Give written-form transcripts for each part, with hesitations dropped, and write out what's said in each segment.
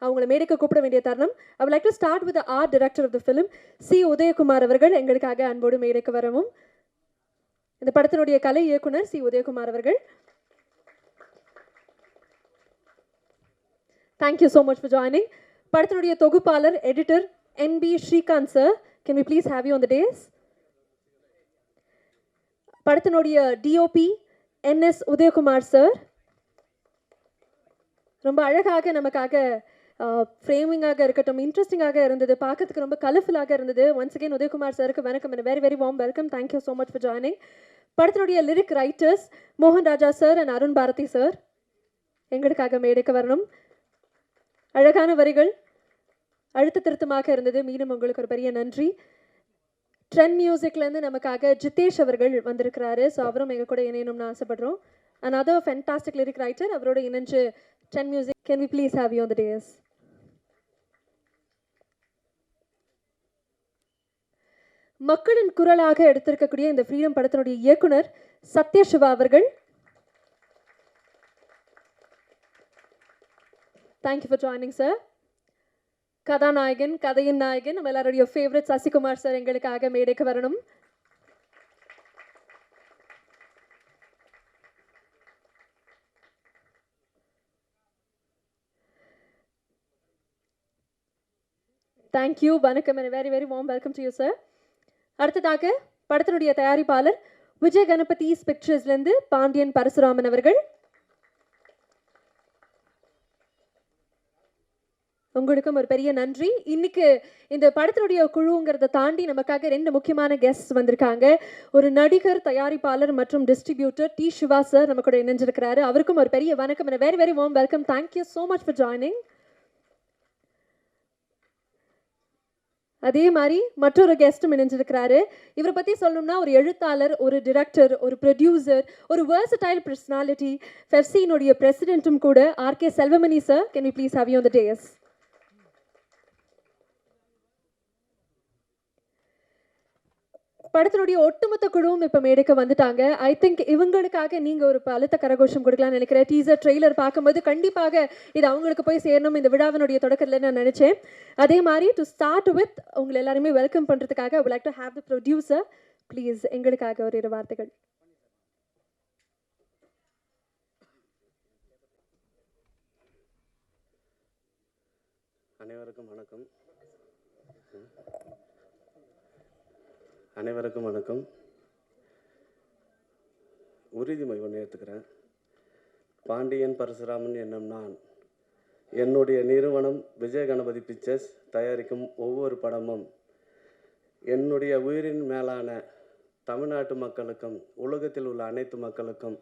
அவங்களை மேடைக்கு கூப்பிட வேண்டிய தருணம். I would like to start with the art director of the film, C Udayakumar அவர்கள் எங்களுக்காக அன்போடு மேடைக்கு வரவும். இந்த படத்தினுடைய கலை இயக்குனர் சி உதயகுமார் அவர்கள். Thank you so much for joining. படத்தினுடைய தொகுப்பாளர் editor NB Srikanth sir, can we please have you on the dais? படத்தினுடைய DOP NS உதயகுமார் சார் ரொம்ப அழகாக நமக்காக ஃப்ரேமிங்காக இருக்கட்டும், இன்ட்ரெஸ்டிங்காக இருந்தது, பார்க்கறதுக்கு ரொம்ப கலர்ஃபுல்லாக இருந்தது. ஒன்ஸ் அகேன் உதயகுமார் சாருக்கு வணக்கம், very very warm welcome. Thank you so much for joining. படத்தினுடைய லிரிக் ரைட்டர்ஸ் மோகன் Raja sir and Arun Bharathi sir எங்களுக்காக மேடைக்கு வரணும். அழகான வரிகள், அழுத்த திருத்தமாக இருந்தது. மீண்டும் உங்களுக்கு ஒரு பெரிய நன்றி. ட்ரெண்ட் மியூசிக்லேருந்து நமக்காக ஜிதேஷ் அவர்கள் வந்திருக்கிறாரு. ஸோ அவரும் எங்கள் கூட இணையணும்னு ஆசைப்படுறோம். another fantastic lyric writer, அவரோட இணைஞ்சு trend music. Can we please have you on the dais? மக்களின் குரலாக எடுத்திருக்கக்கூடிய இந்த ஃப்ரீடம் படத்தினுடைய இயக்குனர் சத்யசிவா அவர்கள். Thank you for joining sir. கதாநாயகன், கதையின் நாயகன், நம்ம எல்லாருடைய ஃபேவரட் சசிகுமார் சார் எங்களுக்காக மேடைக்கு வரணும். தேங்க்யூ, வணக்கம், very very warm welcome to you sir. அடுத்ததாக படத்தினுடைய தயாரிப்பாளர் விஜய் கணபதிஸ் பிக்சர்ஸ்லேருந்து பாண்டியன் பரசுராமன் அவர்கள். உங்களுக்கும் ஒரு பெரிய நன்றி. இன்னைக்கு இந்த படத்தினுடைய குழுங்கிறத தாண்டி நமக்காக 2 முக்கியமான கெஸ்ட் வந்திருக்காங்க. ஒரு நடிகர், தயாரிப்பாளர் மற்றும் டிஸ்ட்ரிபியூட்டர் டி சிவா சார் நம்ம கூட இணைஞ்சிருக்கிறாரு. அவருக்கும் ஒரு பெரிய வணக்கம், very very warm welcome. Thank you so much for joining. அதே மாதிரி மற்றொரு கெஸ்ட்டும் இணைஞ்சிருக்கிறாரு. இவரை பற்றி சொல்லணும்னா ஒரு எழுத்தாளர், ஒரு டிரெக்டர், ஒரு ப்ரொடியூசர், ஒரு வெர்சடைல் பர்சனாலிட்டி, ஃபெஃப்சியினுடைய பிரசிடென்ட்டும் கூட RK Selvamani sir. Can we please have you on the dais? படத்தினுடைய ஒட்டுமொத்த குழுவும் இப்போ மேடைக்கு வந்துட்டாங்க. ஐ திங்க் இவங்களுக்காக நீங்கள் ஒரு பலத்த கரகோஷம் கொடுக்கலாம்னு நினைக்கிறேன். டீசர் ட்ரெய்லர் பார்க்கும்போது கண்டிப்பாக இது அவங்களுக்கு போய் சேரணும் இந்த விழாவினுடைய தொடக்கத்தில் நான் நினச்சேன். அதே மாதிரி டு ஸ்டார்ட் வித் உங்களை எல்லாருமே வெல்கம் பண்ணுறதுக்காக I would like to have the producer please எங்களுக்காக ஒரு 2 வார்த்தைகள். அனைவருக்கும் வணக்கம். அனைவருக்கும் வணக்கம். உறுதிமொழி ஒன்று ஏற்றுக்கிறேன். பாண்டியன் பரசுராமன் என்னும் நான், என்னுடைய நிறுவனம் விஜய் கணபதி பிக்சர்ஸ் தயாரிக்கும் ஒவ்வொரு படமும் என்னுடைய உயிரின் மேலான தமிழ்நாட்டு மக்களுக்கும் உலகத்தில் உள்ள அனைத்து மக்களுக்கும்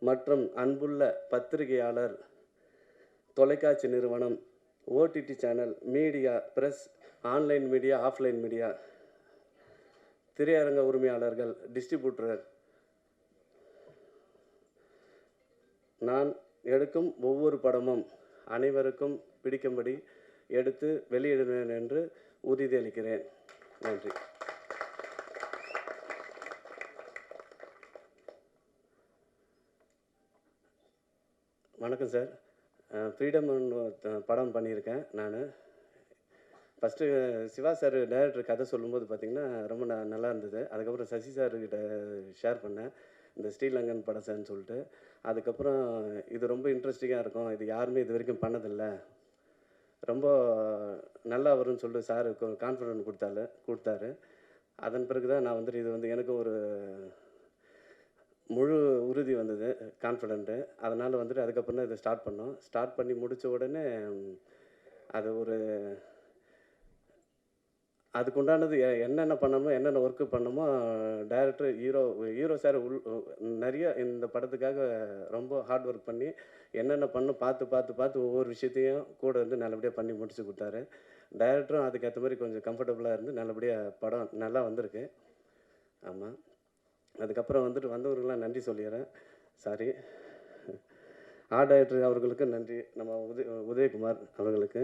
மற்றும் அன்புள்ள பத்திரிகையாளர், தொலைக்காட்சி நிறுவனம், OTT channel, media, press, online media, offline media, திரையரங்க உரிமையாளர்கள், டிஸ்ட்ரிபியூட்டர், நான் எடுக்கும் ஒவ்வொரு படமும் அனைவருக்கும் பிடிக்கும்படி எடுத்து வெளியிடுவேன் என்று உறுதியளிக்கிறேன். நன்றி. வணக்கம் சார். ஃப்ரீடம் படம் பண்ணியிருக்கேன் நான். ஃபஸ்ட்டு சிவா சார் டைரக்டர் கதை சொல்லும்போது பார்த்திங்கன்னா ரொம்ப நல்லா இருந்தது. அதுக்கப்புறம் சசி சார்கிட்ட ஷேர் பண்ணேன் இந்த ஸ்ரீலங்கன் படம் சார்னு சொல்லிட்டு. அதுக்கப்புறம் இது ரொம்ப இன்ட்ரெஸ்டிங்காக இருக்கும், இது யாருமே இது வரைக்கும் பண்ணதில்லை, ரொம்ப நல்லா வரும்னு சொல்லிட்டு சார் கான்ஃபிடென்ட் கொடுத்தாரு. அதன் பிறகு தான் நான் வந்துட்டு இது வந்து எனக்கு ஒரு முழு உறுதி வந்தது, கான்ஃபிடென்ட்டு. அதனால் வந்துட்டு அதுக்கப்புறம் தான் இதை ஸ்டார்ட் பண்ணி முடித்த உடனே அது ஒரு அதுக்குண்டானது என்னென்ன பண்ணணுமோ, என்னென்ன ஒர்க்கு பண்ணணுமோ டைரக்டர், ஹீரோ சார் நிறைய இந்த படத்துக்காக ரொம்ப ஹார்ட் ஒர்க் பண்ணி என்னென்ன பார்த்து ஒவ்வொரு விஷயத்தையும் கூட வந்து நல்லபடியாக பண்ணி முடிச்சு கொடுத்தாரு. டைரக்டரும் அதுக்கேற்ற மாதிரி கொஞ்சம் கம்ஃபர்டபுளாக இருந்து நல்லபடியாக படம் நல்லா வந்திருக்கு. ஆமாம். அதுக்கப்புறம் வந்துட்டு வந்தவர்கள்லாம் நன்றி சொல்லிடுறேன். சாரி. ஆர்ட் டைரக்டர் அவர்களுக்கு நன்றி, நம்ம உதயகுமார் அவர்களுக்கு,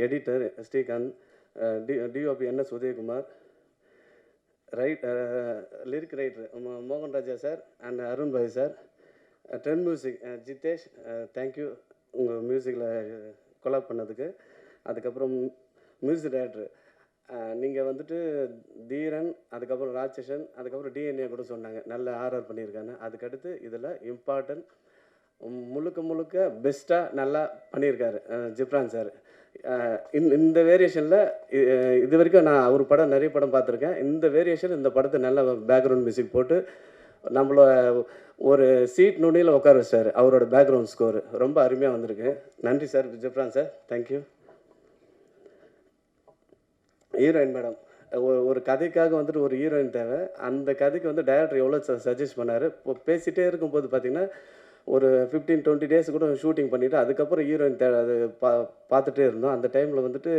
editor Srikanth, DOP NS Udhayakumar, lyric writer மோகன் Raja sir and Arun Bhai sir, trend music Jithesh, thank you உங்கள் மியூசிக்கில் கொலாப் பண்ணதுக்கு. அதுக்கப்புறம் மியூசிக் டைரக்டர் நீங்கள் வந்துட்டு தீரன், அதுக்கப்புறம் ராட்சசன், அதுக்கப்புறம் டிஎன்ஏ கூட சொன்னாங்க நல்ல ஆர்ஆர் பண்ணியிருக்காங்க. அதுக்கடுத்து இதில் இம்பார்ட்டன்ட் முழுக்க முழுக்க பெஸ்ட்டாக நல்லா பண்ணியிருக்காரு ஜிப்ரான் சார். இந்த வேரியேஷனில் இது வரைக்கும் நான் அவர் படம் நிறைய படம் பார்த்துருக்கேன். இந்த வேரியேஷன் இந்த படத்தை நல்ல பேக்ரவுண்ட் மியூசிக் போட்டு நம்மளோட ஒரு சீட் நுனியில் உட்கார வச்சார். அவரோட பேக்ரவுண்ட் ஸ்கோர் ரொம்ப அருமையாக வந்திருக்கு. நன்றி sir, Ghibran sir, thank you. Heroine madam, ஒரு கதைக்காக வந்துட்டு ஒரு ஹீரோயின் தேவை. அந்த கதைக்கு வந்து டைரக்டர் எவ்வளோ சஜஸ்ட் பண்ணார். இப்போ பேசிகிட்டே இருக்கும்போது பார்த்திங்கன்னா ஒரு 15-20 டேஸ் கூட ஷூட்டிங் பண்ணிவிட்டு அதுக்கப்புறம் ஹீரோயின் அது பார்த்துட்டே இருந்தோம். அந்த டைமில் வந்துட்டு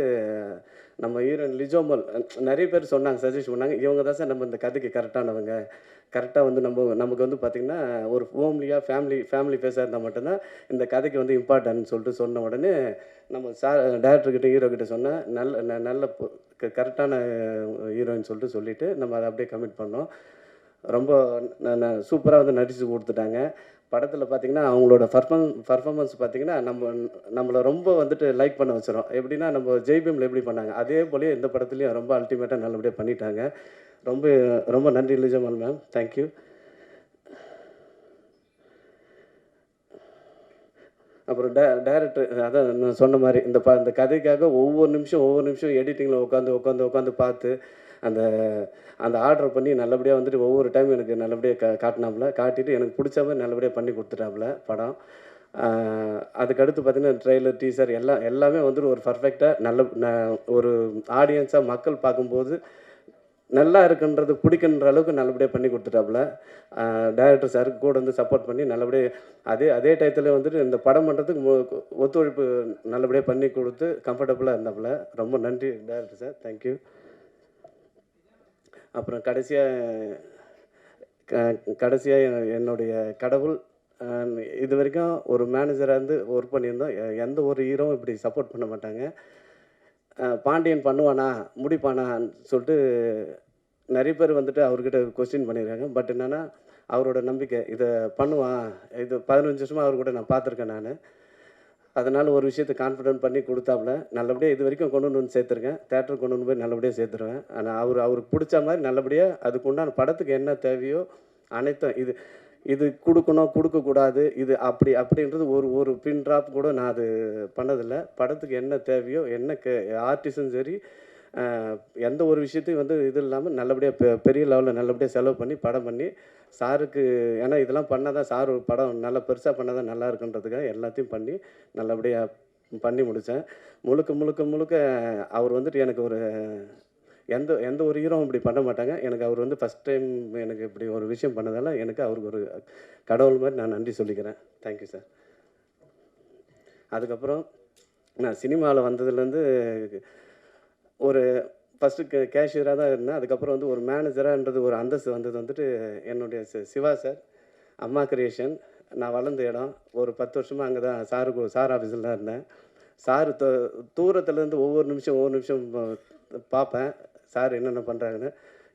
நம்ம ஹீரோயின் லிஜோமல் நிறைய பேர் சொன்னாங்க, சஜஸ்ட் பண்ணாங்க, இவங்க தான் சார் நம்ம இந்த கதைக்கு கரெக்டானவங்க. கரெக்டாக வந்து நமக்கு வந்து பார்த்திங்கன்னா ஒரு ஹோம்லியாக ஃபேமிலி ஃபேஸாக இருந்தால் மட்டும்தான் இந்த கதைக்கு வந்து இம்பார்ட்டன்ட்னு சொல்லிட்டு சொன்ன உடனே நம்ம டேரக்டர்கிட்ட ஹீரோக்கிட்ட சொன்னால் நல்ல கரெக்டான ஹீரோயின் சொல்லிட்டு நம்ம அதை அப்படியே கமிட் பண்ணோம். ரொம்ப சூப்பராக வந்து நடித்து கொடுத்துட்டாங்க. படத்தில் பார்த்திங்கன்னா அவங்களோட பர்ஃபார்மன்ஸ் பார்த்திங்கன்னா நம்மளை ரொம்ப வந்துட்டு லைக் பண்ண வச்சிடும். எப்படின்னா நம்ம ஜெய்பீமில் எப்படி பண்ணாங்க அதே போலயே இந்த படத்துலையும் ரொம்ப அல்டிமேட்டாக நல்லபடியாக பண்ணிட்டாங்க. ரொம்ப ரொம்ப நன்றி லிஜமல் மேம், தேங்க்யூ. அப்புறம் டைரக்டர் அதான் நான் சொன்ன மாதிரி இந்த கதைக்காக ஒவ்வொரு நிமிஷம் எடிட்டிங்கில் உட்காந்து பார்த்து அந்த ஆர்டர் பண்ணி நல்லபடியாக வந்துட்டு ஒவ்வொரு டைம் எனக்கு நல்லபடியாக காட்டினாப்புல, காட்டிட்டு எனக்கு பிடிச்ச மாதிரி நல்லபடியாக பண்ணி கொடுத்துட்டாப்புல படம். அதுக்கடுத்து பார்த்திங்கன்னா ட்ரெய்லர், டீசர் எல்லாமே வந்துட்டு ஒரு பர்ஃபெக்டாக ஒரு ஆடியன்ஸாக மக்கள் பார்க்கும்போது நல்லா இருக்குன்றது பிடிக்குன்ற அளவுக்கு நல்லபடியாக பண்ணி கொடுத்துட்டாப்புல. டைரக்டர் சாருக்கு கூட வந்து சப்போர்ட் பண்ணி நல்லபடியாக அதே டயத்தில் வந்துட்டு இந்த படம் பண்ணுறதுக்கு ஒத்துழைப்பு நல்லபடியாக பண்ணி கொடுத்து கம்ஃபர்டபுளாக இருந்தாப்புல. ரொம்ப நன்றி டைரக்டர் சார், தேங்க்யூ. அப்புறம் கடைசியாக என்னுடைய கடவுள், இது வரைக்கும் ஒரு மேனேஜராக இருந்து ஒர்க் பண்ணியிருந்தோம். எந்த ஒரு ஹீரோவும் இப்படி சப்போர்ட் பண்ண மாட்டாங்க. பாண்டியன் பண்ணுவானா முடிப்பானான்னு சொல்லிட்டு நிறைய பேர் வந்துட்டு அவர்கிட்ட கொஸ்டின் பண்ணியிருக்காங்க. பட் என்னென்னா அவரோட நம்பிக்கை, இதை பண்ணுவான், இது 15 வருஷமாக அவர் கூட நான் பார்த்துருக்கேன் நான். அதனால் ஒரு விஷயத்தை கான்ஃபிடென்ட் பண்ணி கொடுத்தாப்புல நல்லபடியாக இது வரைக்கும் கொண்டு வந்து சேர்த்துருக்கேன். தேட்டருக்கு கொண்டு போய் நல்லபடியாக சேர்த்துருவேன். ஆனால் அவருக்கு பிடிச்ச மாதிரி நல்லபடியாக அதுக்கு உண்டான படத்துக்கு என்ன தேவையோ அனைத்தும் இது கொடுக்கக்கூடாது, இது அப்படின்றது ஒரு பின் ட்ராப் கூட நான் அது பண்ணதில்லை. படத்துக்கு என்ன தேவையோ ஆர்டிஸ்டும் சரி எந்த ஒரு விஷயத்தையும் வந்து இது இல்லாமல் நல்லபடியாக பெரிய லெவலில் நல்லபடியாக செலவு பண்ணி படம் பண்ணி சாருக்கு, ஏன்னா இதெல்லாம் பண்ணால் தான் சார் ஒரு படம் நல்லா பெருசாக பண்ணால் தான் நல்லா இருக்குன்றதுக்காக எல்லாத்தையும் பண்ணி நல்லபடியாக பண்ணி முடித்தேன். முழுக்க அவர் வந்துட்டு எனக்கு ஒரு எந்த ஒரு ஹீரோவும் இப்படி பண்ண மாட்டாங்க. எனக்கு அவர் வந்து ஃபஸ்ட் டைம் எனக்கு இப்படி ஒரு விஷயம் பண்ணதால் எனக்கு அவருக்கு ஒரு கடவுள் மாதிரி நான் நன்றி சொல்லிக்கிறேன். Thank you sir. அதுக்கப்புறம் நான் சினிமாவில் வந்ததுலேருந்து ஒரு ஃபஸ்ட்டு கேஷியராக தான் இருந்தேன். அதுக்கப்புறம் வந்து ஒரு மேனேஜராகன்றது ஒரு அந்தஸ்து வந்தது வந்துட்டு என்னுடைய சிவா சார், அம்மா கிரியேஷன். நான் வளர்ந்த இடம் ஒரு 10 வருஷமாக அங்கே தான் சார் ஆஃபீஸில் தான் இருந்தேன். சார் தூரத்துலேருந்து ஒவ்வொரு நிமிஷம் பார்ப்பேன் சார் என்னென்ன பண்ணுறாங்கன்னு.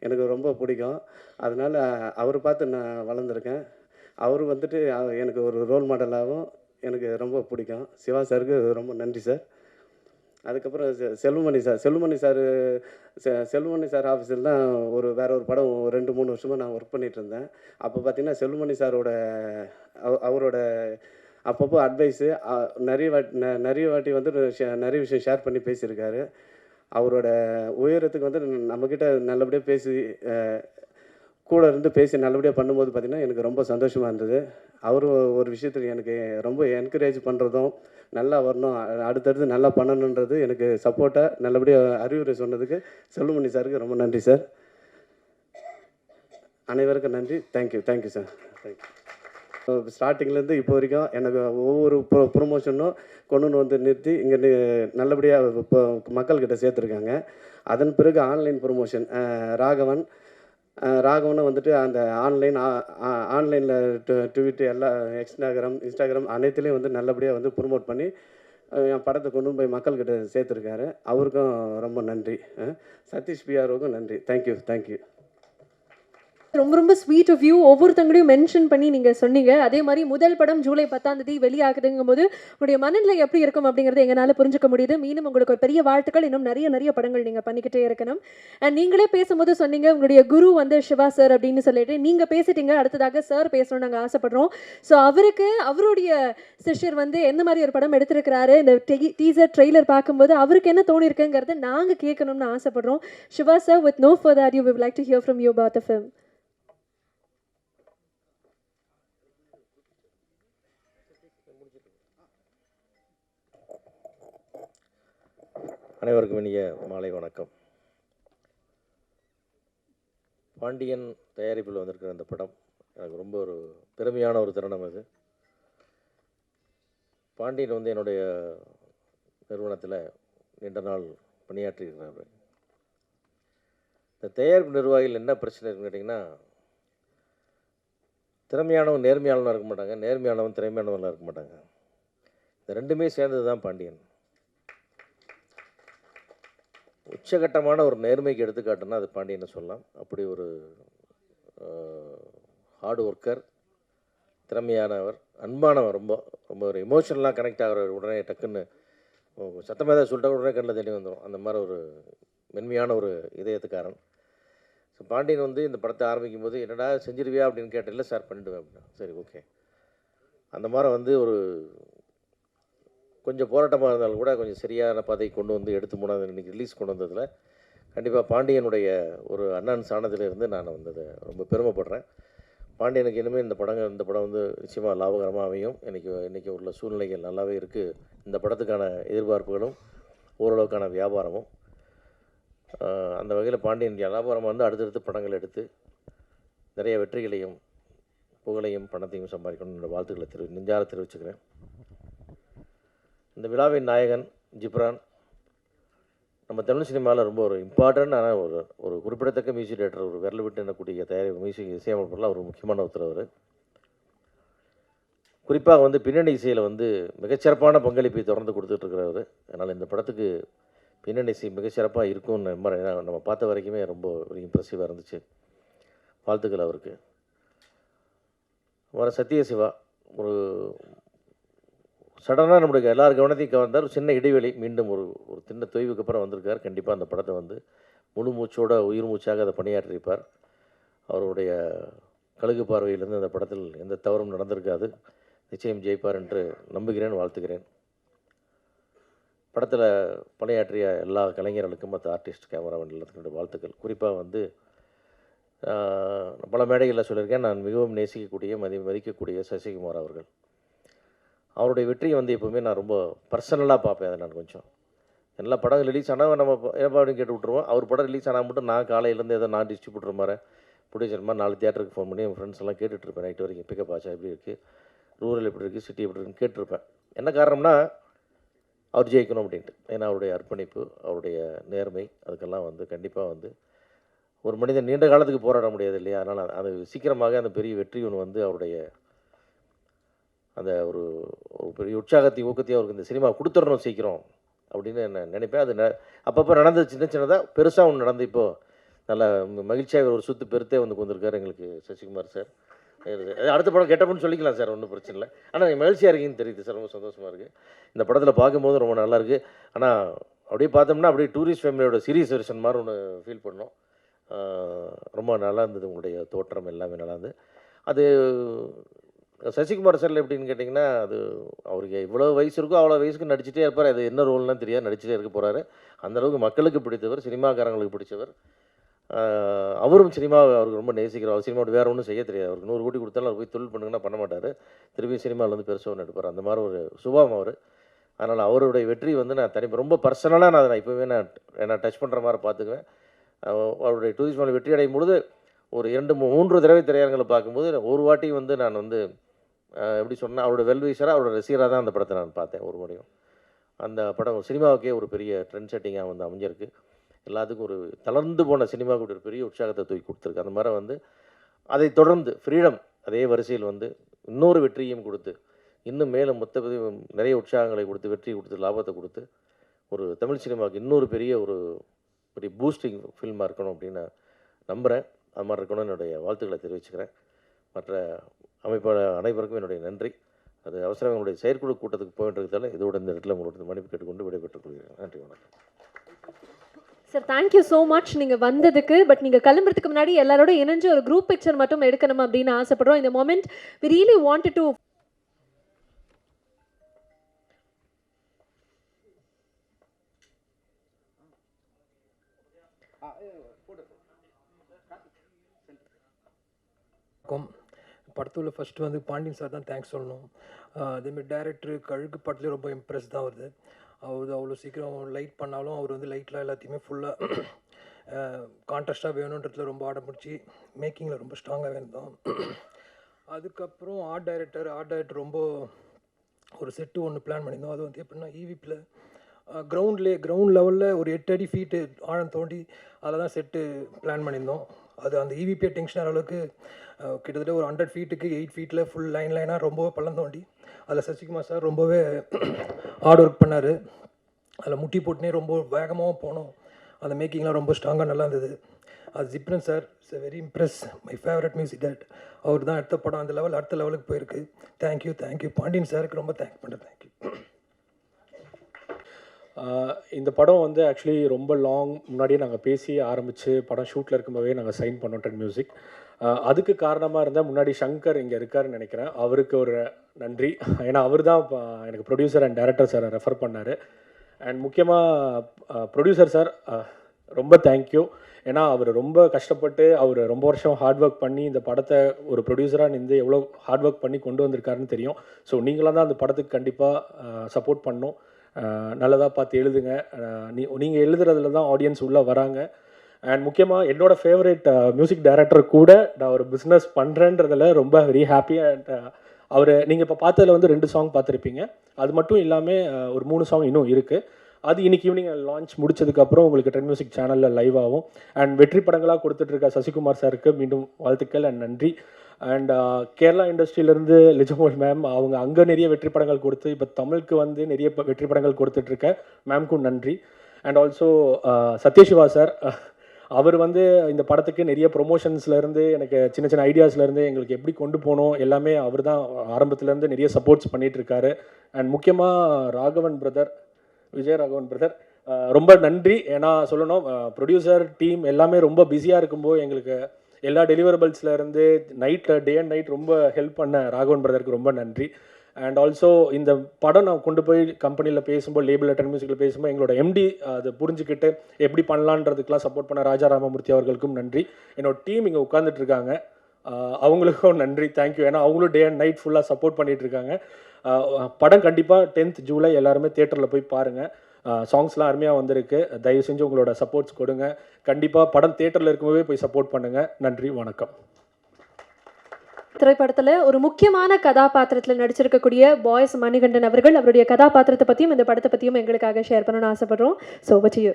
எனக்கு ரொம்ப பிடிக்கும். அதனால் அவரை பார்த்து நான் வளர்ந்துருக்கேன். அவர் வந்துட்டு எனக்கு ஒரு ரோல் மாடலாகவும் எனக்கு ரொம்ப பிடிக்கும். சிவா சாருக்கு ரொம்ப நன்றி சார். அதுக்கப்புறம் செல்வமணி சார் ஆஃபீஸில் தான் வேற ஒரு படம் 2-3 வருஷமாக நான் ஒர்க் பண்ணிகிட்டு இருந்தேன். அப்போ பார்த்திங்கன்னா செல்வமணி சாரோட அவரோட அப்பப்போ அட்வைஸு நிறைய வாட்டி வந்து நிறைய விஷயம் ஷேர் பண்ணி பேசியிருக்காரு. அவரோட உயரத்துக்கு வந்து நம்மக்கிட்ட நல்லபடியாக கூட இருந்து பேசி நல்லபடியாக பண்ணும்போது பார்த்திங்கன்னா எனக்கு ரொம்ப சந்தோஷமாக இருந்தது. அவரும் ஒரு விஷயத்தில் எனக்கு ரொம்ப என்கரேஜ் பண்ணுறதும் நல்லா வரணும், அடுத்தடுத்து நல்லா பண்ணணுன்றது எனக்கு சப்போர்ட்டாக நல்லபடியாக அறிவுரை சொன்னதுக்கு செல்வமணி சாருக்கு ரொம்ப நன்றி சார். அனைவருக்கும் நன்றி. Thank you sir, thank you. ஸ்டார்டிங்லேருந்து இப்போ வரைக்கும் எனக்கு ஒவ்வொரு ப்ரொமோஷனும் கொண்டு வந்து நிறுத்தி இங்கே நல்லபடியாக இப்போ மக்கள்கிட்ட சேர்த்துருக்காங்க. அதன் பிறகு ஆன்லைன் ப்ரொமோஷன் ராகவனை வந்துட்டு அந்த ஆன்லைனில் ட்விட்டர் இன்ஸ்டாகிராம் அனைத்துலேயும் வந்து நல்லபடியாக வந்து ப்ரொமோட் பண்ணி என் படத்தை கொண்டு போய் மக்கள்கிட்ட சேர்த்துருக்காரு. அவருக்கும் ரொம்ப நன்றி. சதீஷ் பிஆர்ஓக்கும் நன்றி. தேங்க்யூ. ரொம்ப ரொம்ப ஸ்வீட் ஆஃப் யூ. ஒவ்வொருத்தங்களையும் மென்ஷன் பண்ணி நீங்க சொன்னீங்க. அதே மாரி முதல் படம் ஜூலை 10ஆம் தேதி வெளியாகுதுங்கும்போது, உங்களுடைய மனநிலை எப்படி இருக்கும் அப்படிங்கிறத எங்கனால புரிஞ்சுக்க முடியுது. மீண்டும் உங்களுக்கு ஒரு பெரிய வாழ்த்துக்கள். இன்னும் நெறைய படங்கள் நீங்க பண்ணிக்கிட்டே இருக்கணும். அண்ட் நீங்களே பேசும்போது சொன்னீங்க, உங்களுடைய குரு வந்து சிவா சார் அப்படின்னு சொல்லிட்டு. நீங்க பேசிட்டீங்க. அடுத்ததாக சார் பேசணும்னு நாங்க ஆசைப்படுறோம். ஸோ அவருடைய சிஷ்யர் வந்து எந்த மாரி ஒரு படம் எடுத்திருக்கிறாரு, இந்த டீசர், ட்ரெய்லர் பார்க்கும்போது அவருக்கு என்ன தோணியிருக்குங்கிறத நாங்க கேட்கணும்னு ஆசைப்படுறோம். Siva sir, with no further ado, we would like to hear from you about the film. அனைவருக்கும் இனிய மாலை வணக்கம். பாண்டியன் தயாரிப்பில் வந்திருக்கிற அந்த படம் எனக்கு ரொம்ப ஒரு பெருமையான ஒரு தருணம். அது பாண்டியன் வந்து என்னுடைய நிறுவனத்தில் நீண்ட நாள் பணியாற்றியிருக்கிறார். இந்த தயாரிப்பு நிர்வாகிகள் என்ன பிரச்சனை இருக்குன்னு கேட்டிங்கன்னா, திறமையானவன் நேர்மையானவனாக இருக்க மாட்டாங்க, நேர்மையானவன் திறமையானவனாக இருக்க மாட்டாங்க. இந்த ரெண்டுமே சேர்ந்தது தான் பாண்டியன். உச்சகட்டமான ஒரு நேர்மைக்கு எடுத்துக்காட்டுன்னா அது பாண்டியன்னு சொல்லலாம். அப்படி ஒரு ஹார்ட் ஒர்க்கர், திறமையானவர், அன்பானவர், ரொம்ப ரொம்ப ஒரு எமோஷனலாக கனெக்ட் ஆகிறவர். உடனே டக்குன்னு சத்தமாக ஏதாவது சொல்லிட்டா உடனே கண்ணில் தெளி வந்துடும். அந்த மாதிரி ஒரு மென்மையான ஒரு இதயத்துக்காரன். ஸோ பாண்டியன் வந்து இந்த படத்தை ஆரம்பிக்கும் போது என்னடா செஞ்சிருவியா அப்படின்னு கேட்டேன். இல்லை சார் பண்ணிவிடுவேன் அப்படின்னா. சரி, ஓகே. அந்த மாதிரி வந்து ஒரு கொஞ்சம் போராட்டமாக இருந்தாலும் கூட கொஞ்சம் சரியான பாதை கொண்டு வந்து எடுத்து மூணாவது இன்றைக்கி ரிலீஸ் கொண்டு வந்ததில் கண்டிப்பாக பாண்டியனுடைய ஒரு அண்ணன் சாணத்திலிருந்து நான் வந்து அதை ரொம்ப பெருமைப்படுறேன். பாண்டியனுக்கு இனிமேல் இந்த படம் வந்து நிச்சயமாக லாபகரமாக அமையும். இன்றைக்கி உள்ள சூழ்நிலைகள் நல்லாவே இருக்குது. இந்த படத்துக்கான எதிர்பார்ப்புகளும் ஓரளவுக்கான வியாபாரமும் அந்த வகையில் பாண்டியன் வியாபாரமாக வந்து அடுத்தடுத்து படங்கள் எடுத்து நிறைய வெற்றிகளையும் புகழையும் பணத்தையும் சம்பாதிக்கணும்னு என்னோடய வாழ்த்துக்களை நெஞ்சார தெரிவிச்சுக்கிறேன். இந்த நாயகன் ஜிப்ரான் நம்ம தமிழ் சினிமாவில் ரொம்ப ஒரு இம்பார்ட்டன்டான ஒரு குறிப்பிடத்தக்க மியூசிக் டைரக்டர், ஒரு விரல் விட்டு எண்ணக்கூடிய தயாரிப்பு மியூசிக் இசையமைப்பெல்லாம் ஒரு முக்கியமான ஒருத்தர். குறிப்பாக வந்து பின்னணி இசையில் வந்து மிகச்சிறப்பான பங்களிப்பை தொடர்ந்து கொடுத்துட்ருக்கிறவர். அதனால் இந்த படத்துக்கு பின்னணி இசை மிகச்சிறப்பாக இருக்கும்னு நம்ம பார்த்த வரைக்குமே ரொம்ப ஒரு இம்ப்ரெசிவாக இருந்துச்சு. வாழ்த்துக்கள் அவருக்கு. வர சத்யசிவா ஒரு சடனாக நம்மளுக்கு எல்லார் கவனத்தையும் கவர்ந்தார். ஒரு சின்ன இடைவெளி, மீண்டும் ஒரு சின்ன தொய்வுக்கு அப்புறம் வந்திருக்கார். கண்டிப்பாக அந்த படத்தை வந்து முழு மூச்சோட உயிர் மூச்சாக அதை பணியாற்றியிருப்பார். அவருடைய கழுகு பார்வையிலிருந்து அந்த படத்தில் எந்த தவறும் நடந்திருக்காது. நிச்சயம் ஜெயிப்பார் என்று நம்புகிறேன், வாழ்த்துகிறேன். படத்தில் பணியாற்றிய எல்லா கலைஞர்களுக்கும், மற்ற ஆர்டிஸ்ட், கேமராமேன் எல்லாத்துக்கும் வாழ்த்துக்கள். குறிப்பாக வந்து பல மேடைகளில் சொல்லியிருக்கேன், நான் மிகவும் நேசிக்கக்கூடிய மதிக்கக்கூடிய சசிகுமார் அவர்கள். அவருடைய வெற்றியை வந்து எப்போவுமே நான் ரொம்ப பர்சனலாக பார்ப்பேன். அதை நான் கொஞ்சம் எல்லா படம் ரிலீஸ் ஆனால் நம்ம என்னப்பா அப்படின்னு கேட்டு விட்ருவோம். அவர் படம் ரிலீஸ் ஆனால் மட்டும் நான் காலையிலேருந்து ஏதோ நான் டிஸ்ட்ரிபியூட்டர் மாதிரி ப்ரொடியூசர் மாதிரி 4 தியேட்டருக்கு ஃபோன் பண்ணி என் ஃப்ரெண்ட்ஸ் எல்லாம் கேட்டுட்ருப்பேன். நைட்டு வரைக்கும் பிக்கப் ஆச்சா, எப்படி இருக்குது, ரூரல் எப்படி இருக்குது, சிட்டி எப்படி இருக்குன்னு கேட்டிருப்பேன். என்ன காரணம்னா அவர் ஜெயிக்கணும் அப்படின்ட்டு. ஏன்னா அவருடைய அர்ப்பணிப்பு, அவருடைய நேர்மை, அதுக்கெல்லாம் வந்து கண்டிப்பாக வந்து ஒரு மனிதன் நீண்ட காலத்துக்கு போராட முடியாது இல்லையா? அதனால் அது சீக்கிரமாக அந்த பெரிய வெற்றி ஒன்று வந்து அவருடைய அந்த ஒரு பெரிய உற்சாகத்தையும் ஊக்கத்தையும் அவருக்கு இந்த சினிமா கொடுத்துடணும் சீக்கிரம் அப்படின்னு நான் நினைப்பேன். அது அப்பப்போ நடந்தது, சின்னதாக பெருசாக ஒன்று நடந்து இப்போது நல்ல மகிழ்ச்சியாக ஒரு சுற்று பெருத்தே வந்து கொண்டிருக்காரு எங்களுக்கு சசிகுமார் சார். அடுத்த படம் கெட்டப்பன்னு சொல்லிக்கலாம் சார், ஒன்றும் பிரச்சனை இல்லை. ஆனால் மகிழ்ச்சியாக இருக்கீங்கன்னு தெரியுது சார், ரொம்ப சந்தோஷமாக இருக்குது. இந்த படத்தில் பார்க்கும்போது ரொம்ப நல்லாயிருக்கு. ஆனால் அப்படியே பார்த்தோம்னா அப்படியே டூரிஸ்ட் ஃபேமிலியோட சீரியஸ் வெர்ஷன் மாதிரி ஒன்று ஃபீல் பண்ணோம். ரொம்ப நல்லா இருந்தது, உங்களுடைய தோற்றம் எல்லாமே நல்லா இருந்தது. அது சசிகுமார் சார் எப்படின்னு கேட்டிங்கன்னா, அது அவருக்கு எவ்வளோ வயசு இருக்கோ அவ்வளோ வயசுக்கு நடிச்சிட்டே இருப்பார். அது என்ன ரோல்னால் தெரியாது, நடிச்சிட்டே இருக்க போகிறாரு. அந்தளவுக்கு மக்களுக்கு பிடித்தவர், சினிமாக்காரங்களுக்கு பிடிச்சவர். அவரும் சினிமாவை அவருக்கு ரொம்ப நேசிக்கிறார். அவர் சினிமாவோட வேறு ஒன்றும் செய்ய தெரியாது. அவருக்கு 100 கோடி கொடுத்தாலும் அவர் போய் தொழில் பண்ணுங்கன்னா பண்ண மாட்டார். திரும்பி சினிமாவில் வந்து பெருசாக ஒன்று எடுப்பார். அந்த மாதிரி ஒரு சுபாவம் அவர். அதனால் அவருடைய வெற்றி வந்து நான் ரொம்ப பர்சனலாக நான் இப்போவே நான் டச் பண்ணுற மாதிரி பார்த்துக்குவேன். அவருடைய டூரிஸ்ட் மேலே வெற்றி அடையும் பொழுது ஒரு 2-3 தடவை திரையரங்களை பார்க்கும்போது ஒரு வாட்டி வந்து நான் வந்து எப்படி சொன்னால் அவரோட வெல்விஷராக, அவரோட ரசிகராக தான் அந்த படத்தை நான் பார்த்தேன் ஒரு முறையும். அந்த படம் சினிமாவுக்கே ஒரு பெரிய ட்ரெண்ட் செட்டிங்காக வந்து அமைஞ்சிருக்கு. எல்லாத்துக்கும் ஒரு தளர்ந்து போன சினிமாவுக்கு ஒரு பெரிய உற்சாகத்தை தூக்கி கொடுத்துருக்கு. அந்த மாதிரி வந்து அதை தொடர்ந்து ஃப்ரீடம் அதே வரிசையில் வந்து இன்னொரு வெற்றியும் கொடுத்து, இன்னும் மேலும் மொத்த நிறைய உற்சாகங்களை கொடுத்து, வெற்றி கொடுத்து, லாபத்தை கொடுத்து, ஒரு தமிழ் சினிமாவுக்கு இன்னொரு பெரிய பூஸ்டிங் ஃபில்மாக இருக்கணும் அப்படின்னு நான் நம்புகிறேன். அது மாதிரி இருக்கணும்னு என்னுடைய வாழ்த்துக்களை தெரிவிச்சுக்கிறேன். மற்ற அமைப்பாளர் அனைவருக்கும் என்னுடைய நன்றி. அது அவசரம் என்னுடைய செயற்குழு கூட்டத்துக்கு போயின்றதால இதோட இந்த இடத்துல உங்களோட மன்னிப்பு கேட்டுக்கொண்டு விடைபெற்றுக் கொள்கிறேன். நன்றி, வணக்கம். சார் தேங்க்யூ ஸோ மச் நீங்கள் வந்ததுக்கு. பட் நீங்கள் கிளம்புறதுக்கு முன்னாடி எல்லாரோட இணைஞ்சு ஒரு குரூப் பிக்சர் மட்டும் எடுக்கணும் அப்படின்னு ஆசைப்படுறோம். இந்த moment we really wanted to படத்தில் ஃபஸ்ட்டு வந்து பாண்டியன் சார் தான் தேங்க்ஸ் சொல்லணும். அதேமாதிரி டேரக்டர் கழுகு படத்துலேயே ரொம்ப இம்ப்ரெஸ் தான் வருது. அவர் அவ்வளோ சீக்கிரம் லைட் பண்ணாலும் அவர் வந்து லைட்லாம் எல்லாத்தையுமே ஃபுல்லாக கான்ட்ராஸ்ட்டாக வேணுன்றதுல ரொம்ப ஆடம் பிடிச்சி மேக்கிங்கில் ரொம்ப ஸ்ட்ராங்காக இருந்தோம். அதுக்கப்புறம் ஆர்ட் டைரக்டர் ரொம்ப ஒரு செட்டு ஒன்று பிளான் பண்ணியிருந்தோம். அது வந்து எப்படின்னா ஈவிப்பில் கிரவுண்ட் லெவலில் ஒரு 8 அடி ஃபீட்டு ஆழம் தோண்டி அதில் தான் செட்டு பிளான் பண்ணியிருந்தோம். அது அந்த ஈவிபியை டென்ஷன் ஆகிற அளவுக்கு கிட்டத்தட்ட ஒரு 100 ஃபீட்டுக்கு 8 ஃபீட்டில் ஃபுல் லைனாக ரொம்பவே பள்ளம் தோண்டி அதில் சசிகுமார் சார் ரொம்பவே ஹார்ட் ஒர்க் பண்ணார். அதில் முட்டி போட்டுனே ரொம்ப வேகமாகவும் போனோம். அந்த மேக்கிங்லாம் ரொம்ப ஸ்ட்ராங்காக நல்லா இருந்தது. அது Ghibran sir it's very impress, my favourite music director. அவர் தான் எடுத்த படம் அந்த லெவல் அடுத்த லெவலுக்கு போயிருக்கு. தேங்க்யூ. பாண்டியன் சாருக்கு ரொம்ப தேங்க்ஸ் பண்ணுறேன். தேங்க்யூ. இந்த படம் வந்து ஆக்சுவலி ரொம்ப லாங் முன்னாடியே நாங்கள் பேசி ஆரம்பித்து படம் ஷூட்டில் இருக்கும்போதே நாங்கள் சைன் பண்ணோம் டென் மியூசிக். அதுக்கு காரணமாக இருந்தால் முன்னாடி சங்கர் இங்கே இருக்காருன்னு நினைக்கிறேன். அவருக்கு ஒரு நன்றி. ஏன்னா அவர் தான் எனக்கு ப்ரொடியூசர் அண்ட் டைரக்டர் சாரை ரெஃபர் பண்ணார். அண்ட் முக்கியமாக ப்ரொடியூசர் சார் ரொம்ப தேங்க்யூ. ஏன்னா அவர் ரொம்ப கஷ்டப்பட்டு அவர் ரொம்ப வருஷம் ஹார்ட் ஒர்க் பண்ணி இந்த படத்தை ஒரு ப்ரொடியூசராக நின்று எவ்வளோ ஹார்ட் ஒர்க் பண்ணி கொண்டு வந்திருக்காருன்னு தெரியும். ஸோ நீங்களாம் தான் அந்த படத்துக்கு கண்டிப்பாக சப்போர்ட் பண்ணணும். நல்லதாக பார்த்து எழுதுங்க. நீங்கள் எழுதுறதுல தான் ஆடியன்ஸ் உள்ளே வராங்க. அண்ட் முக்கியமாக என்னோடய ஃபேவரட் மியூசிக் டைரக்டர் கூட நான் ஒரு பிஸ்னஸ் பண்ணுறேன்றதில் ரொம்ப வெரி ஹாப்பி. அண்ட் அவர் நீங்கள் இப்போ பார்த்ததில் வந்து 2 சாங் பார்த்துருப்பீங்க. அது மட்டும் இல்லாமல் ஒரு 3 சாங் இன்னும் இருக்குது. அது இன்றைக்கி ஈவினிங் லான்ச் முடிச்சதுக்கப்புறம் உங்களுக்கு டென் மியூசிக் சேனலில் லைவ் ஆகும். அண்ட் வெற்றி படங்களாக கொடுத்துட்ருக்க சசிகுமார் சாருக்கு மீண்டும் வாழ்த்துக்கள் அண்ட் நன்றி. அண்ட் கேரளா இண்டஸ்ட்ரியிலேருந்து லிஜமோல் மேம் அவங்க அங்கே நிறைய வெற்றி படங்கள் கொடுத்து இப்போ தமிழுக்கு வந்து நிறைய வெற்றி படங்கள் கொடுத்துட்ருக்க மேம்க்கும் நன்றி. அண்ட் ஆல்சோ சத்யசிவா சார், அவர் வந்து இந்த படத்துக்கு நிறைய ப்ரொமோஷன்ஸ்லேருந்து எனக்கு சின்ன சின்ன ஐடியாஸ்லேருந்து எங்களுக்கு எப்படி கொண்டு போகணும் எல்லாமே அவர் தான் ஆரம்பத்துலேருந்து நிறைய சப்போர்ட்ஸ் பண்ணிகிட்ருக்காரு. அண்ட் முக்கியமாக விஜய் ராகவன் பிரதர் ரொம்ப நன்றி. ஏன்னா சொல்லணும் ப்ரொடியூசர் டீம் எல்லாமே ரொம்ப பிஸியாக இருக்கும்போது எங்களுக்கு எல்லா டெலிவரபிள்ஸ்லேருந்து டே அண்ட் நைட் ரொம்ப ஹெல்ப் பண்ண ராகவன் பிரதருக்கு ரொம்ப நன்றி. அண்ட் ஆல்சோ இந்த படம் நான் கொண்டு போய் கம்பெனியில் பேசும்போது லேபிள் டென் மியூசிக்கில் பேசும்போது எங்களோட எம்டி அதை புரிஞ்சுக்கிட்டு எப்படி பண்ணலான்றதுக்கெலாம் சப்போர்ட் பண்ண ராஜா ராமமூர்த்தி அவர்களுக்கும் நன்றி. என்னோட டீம் இங்கே உட்காந்துட்ருக்காங்க, அவங்களுக்கும் நன்றி, தேங்க்யூ. ஏன்னா அவங்களும் டே அண்ட் நைட் ஃபுல்லாக சப்போர்ட் பண்ணிகிட்ருக்காங்க. படம் கண்டிப்பாக 10th ஜூலை எல்லாருமே தியேட்டரில் போய் பாருங்கள். சாங்ஸ்லாம் அருமையாக வந்திருக்கு. தயவு செஞ்சு உங்களோட சப்போர்ட்ஸ் கொடுங்க. கண்டிப்பாக படம் தியேட்டரில் இருக்கும்போதே போய் சப்போர்ட் பண்ணுங்கள். நன்றி, வணக்கம். திரைப்படத்தில் ஒரு முக்கியமான கதாபாத்திரத்தில் நடிச்சிருக்கக்கூடிய பாய்ஸ் மணிகண்டன் அவர்கள் அவருடைய கதாபாத்திரத்தை பற்றியும் இந்த படத்தை பற்றியும் எங்களுக்காக ஷேர் பண்ணணும்னு ஆசைப்படுறோம். So over to you.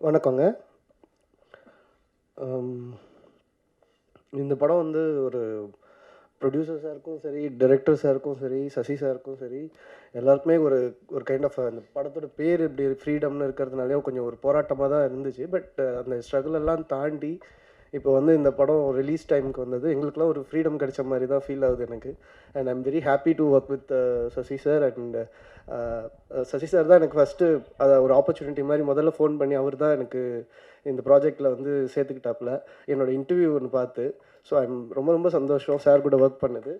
வணக்கங்க. இந்த படம் வந்து ஒரு ப்ரொடியூசர் சாருக்கும் சரி, டைரக்டர் சாருக்கும் சரி, சசி சாருக்கும் சரி, எல்லாருக்குமே ஒரு ஒரு கைண்ட் ஆஃப் அந்த படத்தோட பேர் இப்படி ஃப்ரீடம்னு இருக்கிறதுனாலே கொஞ்சம் ஒரு போராட்டமாக தான் இருந்துச்சு. பட் அந்த ஸ்ட்ரகிள் எல்லாம் தாண்டி இப்போ வந்து இந்த படம் ரிலீஸ் டைமுக்கு வந்தது எங்களுக்குலாம் ஒரு ஃப்ரீடம் கிடைச்ச மாதிரி தான் ஃபீல் ஆகுது எனக்கு. And I'm very happy to work with Sasi sir. And Sasi sir தான் எனக்கு ஃபஸ்ட்டு அதை ஒரு ஆப்பர்ச்சுனிட்டி மாதிரி முதல்ல ஃபோன் பண்ணி அவர் தான் எனக்கு இந்த ப்ராஜெக்டில் வந்து சேர்த்துக்கிட்டாப்புல என்னோடய இன்டர்வியூ ஒன்று பார்த்து. ஸோ ஐம் ரொம்ப ரொம்ப சந்தோஷம் சார் கூட ஒர்க் பண்ணது.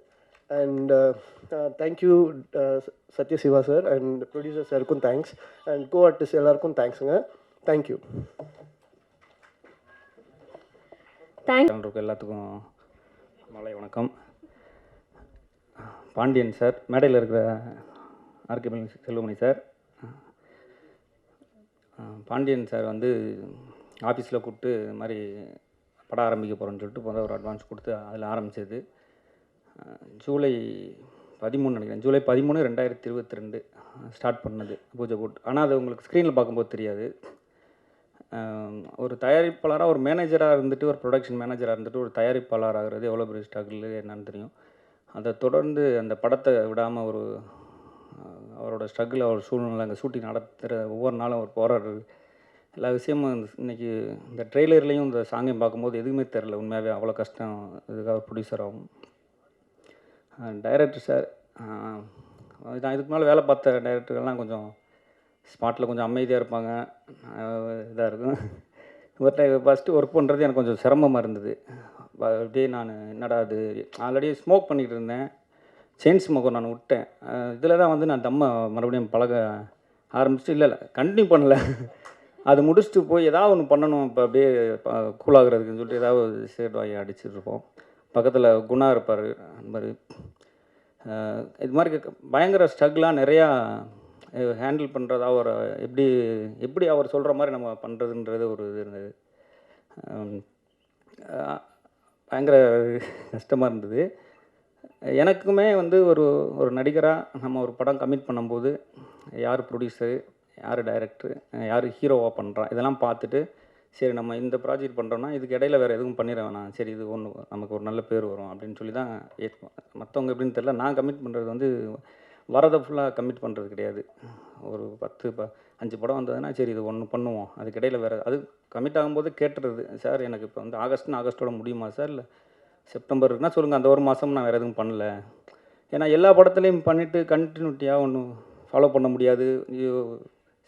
And thank you Sathyasiva sir and producer சாருக்கும் தேங்க்ஸ் அண்ட் கோ ஆர்டிஸ்ட் எல்லாருக்கும் தேங்க்ஸுங்க. தேங்க்யூ. எல்லாத்துக்கும் மாலை வணக்கம். பாண்டியன் சார், மேடையில் இருக்கிற ஆர்கே செல்வமணி சார், பாண்டியன் சார் வந்து ஆஃபீஸில் கூப்பிட்டு இது மாதிரி படம் ஆரம்பிக்க போகிறோன்னு சொல்லிட்டு முதல்ல ஒரு அட்வான்ஸ் கொடுத்து அதில் ஆரம்பித்தது ஜூலை 13 நினைக்கிறேன். ஜூலை 13, 2022 ஸ்டார்ட் பண்ணது பூஜை போட்டு. ஆனால் அது உங்களுக்கு ஸ்க்ரீனில் பார்க்கும்போது தெரியாது. ஒரு தயாரிப்பாளராக ஒரு மேனேஜராக இருந்துட்டு, ஒரு ப்ரொடக்ஷன் மேனேஜராக இருந்துட்டு ஒரு தயாரிப்பாளர் ஆகிறது எவ்வளோ பெரிய ஸ்ட்ரகிள் என்னன்னு தெரியும். அதை தொடர்ந்து அந்த படத்தை விடாமல் ஒரு அவரோட ஸ்ட்ரகிள், அவர் சூழ்நிலை, அங்கே ஷூட்டிங் நடத்துகிற ஒவ்வொரு நாளும் அவர் போராடுறது, எல்லா விஷயமும் இன்றைக்கி இந்த ட்ரெய்லர்லேயும் இந்த சாங்கையும் பார்க்கும்போது எதுவுமே தெரில. உண்மையாகவே அவ்வளோ கஷ்டம் இதுக்காக ஒரு ப்ரொடியூசர் ஆகும். டைரக்டர் சார், நான் இதுக்கு மேலே வேலை பார்த்த டைரக்டர்கள்லாம் கொஞ்சம் ஸ்பாட்டில் கொஞ்சம் அமைதியாக இருப்பாங்க, இதாக இருக்கும். இவர்கிட்ட ஃபஸ்ட்டு ஒர்க் பண்ணுறது எனக்கு கொஞ்சம் சிரமமாக இருந்தது. அப்படியே நான் என்னடா அது, ஆல்ரெடி ஸ்மோக் பண்ணிக்கிட்டு இருந்தேன், செயின் ஸ்மோக்கர் நான் விட்டேன். இதில் தான் வந்து நான் தம்மை மறுபடியும் பழக ஆரம்பிச்சுட்டு, இல்லை கண்டினியூ பண்ணல, அது முடிச்சுட்டு போய் ஏதாவது ஒன்று பண்ணணும் இப்போ அப்படியே கூலாகிறதுக்குன்னு சொல்லிட்டு ஏதாவது சிகரெட் வாங்கி அடிச்சுட்ருப்போம். பக்கத்தில் குணா இருப்பார் நண்பர். இது மாதிரி பயங்கர ஸ்ட்ரகிளாக நிறையா ஹேண்டில் பண்ணுறது, அவர் எப்படி அவர் சொல்கிற மாதிரி நம்ம பண்ணுறதுன்றது ஒரு இது இருந்தது. பயங்கர கஷ்டமாக இருந்தது. எனக்குமே வந்து ஒரு நடிகராக நம்ம ஒரு படம் கமிட் பண்ணும்போது யார் ப்ரொடியூசரு, யார் டைரக்டரு, யார் ஹீரோவாக பண்ணுறா, இதெல்லாம் பார்த்துட்டு சரி நம்ம இந்த ப்ராஜெக்ட் பண்ணுறோன்னா இதுக்கு இடையில வேறு எதுவும் பண்ணிட வேணாம், சரி இது ஒன்று நமக்கு ஒரு நல்ல பேர் வரும் அப்படின்னு சொல்லி தான் ஏற்றுப்போம். மற்றவங்க எப்படின்னு தெரியல, நான் கமிட் பண்ணுறது வந்து வரதை ஃபுல்லாக கமிட் பண்ணுறது கிடையாது. ஒரு 5 படம் வந்ததுன்னா சரி இது ஒன்று பண்ணுவோம், அதுக்கு இடையில வேறு அது கமிட் ஆகும்போது கேட்டுறது, சார் எனக்கு இப்போ வந்து ஆகஸ்ட்டோட முடியுமா சார், இல்லை செப்டம்பர் இருக்குன்னா சொல்லுங்கள், அந்த ஒரு மாதம் நான் வேறு எதுவும் பண்ணல. ஏன்னா எல்லா படத்துலையும் பண்ணிவிட்டு கண்டினியூட்டியாக ஒன்றும் ஃபாலோ பண்ண முடியாது.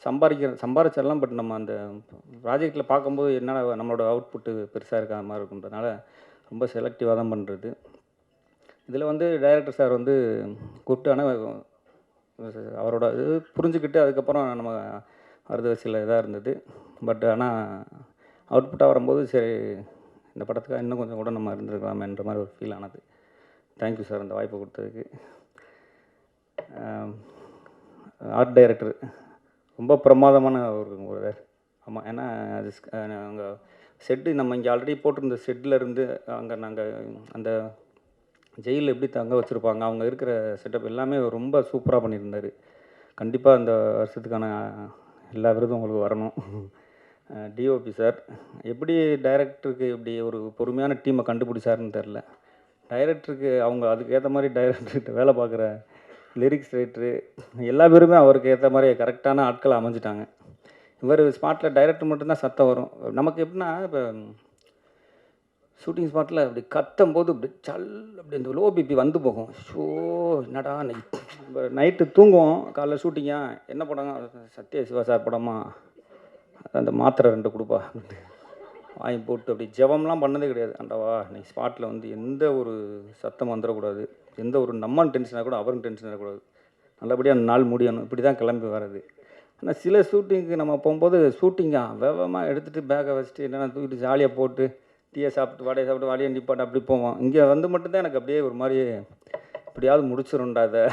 சம்பாரிச்சிடலாம், பட் நம்ம அந்த ப்ராஜெக்டில் பார்க்கும்போது என்ன நம்மளோட அவுட்புட்டு பெருசாக இருக்கிற மாதிரி இருக்குன்றதுனால ரொம்ப செலக்டிவாக தான் பண்ணுறது. இதில் வந்து டைரக்டர் சார் வந்து கூப்பிட்டு, ஆனால் அவரோட இது புரிஞ்சுக்கிட்டு அதுக்கப்புறம் நம்ம வருது சில இதாக இருந்தது. பட் ஆனால் அவுட்புட்டாக வரும்போது சரி இந்த படத்துக்காக இன்னும் கொஞ்சம் கூட நம்ம இருந்திருக்கலாமேன்ற மாதிரி ஒரு ஃபீல் ஆனது. தேங்க்யூ சார் இந்த வாய்ப்பு கொடுத்ததுக்கு. ஆர்ட் டைரக்டர் ரொம்ப பிரமாதமான ஒரு ஆமாம். ஏன்னா அது நாங்கள் செட்டு நம்ம இங்கே ஆல்ரெடி போட்டிருந்த செட்டில் இருந்து அங்கே நாங்கள் அந்த ஜெயிலில் எப்படி தங்க வச்சுருப்பாங்க, அவங்க இருக்கிற செட்டப் எல்லாமே ரொம்ப சூப்பராக பண்ணியிருந்தார். கண்டிப்பாக இந்த வருஷத்துக்கான எல்லா விருதும் உங்களுக்கு வரணும். டிஓபி சார் எப்படி டைரக்டருக்கு இப்படி ஒரு பொறுமையான டீமை கண்டுபிடிச்சாருன்னு தெரில. டைரக்டருக்கு அவங்க அதுக்கு ஏற்ற மாதிரி டைரக்டர்கிட்ட வேலை பார்க்குற லிரிக்ஸ் ரைட்டரு எல்லா பேருமே அவருக்கு ஏற்ற மாதிரி கரெக்டான ஆட்கள் அமைஞ்சிட்டாங்க. இவர் ஸ்பாட்டில் டைரக்டர் மட்டும்தான் சத்தம் வரும். நமக்கு எப்படின்னா இப்போ ஷூட்டிங் ஸ்பாட்டில் அப்படி கத்தும் போது அப்படி அப்படி இந்த லோ பிபி வந்து போகும். ஷோ என்னடா நைட்டு தூங்குவோம், காலைல ஷூட்டிங்கா என்ன படம், சத்ய சிவா சார் படமா, அந்த மாத்திரை 2 கொடுப்பா வாங்கி போட்டு அப்படி ஜெபம்லாம் பண்ணதே கிடையாது. ஆண்டவா நீ ஸ்பாட்டில் வந்து எந்த ஒரு சத்தம் வந்துடக்கூடாது, எந்த ஒரு நம்மன் டென்ஷனாக கூட அவரும் டென்ஷன் ஆகக்கூடாது, நல்லபடியாக அந்த நாள் முடியணும், இப்படி தான் கிளம்பி வர்றது. ஆனால் சில ஷூட்டிங்க்கு நம்ம போகும்போது ஷூட்டிங்காக வேகமாக எடுத்துகிட்டு பேக்கை வச்சுட்டு என்னென்ன தூக்கிட்டு ஜாலியாக போட்டு டீயை சாப்பிட்டு வாடையை சாப்பிட்டு வாடையை நிப்பாட்டு அப்படி போவோம். இங்கே வந்து மட்டும்தான் எனக்கு அப்படியே ஒரு மாதிரி எப்படியாவது முடிச்சிடும்டா அதை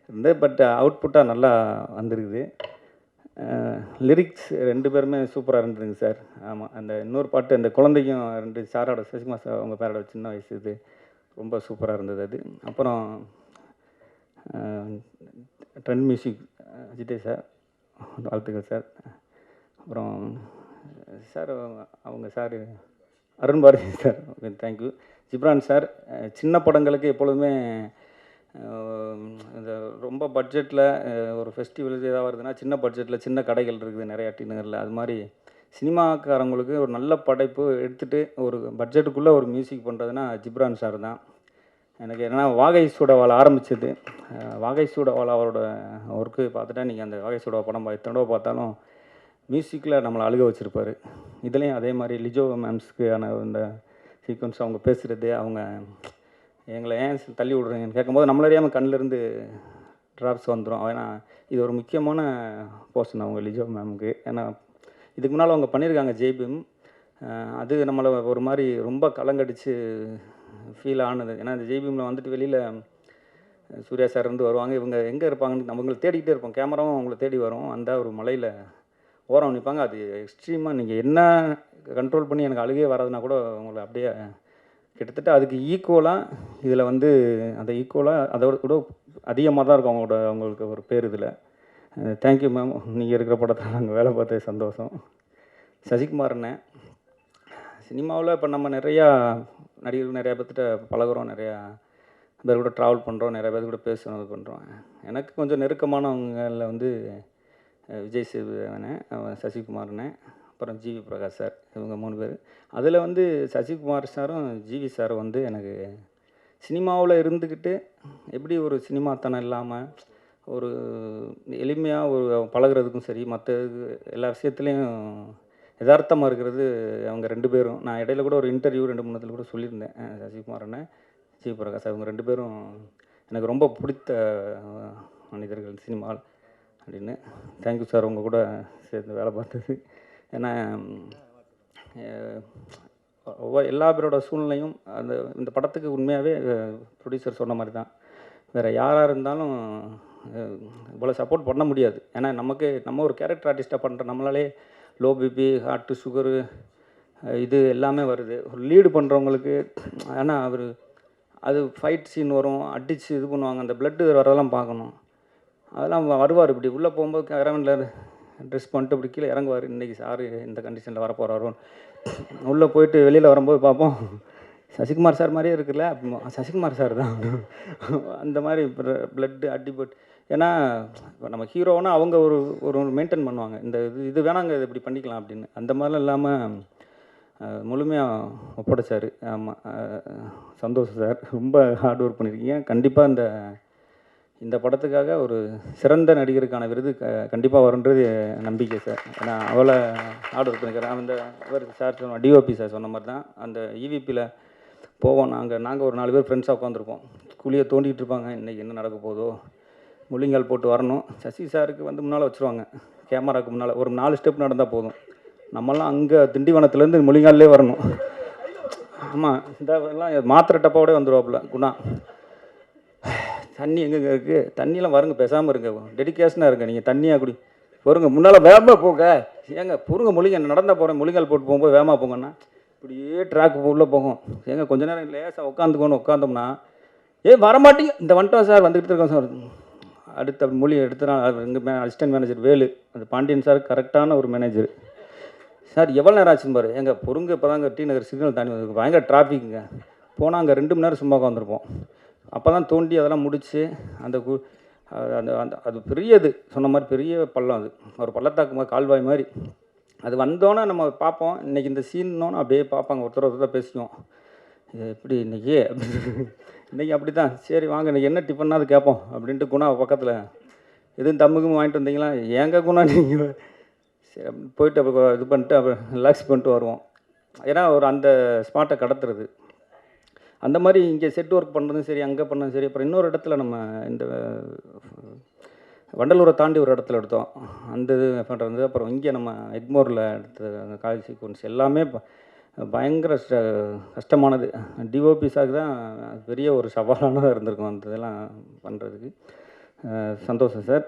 இருந்து. பட் அவுட்புட்டாக நல்லா வந்திருக்குது. லிரிக்ஸ் 2 பேருமே சூப்பராக இருந்ததுங்க சார். ஆமாம், அந்த இன்னொரு பாட்டு அந்த குழந்தைக்கும் 2 சாரோட சசிகுமார் சார் அவங்க பேரோட சின்ன வயசு இது ரொம்ப சூப்பராக இருந்தது அது. அப்புறம் ட்ரெண்ட் மியூசிக் அஜித்தே சார் வாழ்த்துக்கள் சார். அப்புறம் சார் அவங்க sir Arun Bharathi sir okay thank you. Ghibran sir சின்ன படங்களுக்கு எப்பொழுதுமே இந்த ரொம்ப பட்ஜெட்டில் ஒரு ஃபெஸ்டிவல் ஏதாவது வருதுன்னா சின்ன பட்ஜெட்டில் சின்ன கடைகள் இருக்குது நிறையா டின்னரில், அது மாதிரி சினிமாக்காரங்களுக்கு ஒரு நல்ல படைப்பு எடுத்துகிட்டு ஒரு பட்ஜெட்டுக்குள்ளே ஒரு மியூசிக் பண்ணுறதுனா ஜிப்ரான் சார் தான். எனக்கு என்னென்னா வாகை சூடவால் ஆரம்பித்தது, வாகை சூடவால் அவரோட ஒர்க்கு பார்த்துட்டா நீங்கள் அந்த வாகை சூடவா படம் எத்தனை தடவை பார்த்தாலும் மியூசிக்கில் நம்மளை அழுக வச்சுருப்பார். இதுலேயும் அதே மாதிரி லிஜோ மேம்ஸ்க்கான இந்த சீக்வன்ஸ் அவங்க பேசுகிறது, அவங்க எங்களை ஏன் தள்ளி விட்றீங்கன்னு கேட்கும்போது நம்மள அறியாமல் கண்ணிலேருந்து ட்ராப்ஸ் வந்துடும். ஏன்னா இது ஒரு முக்கியமான போர்ஷன் அவங்க லிஜோ மேமுக்கு. ஏன்னா இதுக்கு முன்னால் அவங்க பண்ணியிருக்காங்க ஜெய்பீம், அது நம்மளை ஒரு மாதிரி ரொம்ப கலங்கடிச்சு ஃபீல் ஆனது. ஏன்னா இந்த ஜெய்பீமில் வந்துட்டு வெளியில் சூர்யா சார் இருந்து வருவாங்க, இவங்க எங்கே இருப்பாங்கன்னு அவங்களை தேடிக்கிட்டே இருப்போம், கேமராவும் அவங்கள தேடி வரும். அந்த ஒரு மலையில் ஓரம் நிற்பாங்க, அது எக்ஸ்ட்ரீமாக நீங்கள் என்ன கண்ட்ரோல் பண்ணி எனக்கு அழுகே வராதுன்னா கூட உங்களை அப்படியே கிட்டத்தட்ட அதுக்கு ஈக்குவலாக இதில் வந்து அந்த ஈக்குவலாக அதோட கூட அதிகமாக தான் இருக்கும் அவங்களுக்கு ஒரு பேர் இதில். தேங்க்யூ மேம், நீங்கள் இருக்கிற படத்தில் நாங்கள் வேலை பார்த்தது சந்தோஷம். சசிகுமார் அண்ணன் சினிமாவில் இப்போ நம்ம நிறையா நடிகர்கள் நிறையா பேர்த்திட்ட பழகுறோம், நிறையா பேர் கூட ட்ராவல் பண்ணுறோம், நிறைய பேர் கூட பேசுகிறோம், இது பண்ணுறோம். எனக்கு கொஞ்சம் நெருக்கமானவங்களில் வந்து விஜய் சேதுபதி, சசிகுமார் அண்ணன், அப்புறம் ஜிவி பிரகாஷ் சார், இவங்க 3 பேர். அதில் வந்து சசிகுமார் சாரும் ஜிவி சாரும் வந்து எனக்கு சினிமாவில் இருந்துக்கிட்டு எப்படி ஒரு சினிமாத்தனம் இல்லாமல் ஒரு எளிமையாக ஒரு பழகுறதுக்கும் சரி, மற்ற எல்லா விஷயத்துலேயும் யதார்த்தமாக இருக்கிறது அவங்க 2 பேரும். நான் இடையில கூட ஒரு இன்டர்வியூ 2-3 கூட சொல்லியிருந்தேன். சசிகுமார் அண்ணன், ஜி பிரகாஷ், அவங்க 2 பேரும் எனக்கு ரொம்ப பிடித்த மனிதர்கள் சினிமாவில் அப்படின்னு. தேங்க்யூ சார், உங்கள் கூட சேர்ந்து வேலை பார்த்தது. ஏன்னா எல்லா பேரோட சூழ்நிலையும் இந்த படத்துக்கு உண்மையாகவே ப்ரொடியூசர் சொன்ன மாதிரி தான். வேறு யாராக இருந்தாலும் இவ்வளோ சப்போர்ட் பண்ண முடியாது. ஏன்னா நம்ம ஒரு கேரக்டர் ஆர்டிஸ்ட்டாக பண்ணுற நம்மளாலே லோ பிபி, ஹார்ட்டு, சுகரு, இது எல்லாமே வருது. ஒரு லீடு பண்ணுறவங்களுக்கு. ஆனால் அது ஃபைட் சீன் வரும், அடித்து இது பண்ணுவாங்க, அந்த பிளட்டு வரதெல்லாம் பார்க்கணும். அதெல்லாம் வருவார், இப்படி உள்ளே போகும்போது கேரவனில் ட்ரெஸ் பண்ணிட்டு இப்படி கீழே இறங்குவார். இன்றைக்கி சார் இந்த கண்டிஷனில் வரப்போகிறாரோ, உள்ளே போயிட்டு வெளியில் வரும்போது பார்ப்போம், சசிகுமார் சார் மாதிரியே இருக்குல்ல, சசிகுமார் சார் தான் அந்த மாதிரி பிளட்டு அடிபட்டு. ஏன்னா இப்போ நம்ம ஹீரோனா அவங்க ஒரு மெயின்டைன் பண்ணுவாங்க, இந்த இது வேணாங்க, இது இப்படி பண்ணிக்கலாம் அப்படின்னு. அந்த மாதிரிலாம் இல்லாமல் முழுமையாக ஒப்படைச்சார். ஆமாம், சந்தோஷம் சார், ரொம்ப ஹார்ட் ஒர்க் பண்ணியிருக்கீங்க. கண்டிப்பாக இந்த படத்துக்காக ஒரு சிறந்த நடிகருக்கான விருது கண்டிப்பாக வருன்றது நம்பிக்கை சார். ஏன்னா அவ்வளோ ஹார்ட் ஒர்க் பண்ணிக்கிறேன். சார் சொன்ன டிஓபி சார் சொன்ன மாதிரி தான், அந்த இவிபியில் போவோம் நாங்கள் ஒரு 4 பேர் ஃப்ரெண்ட்ஸாக உட்காந்துருப்போம். குழியை தோண்டிகிட்டு இருப்பாங்க, இன்றைக்கி என்ன நடக்க போதோ, முள்ளிங்கால் போட்டு வரணும். சசி சாருக்கு வந்து முன்னால் வச்சுருவாங்க, கேமராவுக்கு முன்னால் ஒரு 4 ஸ்டெப் நடந்தால் போதும். நம்மலாம் அங்கே திண்டிவனத்துலேருந்து முள்ளிங்கால்லே வரணும். ஆமாம், இதெல்லாம் மாத்திரை டப்பாவோட வந்துடுவாப்புல குணா. தண்ணி எங்கெங்கே இருக்குது, தண்ணியெலாம் வருங்க, பேசாமல் இருங்க, டெடிக்கேஷனாக இருங்க, நீங்கள் தண்ணியாக குடி பொறுங்க, முன்னால் வேகமாக போங்க, ஏங்க பொறுங்க, முள்ளிங்க நடந்தால் போகிறேன், முள்ளிங்கால் போட்டு போகும்போது வேகமாக போங்கன்னா இப்படியே ட்ராக் உள்ளே போகும். ஏங்க கொஞ்ச நேரம் லேசாக உட்காந்தோம்னா வரமாட்டீங்க, இந்த வந்துட்டோம் சார், வந்துக்கிட்டு இருக்கோம் சார். அடுத்த மொழி எடுத்து எங்கள் அசிஸ்டன்ட் மேனேஜர் வேலு, அந்த பாண்டியன் சார் கரெக்டான ஒரு மேனேஜர். சார் எவ்வளோ நேரம் ஆச்சுன்னு பாரு, எங்கள் பொறுங்க இப்போ தாங்க டி நகர் சிக்னல் தாண்டி வந்து பயங்கர டிராஃபிக்குங்க, போனால் அங்கே 2 மணி நேரம் சும்மா உட்காந்துருப்போம். அப்போ தான் தோண்டி அதெல்லாம் முடித்து அந்த அது பெரியது சொன்ன மாதிரி பெரிய பள்ளம், அது ஒரு பள்ளத்தாக்கு மாதிரி கால்வாய் மாதிரி. அது வந்தோன்னே நம்ம பார்ப்போம், இன்றைக்கி இந்த சீன்னோன்னு அப்படியே பார்ப்பாங்க, ஒருத்தர் பேசுவோம், இது எப்படி இன்றைக்கி இன்றைக்கி அப்படி தான். சரி வாங்க இன்றைக்கி என்ன டிஃபன்னாது கேட்போம் அப்படின்ட்டு குணா பக்கத்தில் எதுவும் தம்முக்கும் வாங்கிட்டு வந்தீங்களா, ஏங்க குணா நீங்கள் சரி போயிட்டு அப்போ இது பண்ணிட்டு அப்புறம் ரிலாக்ஸ் பண்ணிட்டு வருவோம். ஏன்னா அந்த ஸ்பாட்டை கடத்துறது அந்த மாதிரி. இங்கே செட் ஒர்க் பண்ணுறதும் சரி, அங்கே பண்ணதும் சரி. அப்புறம் இன்னொரு இடத்துல நம்ம இந்த வண்டலூரை தாண்டி ஒரு இடத்துல எடுத்தோம், அந்த இது பண்ணுறது. அப்புறம் இங்கே நம்ம எக்மோரில் எடுத்த அந்த காலேஜ் சீக்வன்ஸ் எல்லாமே பயங்கர கஷ்டமானது. டிஓபிஸாக தான் பெரிய ஒரு சவாலானதாக இருந்திருக்கும் அந்த இதெல்லாம் பண்ணுறதுக்கு. சந்தோஷம் சார்.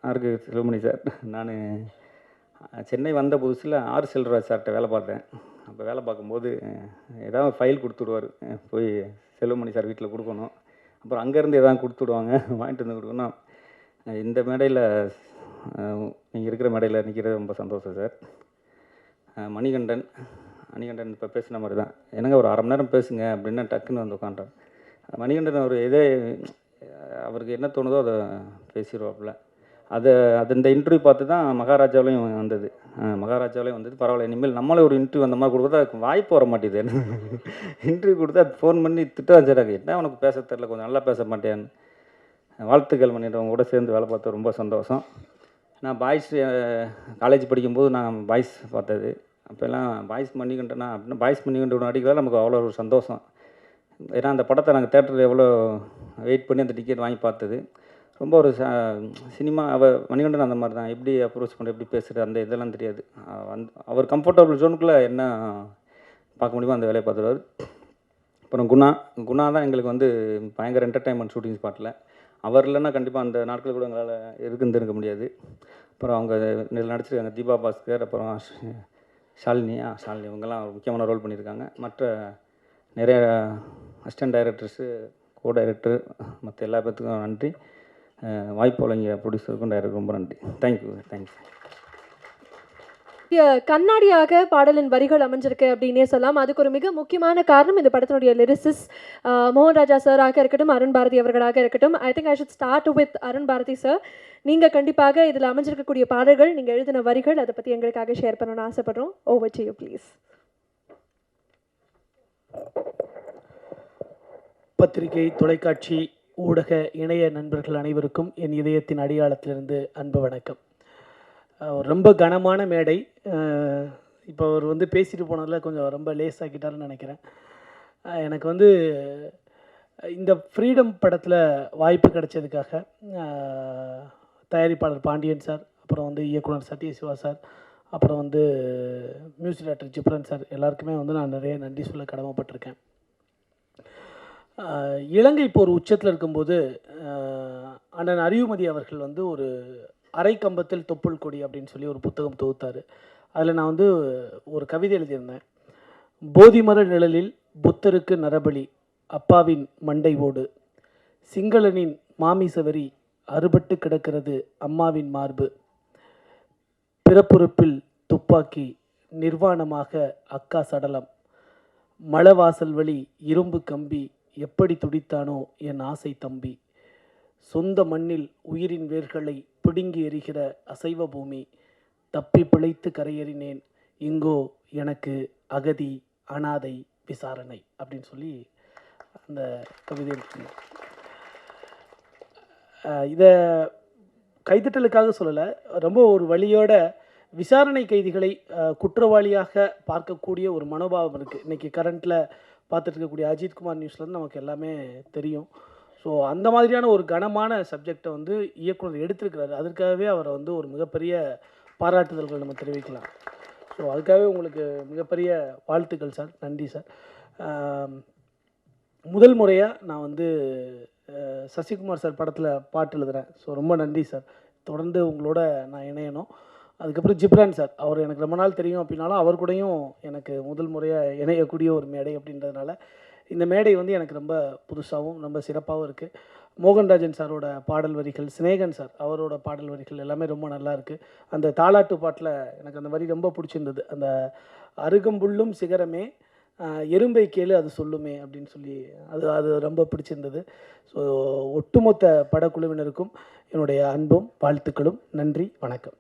ஆர்கே செல்வமணி சார், நான் சென்னை வந்த புதுசில் ஆர் செல்வராஜ் சார்கிட்ட வேலை பார்த்தேன். அப்போ வேலை பார்க்கும்போது ஏதாவது ஃபைல் கொடுத்துடுவார், போய் செல்வமணி சார் வீட்டில் கொடுக்கணும். அப்புறம் அங்கேருந்து எதாவது கொடுத்துடுவாங்க, வாங்கிட்டு வந்து கொடுக்கணும். இந்த மேடையில் நீங்கள் இருக்கிற மேடையில் நிற்கிறது ரொம்ப சந்தோஷம் சார். மணிகண்டன் இப்போ பேசின மாதிரி தான், என்னங்க ஒரு 1/2 மணி நேரம் பேசுங்க அப்படின்னா டக்குன்னு வந்து உட்காண்டார். மணிகண்டன் ஒரு அவருக்கு என்ன தோணுதோ அதை பேசிடுவாப்புல. இந்த இன்டர்வியூ பார்த்து தான் மகாராஜாவிலையும் வந்தது. பரவாயில்ல, இனிமேல் நம்மளே ஒரு இன்டர்வியூ அந்த மாதிரி கொடுக்குறதா அதுக்கு வாய்ப்பு வர மாட்டேது. இன்டர்வியூ கொடுத்தா ஃபோன் பண்ணி திட்டம் வச்சுறாங்க, என்ன உனக்கு பேச தெரில, கொஞ்சம் நல்லா பேச மாட்டேன்னு. வாழ்த்துக்கள் மணின்றவங்க கூட சேர்ந்து வேலை பார்த்து ரொம்ப சந்தோஷம். நான் பாய்ஸ் காலேஜ் படிக்கும்போது நான் பாய்ஸ் பார்த்தது. அப்போல்லாம் பாய்ஸ் மணிகண்டனா அப்படின்னா பாய்ஸ் மணிகண்டன் அடிக்கிறதால நமக்கு அவ்வளோ ஒரு சந்தோஷம். ஏன்னா அந்த படத்தை நாங்கள் தேட்டரில் எவ்வளோ வெயிட் பண்ணி அந்த டிக்கெட் வாங்கி பார்த்தது. ரொம்ப ஒரு சினிமா மணிகண்டன் அந்த மாதிரி தான், எப்படி அப்ரோச் பண்ண, எப்படி பேசுகிறது, அந்த இதெல்லாம் தெரியாது. அவர் கம்ஃபர்டபுள் ஜோனுக்குள்ளே என்ன பார்க்க முடியுமோ அந்த வேலையை பார்த்துருவார். அப்புறம் குணா தான் எங்களுக்கு வந்து பயங்கர என்டர்டைன்மெண்ட் ஷூட்டிங் ஸ்பாட்டில். அவர் இல்லைன்னா கண்டிப்பாக அந்த நாட்கள் கூட எங்களால் இருக்க முடியாது. அப்புறம் அவங்க இதில் நடிச்சிருக்காங்க தீபா பாஸ்கர், அப்புறம் ஷாலினி இவங்கெல்லாம் ஒரு முக்கியமான ரோல் பண்ணியிருக்காங்க. மற்ற நிறைய அசிஸ்டன்ட் டைரக்டர்ஸு, கோ டைரக்டர், மற்ற எல்லா பேர்த்துக்கும் நன்றி. வாய்ப்பு வழங்கிய ப்ரொடியூசருக்கும் டைரக்டர் ரொம்ப நன்றி. தேங்க்யூ. கண்ணாடியாக பாடலின் வரிகள் அமைஞ்சிருக்கு அப்படின்னே சொல்லலாம். அதுக்கு ஒரு மிக முக்கியமான காரணம் இந்த படத்தினுடைய லிரிசிஸ் மோகன் ராஜா சாராக இருக்கட்டும், அருண் பாரதி அவர்களாக இருக்கட்டும். I think I should start with Arun Bharathi sir. நீங்கள் கண்டிப்பாக இதில் அமைஞ்சிருக்கக்கூடிய பாடல்கள், நீங்கள் எழுதின வரிகள், அதை பற்றி எங்களுக்காக ஷேர் பண்ணணும்னு ஆசைப்படுறோம். Over to you please. பத்திரிகை, தொலைக்காட்சி, ஊடக, இணைய நண்பர்கள் அனைவருக்கும் என் இதயத்தின் அடியாளத்திலிருந்து அன்பு வணக்கம். ரொம்ப கனமான மேடை. இப்போ அவர் வந்து பேசிட்டு போனதில் கொஞ்சம் ரொம்ப லேஸாக்கிட்டாருன்னு நினைக்கிறேன். எனக்கு இந்த ஃப்ரீடம் படத்தில் வாய்ப்பு கிடைச்சதுக்காக தயாரிப்பாளர் பாண்டியன் சார், அப்புறம் இயக்குனர் சத்யசிவா சார், அப்புறம் மியூசிக் டைரக்டர் ஜிப்ரன் சார், எல்லாருக்குமே நான் நிறைய நன்றி சொல்ல கடமைப்பட்டிருக்கேன். இலங்கை போர் உச்சத்தில் இருக்கும்போது அண்ணன் அறிவுமதி அவர்கள் ஒரு அரை கம்பத்தில் தொப்புள் கொடி அப்படின்னு சொல்லி ஒரு புத்தகம் தொகுத்தார். அதில் நான் ஒரு கவிதை எழுதியிருந்தேன். போதிமர நிழலில் புத்தருக்கு நரபலி, அப்பாவின் மண்டை ஓடு, சிங்களனின் மாமிசவரி, அறுபட்டு கிடக்கிறது அம்மாவின் மார்பு, பிறப்புறுப்பில் துப்பாக்கி, நிர்வாணமாக அக்கா சடலம், மலவாசல் வழி இரும்பு கம்பி, எப்படி துடித்தானோ என் ஆசை தம்பி, சொந்த மண்ணில் உயிரின் வேர்களை பிடுங்கி எறிகிற அசைவ பூமி, தப்பி பிழைத்து கரையேறினேன் இங்கோ எனக்கு அகதி அனாதை விசாரணை அப்படின்னு சொல்லி அந்த கவிதை சொன்னேன். இதை கைதட்டலுக்காக சொல்லலை, ரொம்ப ஒரு வழியோட விசாரணை கைதிகளை குற்றவாளியாக பார்க்கக்கூடிய ஒரு மனோபாவம் இருக்குது. இன்றைக்கி கரண்ட்டில் பார்த்துட்டு இருக்கக்கூடிய அஜித்குமார் நியூஸ்லேருந்து நமக்கு எல்லாமே தெரியும். ஸோ அந்த மாதிரியான ஒரு கனமான சப்ஜெக்டை இயக்குனர் எடுத்திருக்கிறாரு. அதற்காகவே அவரை ஒரு மிகப்பெரிய பாராட்டுதல்கள் நம்ம தெரிவிக்கலாம். ஸோ அதுக்காகவே உங்களுக்கு மிகப்பெரிய வாழ்த்துக்கள் சார். நன்றி சார். முதல் முறையாக நான் சசிகுமார் சார் படத்தில் பாட்டு எழுதுகிறேன். ஸோ ரொம்ப நன்றி சார். தொடர்ந்து உங்களோட நான் இணையணும். அதுக்கப்புறம் ஜிப்ரான் சார், அவர் எனக்கு ரொம்ப நாள் தெரியும் அப்படின்னாலும் அவர் கூடயும் எனக்கு முதல் முறையாக இணையக்கூடிய ஒரு மேடை அப்படின்றதுனால இந்த மேடை எனக்கு ரொம்ப புதுசாகவும் ரொம்ப சிறப்பாகவும் இருக்குது. மோகன்ராஜன் சாரோட பாடல் வரிகள், சினேகன் சார் அவரோட பாடல் வரிகள் எல்லாமே ரொம்ப நல்லா இருக்குது. அந்த தாலாட்டு பாட்டில் எனக்கு அந்த வரி ரொம்ப பிடிச்சிருந்தது. அந்த அருகம்புல்லும் சிகரமே எறும்பை கேளு அது சொல்லுமே அப்படின்னு சொல்லி அது ரொம்ப பிடிச்சிருந்தது. ஸோ ஒட்டுமொத்த படக்குழுவினருக்கும் என்னுடைய அன்பும் வாழ்த்துக்களும். நன்றி, வணக்கம்.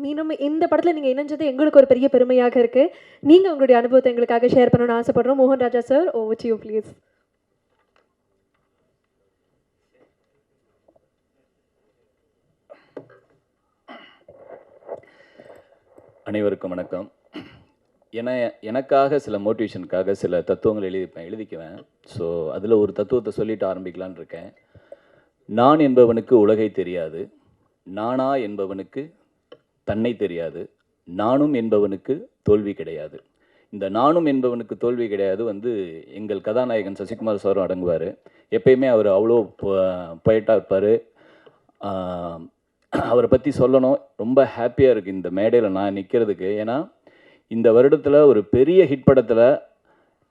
மீண்டும் இந்த படத்தில் நீங்கள் இணைஞ்சது எங்களுக்கு ஒரு பெரிய பெருமையாக இருக்குது. நீங்கள் உங்களுடைய அனுபவத்தை எங்களுக்காக ஷேர் பண்ணணும்னு ஆசைப்படுறோம். மோகன் Raja sir, over to you please. அனைவருக்கும் வணக்கம். எனக்காக சில மோட்டிவேஷனுக்காக சில தத்துவங்கள் எழுதிக்குவேன். ஸோ அதில் ஒரு தத்துவத்தை சொல்லிட்டு ஆரம்பிக்கலான்னு இருக்கேன். நான் என்பவனுக்கு உலகை தெரியாது, நானா என்பவனுக்கு தன்னை தெரியாது, நானும் என்பவனுக்கு தோல்வி கிடையாது. இந்த நானும் என்பவனுக்கு தோல்வி கிடையாது எங்கள் கதாநாயகன் சசிகுமார் சாரும் அடங்குவார். எப்பயுமே அவர் அவ்வளோ பொயட்டாக இருப்பார். அவரை பற்றி சொல்லணும், ரொம்ப ஹாப்பியாக இருக்குது இந்த மேடையில் நான் நிற்கிறதுக்கு. ஏன்னா இந்த வருடத்தில் ஒரு பெரிய ஹிட் படத்தில்,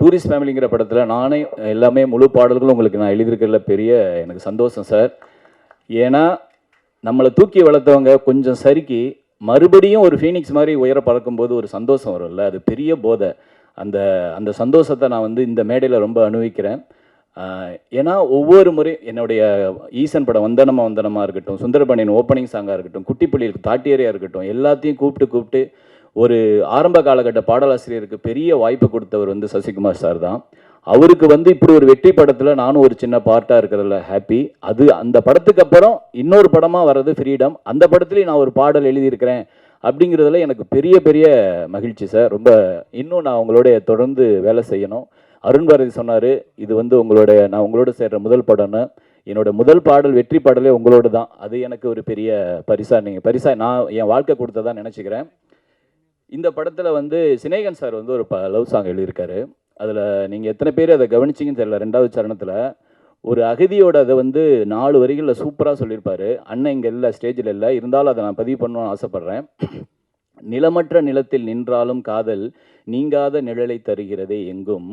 டூரிஸ்ட் ஃபேமிலிங்கிற படத்தில் நானே எல்லாமே முழு பாடல்களும் உங்களுக்கு நான் எழுதியிருக்கிறதுல பெரிய எனக்கு சந்தோஷம் சார். ஏன்னா நம்மளை தூக்கி வளர்த்தவங்க கொஞ்சம் சறுக்கி மறுபடியும் ஒரு ஃபீனிக்ஸ் மாதிரி உயர பறக்கும்போது ஒரு சந்தோஷம் வரும்ல, அது பெரிய போதை. அந்த சந்தோஷத்தை நான் இந்த மேடையில் ரொம்ப அனுபவிக்கிறேன். ஏன்னா ஒவ்வொரு முறை என்னுடைய ஈசன் படம் வந்தனமாக இருக்கட்டும், சுந்தரபாண்டியன் ஓப்பனிங் சாங்காக இருக்கட்டும், குட்டிப்புள்ளியில் தாட்டியரையாக இருக்கட்டும், எல்லாத்தையும் கூப்பிட்டு ஒரு ஆரம்ப காலகட்ட பாடலாசிரியருக்கு பெரிய வாய்ப்பு கொடுத்தவர் சசிகுமார் சார் தான். அவருக்கு இப்படி ஒரு வெற்றி படத்தில் நானும் ஒரு சின்ன பார்ட்டாக இருக்கிறதுல ஹாப்பி. அந்த படத்துக்கு அப்புறம் இன்னொரு படமாக வர்றது ஃப்ரீடம். அந்த படத்துலேயும் நான் ஒரு பாடல் எழுதியிருக்கிறேன் அப்படிங்கிறதுல எனக்கு பெரிய பெரிய மகிழ்ச்சி சார். ரொம்ப இன்னும் நான் உங்களோட தொடர்ந்து வேலை செய்யணும். அருண் பாரதி சொன்னார், இது நான் உங்களோட சேர்கிற முதல் படம்னு. என்னோட முதல் பாடல் வெற்றி பாடலே உங்களோட தான். அது எனக்கு ஒரு பெரிய பரிசா நான் என் வாழ்க்கை கொடுத்ததான் நினச்சிக்கிறேன். இந்த படத்தில் சினேகன் சார் ஒரு லவ் சாங் எழுதியிருக்காரு. அதில் நீங்கள் எத்தனை பேர் அதை கவனிச்சிங்கன்னு தெரியல. 2வது சரணத்தில் ஒரு அகதியோட அதை 4 வரிகளில் சூப்பராக சொல்லியிருப்பார். அண்ணன் இங்கே இல்லை, ஸ்டேஜில் இல்லை, இருந்தாலும் அதை நான் பதிவு பண்ணணும்னு ஆசைப்பட்றேன். நிலமற்ற நிலத்தில் நின்றாலும் காதல் நீங்காத நிழலை தருகிறதே எங்கும்,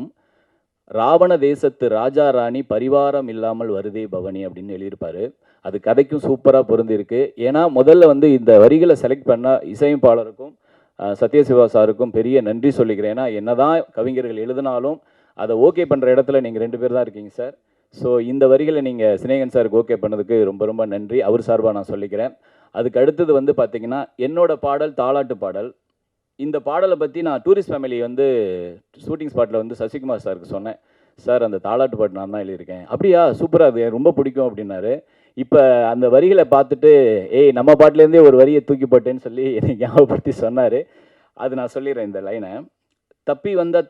ராவண தேசத்து ராஜா ராணி பரிவாரம் இல்லாமல் வருதே பவனி அப்படின்னு எழுதியிருப்பார். அது கதைக்கும் சூப்பராக பொருந்திருக்கு. ஏன்னா முதல்ல வந்து இந்த வரிகளை செலக்ட் பண்ண இசையமைப்பாளருக்கும் சத்யசிவா சாருக்கும் பெரிய நன்றி சொல்லிக்கிறேன். ஏன்னா என்னதான் கவிஞர்கள் எழுதினாலும் அதை ஓகே பண்ணுற இடத்துல நீங்கள் 2 பேர் தான் இருக்கீங்க சார். ஸோ இந்த வரிகளை நீங்கள் சினேகன் சாருக்கு ஓகே பண்ணதுக்கு ரொம்ப ரொம்ப நன்றி. அவர் சார்பாக நான் சொல்லிக்கிறேன். அதுக்கு அடுத்தது வந்து பார்த்திங்கன்னா என்னோட பாடல் தாலாட்டு பாடல். இந்த பாடலை பற்றி நான் டூரிஸ்ட் ஃபேமிலி வந்து ஷூட்டிங் ஸ்பாட்டில் வந்து சசிகுமார் சாருக்கு சொன்னேன். சார் அந்த தாலாட்டு பாட்டு நான் தான் எழுதியிருக்கேன். அப்படியா, சூப்பராக, அது ரொம்ப பிடிக்கும் அப்படின்னாரு. இப்போ அந்த வரிகளை பார்த்துட்டு ஏய் நம்ம பாட்டிலேருந்தே ஒரு வரியை தூக்கி போட்டேன்னு சொல்லி என்னை ஞாபகப்படுத்தி சொன்னார். அது நான் சொல்லிடுறேன் இந்த லைனை. தப்பி வந்த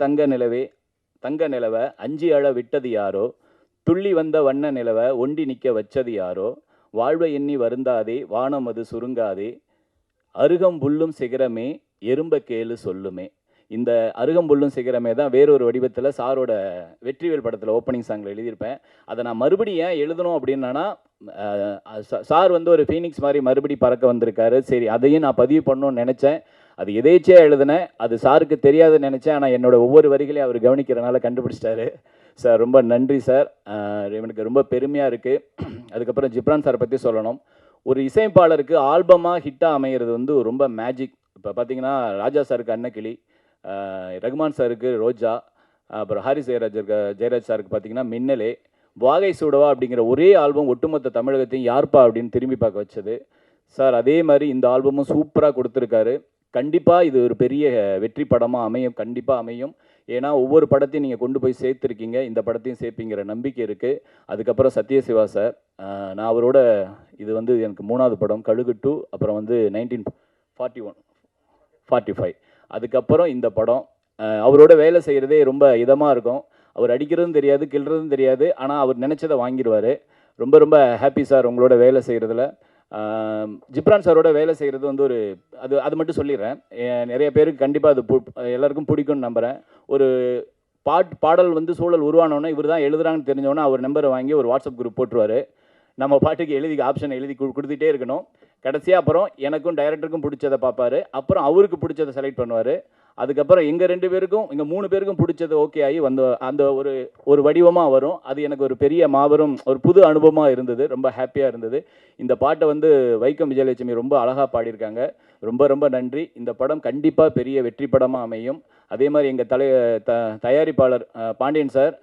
தங்க நிலவை அஞ்சி அழ விட்டது யாரோ, துள்ளி வந்த வண்ண நிலவை ஒண்டி நிற்க வச்சது யாரோ, வாழ்வை எண்ணி வருந்தாதே வானம் அது சுருங்காதே, அருகம்புல்லும் சிகரமே எறும்ப கேளு சொல்லுமே. இந்த அருகம்புல்லும் சிகரமே தான் வேறொரு வடிவத்தில் சாரோட வெற்றிவேல் படத்தில் ஓப்பனிங் சாங்கில் எழுதியிருப்பேன். அதை நான் மறுபடியும் ஏன் எழுதணும் அப்படின்னா, சார் வந்து ஒரு ஃபீனிக்ஸ் மாதிரி மறுபடி பறக்க வந்திருக்காரு. சரி, அதையும் நான் பதிவு பண்ணணும்னு நினச்சேன். அது எதேச்சியாக எழுதினேன். அது சாருக்கு தெரியாதுன்னு நினச்சேன். ஆனால் என்னோட ஒவ்வொரு வரிகளையும் அவர் கவனிக்கிறனால கண்டுபிடிச்சிட்டாரு. சார் ரொம்ப நன்றி சார். எனக்கு ரொம்ப பெருமையாக இருக்குது. அதுக்கப்புறம் ஜிப்ரான் சாரை பற்றி சொல்லணும். ஒரு இசையமைப்பாளருக்கு ஆல்பமாக ஹிட்டாக அமைகிறது வந்து ரொம்ப மேஜிக். இப்போ பார்த்தீங்கன்னா ராஜா சாருக்கு அன்னக்கிளி, ரகுமான் சாருக்கு ரோஜா, அப்புறம் ஹாரிஸ் ஜெயராஜ் சாருக்கு பார்த்தீங்கன்னா மின்னலே, வாகை சூடவா அப்படிங்கிற ஒரே ஆல்பம் ஒட்டுமொத்த தமிழகத்தையும் யார்ப்பா அப்படின்னு திரும்பி பார்க்க வச்சது. சார் அதே மாதிரி இந்த ஆல்பமும் சூப்பராக கொடுத்துருக்காரு. கண்டிப்பாக இது ஒரு பெரிய வெற்றி படமாக அமையும், கண்டிப்பாக அமையும். ஏன்னா ஒவ்வொரு படத்தையும் நீங்கள் கொண்டு போய் சேர்த்துருக்கீங்க, இந்த படத்தையும் சேர்ப்பீங்கிற நம்பிக்கை இருக்குது. அதுக்கப்புறம் சத்யசிவா சார், நான் அவரோட இது வந்து எனக்கு 3வது படம் கழுகு 2, அப்புறம் வந்து 1945. அதுக்கப்புறம் இந்த படம் அவரோட வேலை செய்கிறதே ரொம்ப இதமாக இருக்கும். அவர் அடிக்கிறதும் தெரியாது, கிள்றதும் தெரியாது, ஆனால் அவர் நினச்சதை வாங்கிடுவார். ரொம்ப ரொம்ப ஹாப்பி சார் உங்களோட வேலை செய்கிறதுல. ஜிப்ரான் சாரோட வேலை செய்கிறது வந்து ஒரு அது மட்டும் சொல்லிடுறேன். நிறைய பேருக்கு கண்டிப்பாக அது எல்லாருக்கும் பிடிக்கும்னு நம்புகிறேன். ஒரு பாடல் வந்து சூழல் உருவானோன்னே இவர் தான் எழுதுறாங்கன்னு தெரிஞ்சோன்னே அவர் நம்பரை வாங்கி ஒரு வாட்ஸ்அப் குரூப் போட்டுருவார். நம்ம பாட்டுக்கு ஆப்ஷனை எழுதி கொடுத்துட்டே இருக்கணும். கடைசியாக அப்புறம் எனக்கும் டைரக்டருக்கும் பிடிச்சதை பார்ப்பார், அப்புறம் அவருக்கு பிடிச்சதை செலக்ட் பண்ணுவார். அதுக்கப்புறம் எங்கள் 2 பேருக்கும், எங்கள் 3 பேருக்கும் பிடிச்சது ஓகே ஆகி அந்த ஒரு வடிவமாக வரும். அது எனக்கு ஒரு பெரிய மாபெரும் ஒரு புது அனுபவமாக இருந்தது. ரொம்ப ஹாப்பியாக இருந்தது. இந்த பாட்டை வந்து வைக்கம் விஜயலட்சுமி ரொம்ப அழகாக பாடியிருக்காங்க. ரொம்ப ரொம்ப நன்றி. இந்த படம் கண்டிப்பாக பெரிய வெற்றி படமாக அமையும். அதே மாதிரி எங்கள் தயாரிப்பாளர் பாண்டியன் சார்,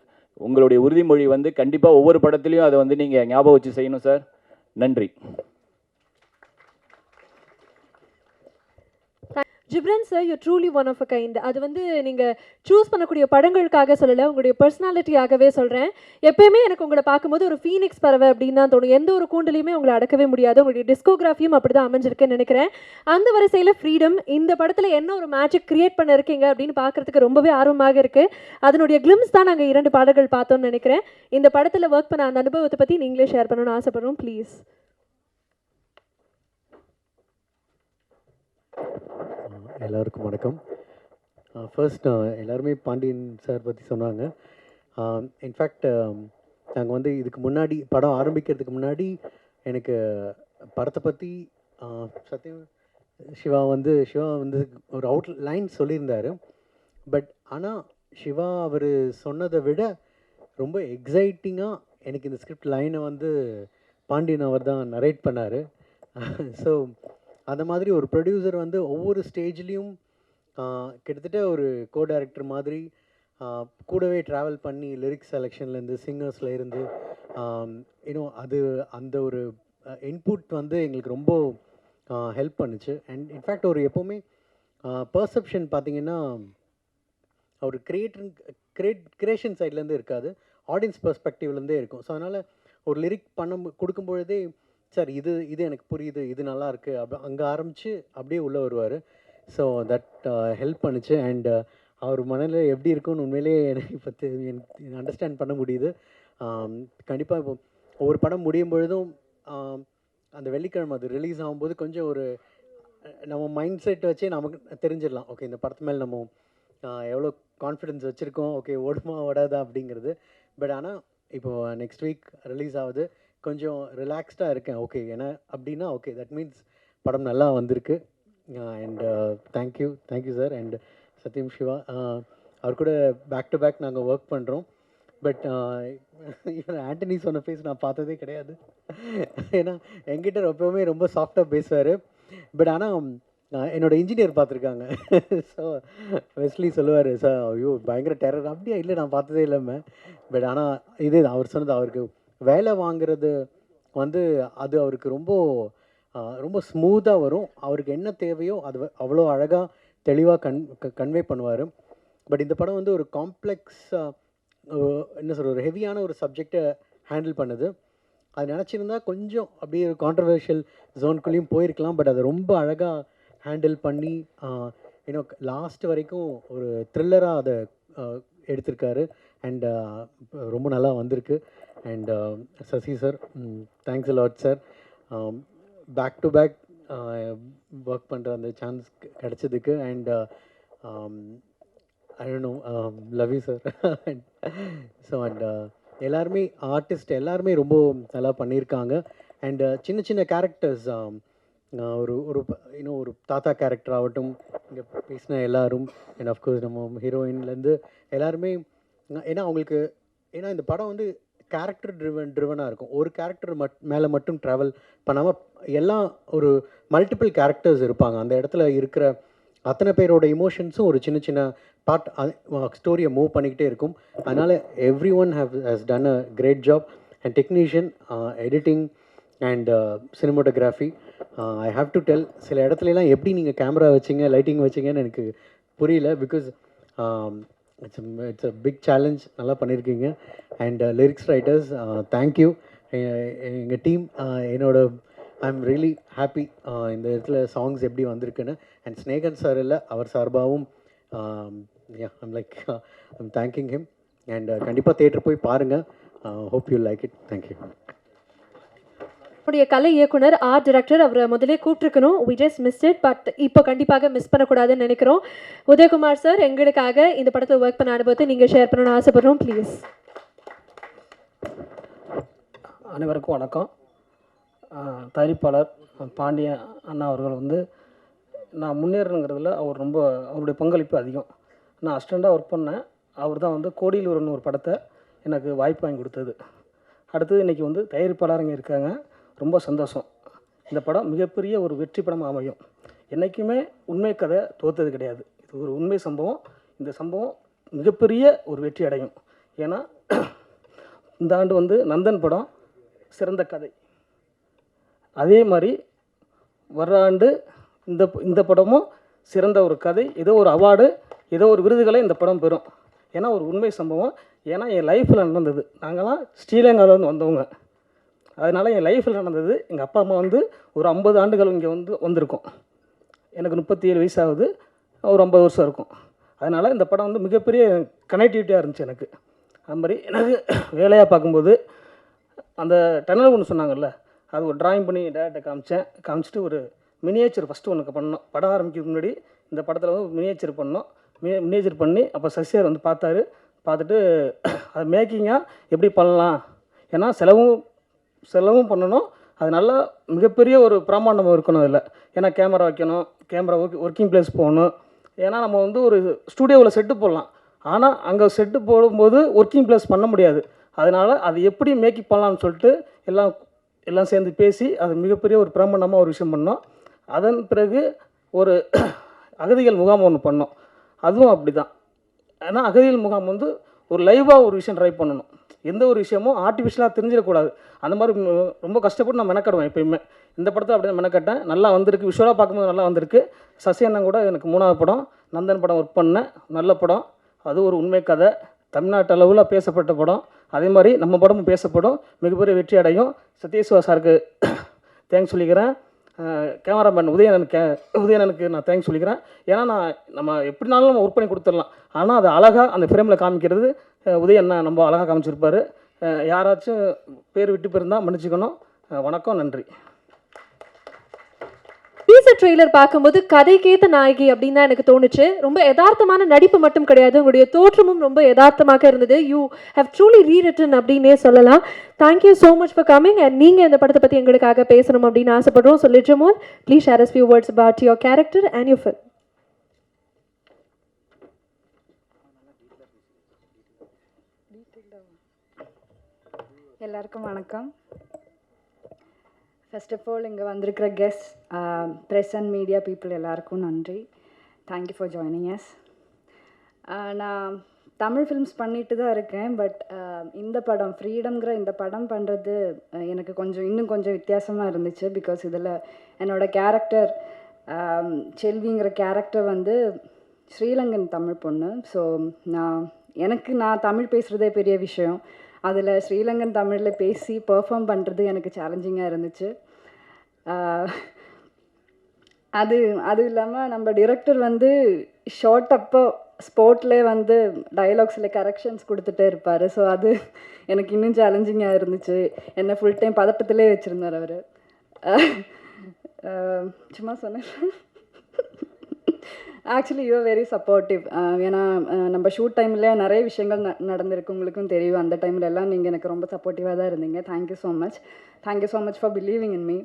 உங்களுடைய உறுதிமொழி வந்து கண்டிப்பாக ஒவ்வொரு படத்துலையும் அதை வந்து நீங்கள் ஞாபகம் வச்சு செய்யணும் சார். நன்றி. Ghibran sir, you truly one of a kind. அது வந்து நீங்கள் சூஸ் பண்ணக்கூடிய படங்களுக்காக சொல்லலை, உங்களுடைய பர்சனாலிட்டியாகவே சொல்கிறேன். எப்பயுமே எனக்கு உங்களை பார்க்கும்போது ஒரு ஃபீனிக்ஸ் பறவை அப்படின்னு தான் தோணும். எந்த ஒரு கூண்டுலையுமே உங்களை அடக்கவே முடியாது. உங்களுடைய டிஸ்கோகிராஃபியும் அப்படி தான் அமைஞ்சிருக்குன்னு நினைக்கிறேன். அந்த வரிசையில் ஃப்ரீடம், இந்த படத்தில் என்ன ஒரு மேஜிக் கிரியேட் பண்ண இருக்கீங்க அப்படின்னு பார்க்குறதுக்கு ரொம்பவே ஆர்வமாக இருக்குது. அதனுடைய கிளிம்ஸ் தான் நாங்கள் 2 பாடல்கள் பார்த்தோம்னு நினைக்கிறேன். இந்த படத்தில் ஒர்க் பண்ண அந்த அனுபவத்தை பற்றி நீங்களே ஷேர் பண்ணணும்னு ஆசைப்படுறோம், ப்ளீஸ். எல்லாருக்கும் வணக்கம். ஃபர்ஸ்ட் எல்லாருமே பாண்டியன் சார் பற்றி சொன்னாங்க. இன்ஃபேக்ட் நாங்கள் வந்து இதுக்கு முன்னாடி படம் ஆரம்பிக்கிறதுக்கு முன்னாடி எனக்கு படத்தை பற்றி சிவா வந்து ஒரு லைன் சொல்லியிருந்தார். பட் ஆனால் சிவா அவர் சொன்னதை விட ரொம்ப எக்ஸைட்டிங்காக எனக்கு இந்த ஸ்கிரிப்ட் லைனை வந்து பாண்டியன் அவர் தான் நரேட் பண்ணார். ஸோ அந்த மாதிரி ஒரு ப்ரொடியூசர் வந்து ஒவ்வொரு ஸ்டேஜ்லேயும் கிட்டத்தட்ட ஒரு கோ டைரக்டர் மாதிரி கூடவே ட்ராவல் பண்ணி லிரிக்ஸ் செலெக்ஷன்லேருந்து சிங்கர்ஸில் இருந்து அது அந்த ஒரு இன்புட் வந்து எங்களுக்கு ரொம்ப ஹெல்ப் பண்ணுச்சு. அண்ட் இன்ஃபேக்ட் ஒரு எப்போவுமே பர்செப்ஷன் பார்த்திங்கன்னா ஒரு கிரியேஷன் சைட்லேருந்து இருக்காது, ஆடியன்ஸ் பெர்ஸ்பெக்டிவ்லேருந்தே இருக்கும். ஸோ அதனால் ஒரு லிரிக் கொடுக்கும்பொழுதே சார் இது எனக்கு புரியுது, இது நல்லா இருக்குது, அங்கே ஆரம்பித்து அப்படியே உள்ளே வருவார். ஸோ தட் ஹெல்ப் பண்ணுச்சு. அண்ட் அவர் மனநிலை எப்படி இருக்குன்னு உண்மையிலேயே எனக்கு எனக்கு அண்டர்ஸ்டாண்ட் பண்ண முடியுது. கண்டிப்பாக இப்போ ஒவ்வொரு படம் முடியும் பொழுதும் அந்த வெள்ளிக்கிழமை அது ரிலீஸ் ஆகும்போது கொஞ்சம் ஒரு நம்ம மைண்ட் செட் வச்சே நமக்கு தெரிஞ்சிடலாம், ஓகே இந்த படத்து மேலே நம்ம எவ்வளோ கான்ஃபிடென்ஸ் வச்சுருக்கோம், ஓகே ஓடுமா ஓடாதா அப்படிங்கிறது. பட் ஆனால் இப்போது நெக்ஸ்ட் வீக் ரிலீஸ் ஆகுது, கொஞ்சம் ரிலாக்ஸ்டாக இருக்கேன். ஓகே ஏன்னா அப்படின்னா ஓகே தட் மீன்ஸ் படம் நல்லா வந்திருக்கு. And thank you sir. அண்ட் சத்யம் சிவா அவர் கூட பேக் டு பேக் நாங்கள் ஒர்க் பண்ணுறோம். பட் இவர் ஆண்டனி சொன்ன ஃபேஸ் நான் பார்த்ததே கிடையாது. ஏன்னா என்கிட்ட எப்போவுமே ரொம்ப சாஃப்டாக பேசுவார். பட் ஆனால் என்னோட இன்ஜினியர் பார்த்துருக்காங்க. ஸோ வெஸ்லி சொல்லுவார், சார் ஐயோ பயங்கர டெரர். அப்படியா? இல்லை நான் பார்த்ததே இல்லைம்மே. பட் ஆனால் இது அவர் சொன்னது, அவருக்கு வேலை வாங்குறது வந்து அது அவருக்கு ரொம்ப ரொம்ப ஸ்மூத்தாக வரும். அவருக்கு என்ன தேவையோ அது அவ்வளோ அழகாக தெளிவாக கன்வே பண்ணுவார். பட் இந்த படம் வந்து ஒரு காம்ப்ளெக்ஸ் என்ன சொல்கிற ஒரு ஹெவியான ஒரு சப்ஜெக்டை ஹேண்டில் பண்ணுது. அது நினச்சிருந்தா கொஞ்சம் அப்படியே ஒரு கான்ட்ரவர்ஷியல் ஜோனுக்குள்ளேயும் போயிருக்கலாம். பட் அதை ரொம்ப அழகாக ஹேண்டில் பண்ணி இன்னும் லாஸ்ட் வரைக்கும் ஒரு த்ரில்லராக அதை எடுத்திருக்காரு. அண்ட் ரொம்ப நல்லா வந்திருக்கு. And Sasi sir, thanks lot sir. Back to back work பண்ணுற அந்த சான்ஸ் கிடச்சதுக்கு. And I don't know, love you sir. So and எல்லாருமே ஆர்டிஸ்ட் எல்லாருமே ரொம்ப நல்லா பண்ணியிருக்காங்க. அண்ட் சின்ன சின்ன கேரக்டர்ஸ், ஒரு ஒரு இன்னும் ஒரு தாத்தா கேரக்டர் ஆகட்டும், இங்கே பேசின எல்லாரும், அண்ட் அஃப்கோர்ஸ் நம்ம ஹீரோயின்லேருந்து எல்லாருமே. ஏன்னா அவங்களுக்கு ஏன்னா இந்த படம் வந்து கேரக்டர் ட்ரிவனாக இருக்கும். ஒரு கேரக்டர் மேலே மட்டும் ட்ராவல் பண்ணாமல் எல்லாம் ஒரு மல்டிபிள் கேரக்டர்ஸ் இருப்பாங்க. அந்த இடத்துல இருக்கிற அத்தனை பேரோட இமோஷன்ஸும் ஒரு சின்ன சின்ன பார்ட் ஸ்டோரியை மூவ் பண்ணிக்கிட்டே இருக்கும். அதனால் everyone has done a great job. And technician, editing and cinematography, I have to tell, சில இடத்துலலாம் எப்படி நீங்கள் கேமரா வச்சிங்க லைட்டிங் வச்சிங்கன்னு எனக்கு புரியல. Because it's a big challenge. நல்லா பண்ணியிருக்கீங்க. And lyrics writers, thank you. எங்கள் டீம், என்னோட ஐ எம் ரியலி ஹாப்பி இந்த இடத்துல சாங்ஸ் எப்படி வந்திருக்குன்னு. அண்ட் ஸ்னேகன் சார் இல்லை, அவர் சார்பாகவும் I'm like I'm thanking him. And கண்டிப்பாக தேட்டர் போய் பாருங்கள். Hope you like it. Thank you. நம்முடைய கலை இயக்குனர், ஆர்ட் டைரக்டர், அவரை முதலே கூப்பிட்டுருக்கணும். We just miss it. But இப்போ கண்டிப்பாக மிஸ் பண்ணக்கூடாதுன்னு நினைக்கிறோம். உதயகுமார் சார், எங்களுக்காக இந்த படத்தில் ஒர்க் பண்ண அனுபவத்தை நீங்கள் ஷேர் பண்ணணும்னு ஆசைப்படுறோம். ப்ளீஸ். அனைவருக்கும் வணக்கம். தயாரிப்பாளர் பாண்டியன் அண்ணா அவர்கள் வந்து நான் முன்னேறணுங்கிறதுல அவர் ரொம்ப அவருடைய பங்களிப்பு அதிகம். நான் அசிஸ்டண்ட்டாக ஒர்க் பண்ணேன். அவர் தான் வந்து கோடியில் ஒரு படத்தை எனக்கு வாய்ப்பு வாங்கி கொடுத்தது. அடுத்தது இன்றைக்கி வந்து தயாரிப்பாளர் இங்கே இருக்காங்க. ரொம்ப சந்தோஷம். இந்த படம் மிகப்பெரிய ஒரு வெற்றி படம் அமையும். என்றைக்குமே உண்மை கதை தோற்றது கிடையாது. இது ஒரு உண்மை சம்பவம். இந்த சம்பவம் மிகப்பெரிய ஒரு வெற்றி அடையும். ஏன்னா இந்த ஆண்டு வந்து நந்தன் படம் சிறந்த கதை. அதே மாதிரி வர்ற ஆண்டு இந்த படமும் சிறந்த ஒரு கதை, ஏதோ ஒரு அவார்டு, ஏதோ ஒரு விருதுகளை இந்த படம் பெறும். ஏன்னா ஒரு உண்மை சம்பவம். ஏன்னா என் லைஃப்பில் நடந்தது. நாங்களாம் ஸ்ரீலங்காவிலேருந்து வந்தவங்க. அதனால் என் லைஃப்பில் நடந்தது. எங்கள் அப்பா அம்மா வந்து ஒரு 50 ஆண்டுகள் இங்கே வந்திருக்கோம். எனக்கு 37 வயசாகுது. ஒரு 50 வருஷம் இருக்கும். அதனால் இந்த படம் வந்து மிகப்பெரிய கனெக்டிவிட்டியாக இருந்துச்சு எனக்கு. அது மாதிரி எனக்கு வேலையாக பார்க்கும்போது அந்த டனல் ஒன்று சொன்னாங்கல்ல, அது ஒரு ட்ராயிங் பண்ணி டேரக்டரை காமிச்சிட்டு ஒரு மினியேச்சர் ஃபஸ்ட்டு ஒன்று பண்ணோம். படம் ஆரம்பிக்கிறதுக்கு முன்னாடி இந்த படத்தில் வந்து மினியேச்சர் பண்ணோம். மினியேச்சர் பண்ணி அப்போ சசியார் வந்து பார்த்துட்டு அது மேக்கிங்காக எப்படி பண்ணலாம், ஏன்னா செலவும் பண்ணணும், அது நல்லா மிகப்பெரிய ஒரு பிரமாண்டமாக இருக்கணும் அதில். ஏன்னா கேமரா வைக்கணும், கேமரா ஒர்க்கிங் பிளேஸ் போகணும். ஏன்னா நம்ம வந்து ஒரு ஸ்டூடியோவில் செட்டு போடலாம், ஆனால் அங்கே செட்டு போடும்போது ஒர்க்கிங் பிளேஸ் பண்ண முடியாது. அதனால் அது எப்படி மேக்கப் பண்ணலாம்னு சொல்லிட்டு எல்லாம் சேர்ந்து பேசி அது மிகப்பெரிய ஒரு பிரமாண்டமாக ஒரு விஷயம் பண்ணோம். அதன் பிறகு ஒரு அகதிகள் முகாம் ஒன்று பண்ணோம். அதுவும் அப்படி தான். ஏன்னா அகதிகள் முகாம் வந்து ஒரு லைவாக ஒரு விஷயம் ட்ரை பண்ணணும். எந்த ஒரு விஷயமும் ஆர்டிஃபிஷியலாக தெரிஞ்சிடக்கூடாது. அந்த மாதிரி ரொம்ப கஷ்டப்பட்டு நான் மெனக்கடுவேன் எப்பயுமே. இந்த படத்தை அப்படி தான் மெனக்கட்டேன். நல்லா வந்திருக்கு, விஷுவலாக பார்க்கும்போது நல்லா வந்திருக்கு. சசி அண்ணன் கூட எனக்கு 3வது படம், நந்தன் படம் ஒர்க் பண்ணேன். நல்ல படம். அது ஒரு உண்மை கதை, தமிழ்நாட்டு அளவில் பேசப்பட்ட படம். அதே மாதிரி நம்ம படமும் பேசப்படும், மிகப்பெரிய வெற்றி அடையும். சத்யேஸ்வா சாருக்கு தேங்க்ஸ் சொல்லிக்கிறேன். கேமராமேன் உதயணனுக்கு நான் தேங்க்ஸ் சொல்லிக்கிறேன். ஏன்னா நம்ம எப்படினாலும் நம்ம ஒர்க் பண்ணி கொடுத்துடலாம், ஆனால் அது அழகாக அந்த ஃப்ரேமில் காமிக்கிறது உதயண்ணா ரொம்ப அழகாக காமிச்சிருப்பார். யாராச்சும் பேர் விட்டு போயிருந்தால் மன்னிச்சுக்கணும். வணக்கம், நன்றி. டீசர் ட்ரெய்லர் பார்க்கும்போது கதைக்கேத்த நாயகி அப்படின்னு தான் எனக்கு தோணுச்சு. ரொம்ப யதார்த்தமான நடிப்பு மட்டும் கிடையாது, உங்களுடைய தோற்றமும் ரொம்ப யதார்த்தமாக இருந்தது. யூ ஹவ் ட்ரூலி ரீரிட்டன் அப்படின்னே சொல்லலாம். Thank you so much for coming. And நீங்கள் இந்த படத்தை பற்றி எங்களுக்காக பேசணும் அப்படின்னு ஆசைப்படுறோம். So Lijomol, please share us few words about your character and your film. எல்லாருக்கும் வணக்கம். ஃபர்ஸ்ட் ஆஃப் ஆல் இங்கே வந்திருக்கிற guest, press and media people எல்லாருக்கும் நன்றி. Thank you for joining us. நான் தமிழ் ஃபிலிம்ஸ் பண்ணிட்டு தான் இருக்கேன். பட் இந்த படம் ஃப்ரீடம்ங்கிற இந்த படம் பண்ணுறது எனக்கு இன்னும் கொஞ்சம் வித்தியாசமாக இருந்துச்சு. பிகாஸ் இதில் என்னோடய கேரக்டர் செல்விங்கிற கேரக்டர் வந்து ஸ்ரீலங்கன் தமிழ் பொண்ணு. ஸோ நான் தமிழ் பேசுகிறதே பெரிய விஷயம். அதில் ஸ்ரீலங்கன் தமிழில் பேசி பெர்ஃபார்ம் பண்ணுறது எனக்கு சேலஞ்சிங்காக இருந்துச்சு. அது இல்லாமல் நம்ம டிரெக்டர் வந்து ஷார்ட் அப்போ ஸ்போர்ட்லேயே வந்து டயலாக்ஸில் கரெக்ஷன்ஸ் கொடுத்துட்டே இருப்பார். ஸோ அது எனக்கு இன்னும் சேலஞ்சிங்காக இருந்துச்சு. என்னை ஃபுல் டைம் பதட்டத்திலே வச்சுருந்தார் அவர். சும்மா சொன்னேன். Actually you very supportive. ஏன்னா நம்ம ஷூட் டைமில் நிறைய விஷயங்கள் நடந்திருக்கு, உங்களுக்கும் தெரியும். அந்த டைமில் எல்லாம் நீங்கள் எனக்கு ரொம்ப சப்போர்ட்டிவாக தான் இருந்தீங்க. Thank you so much. Thank you so much for believing in me.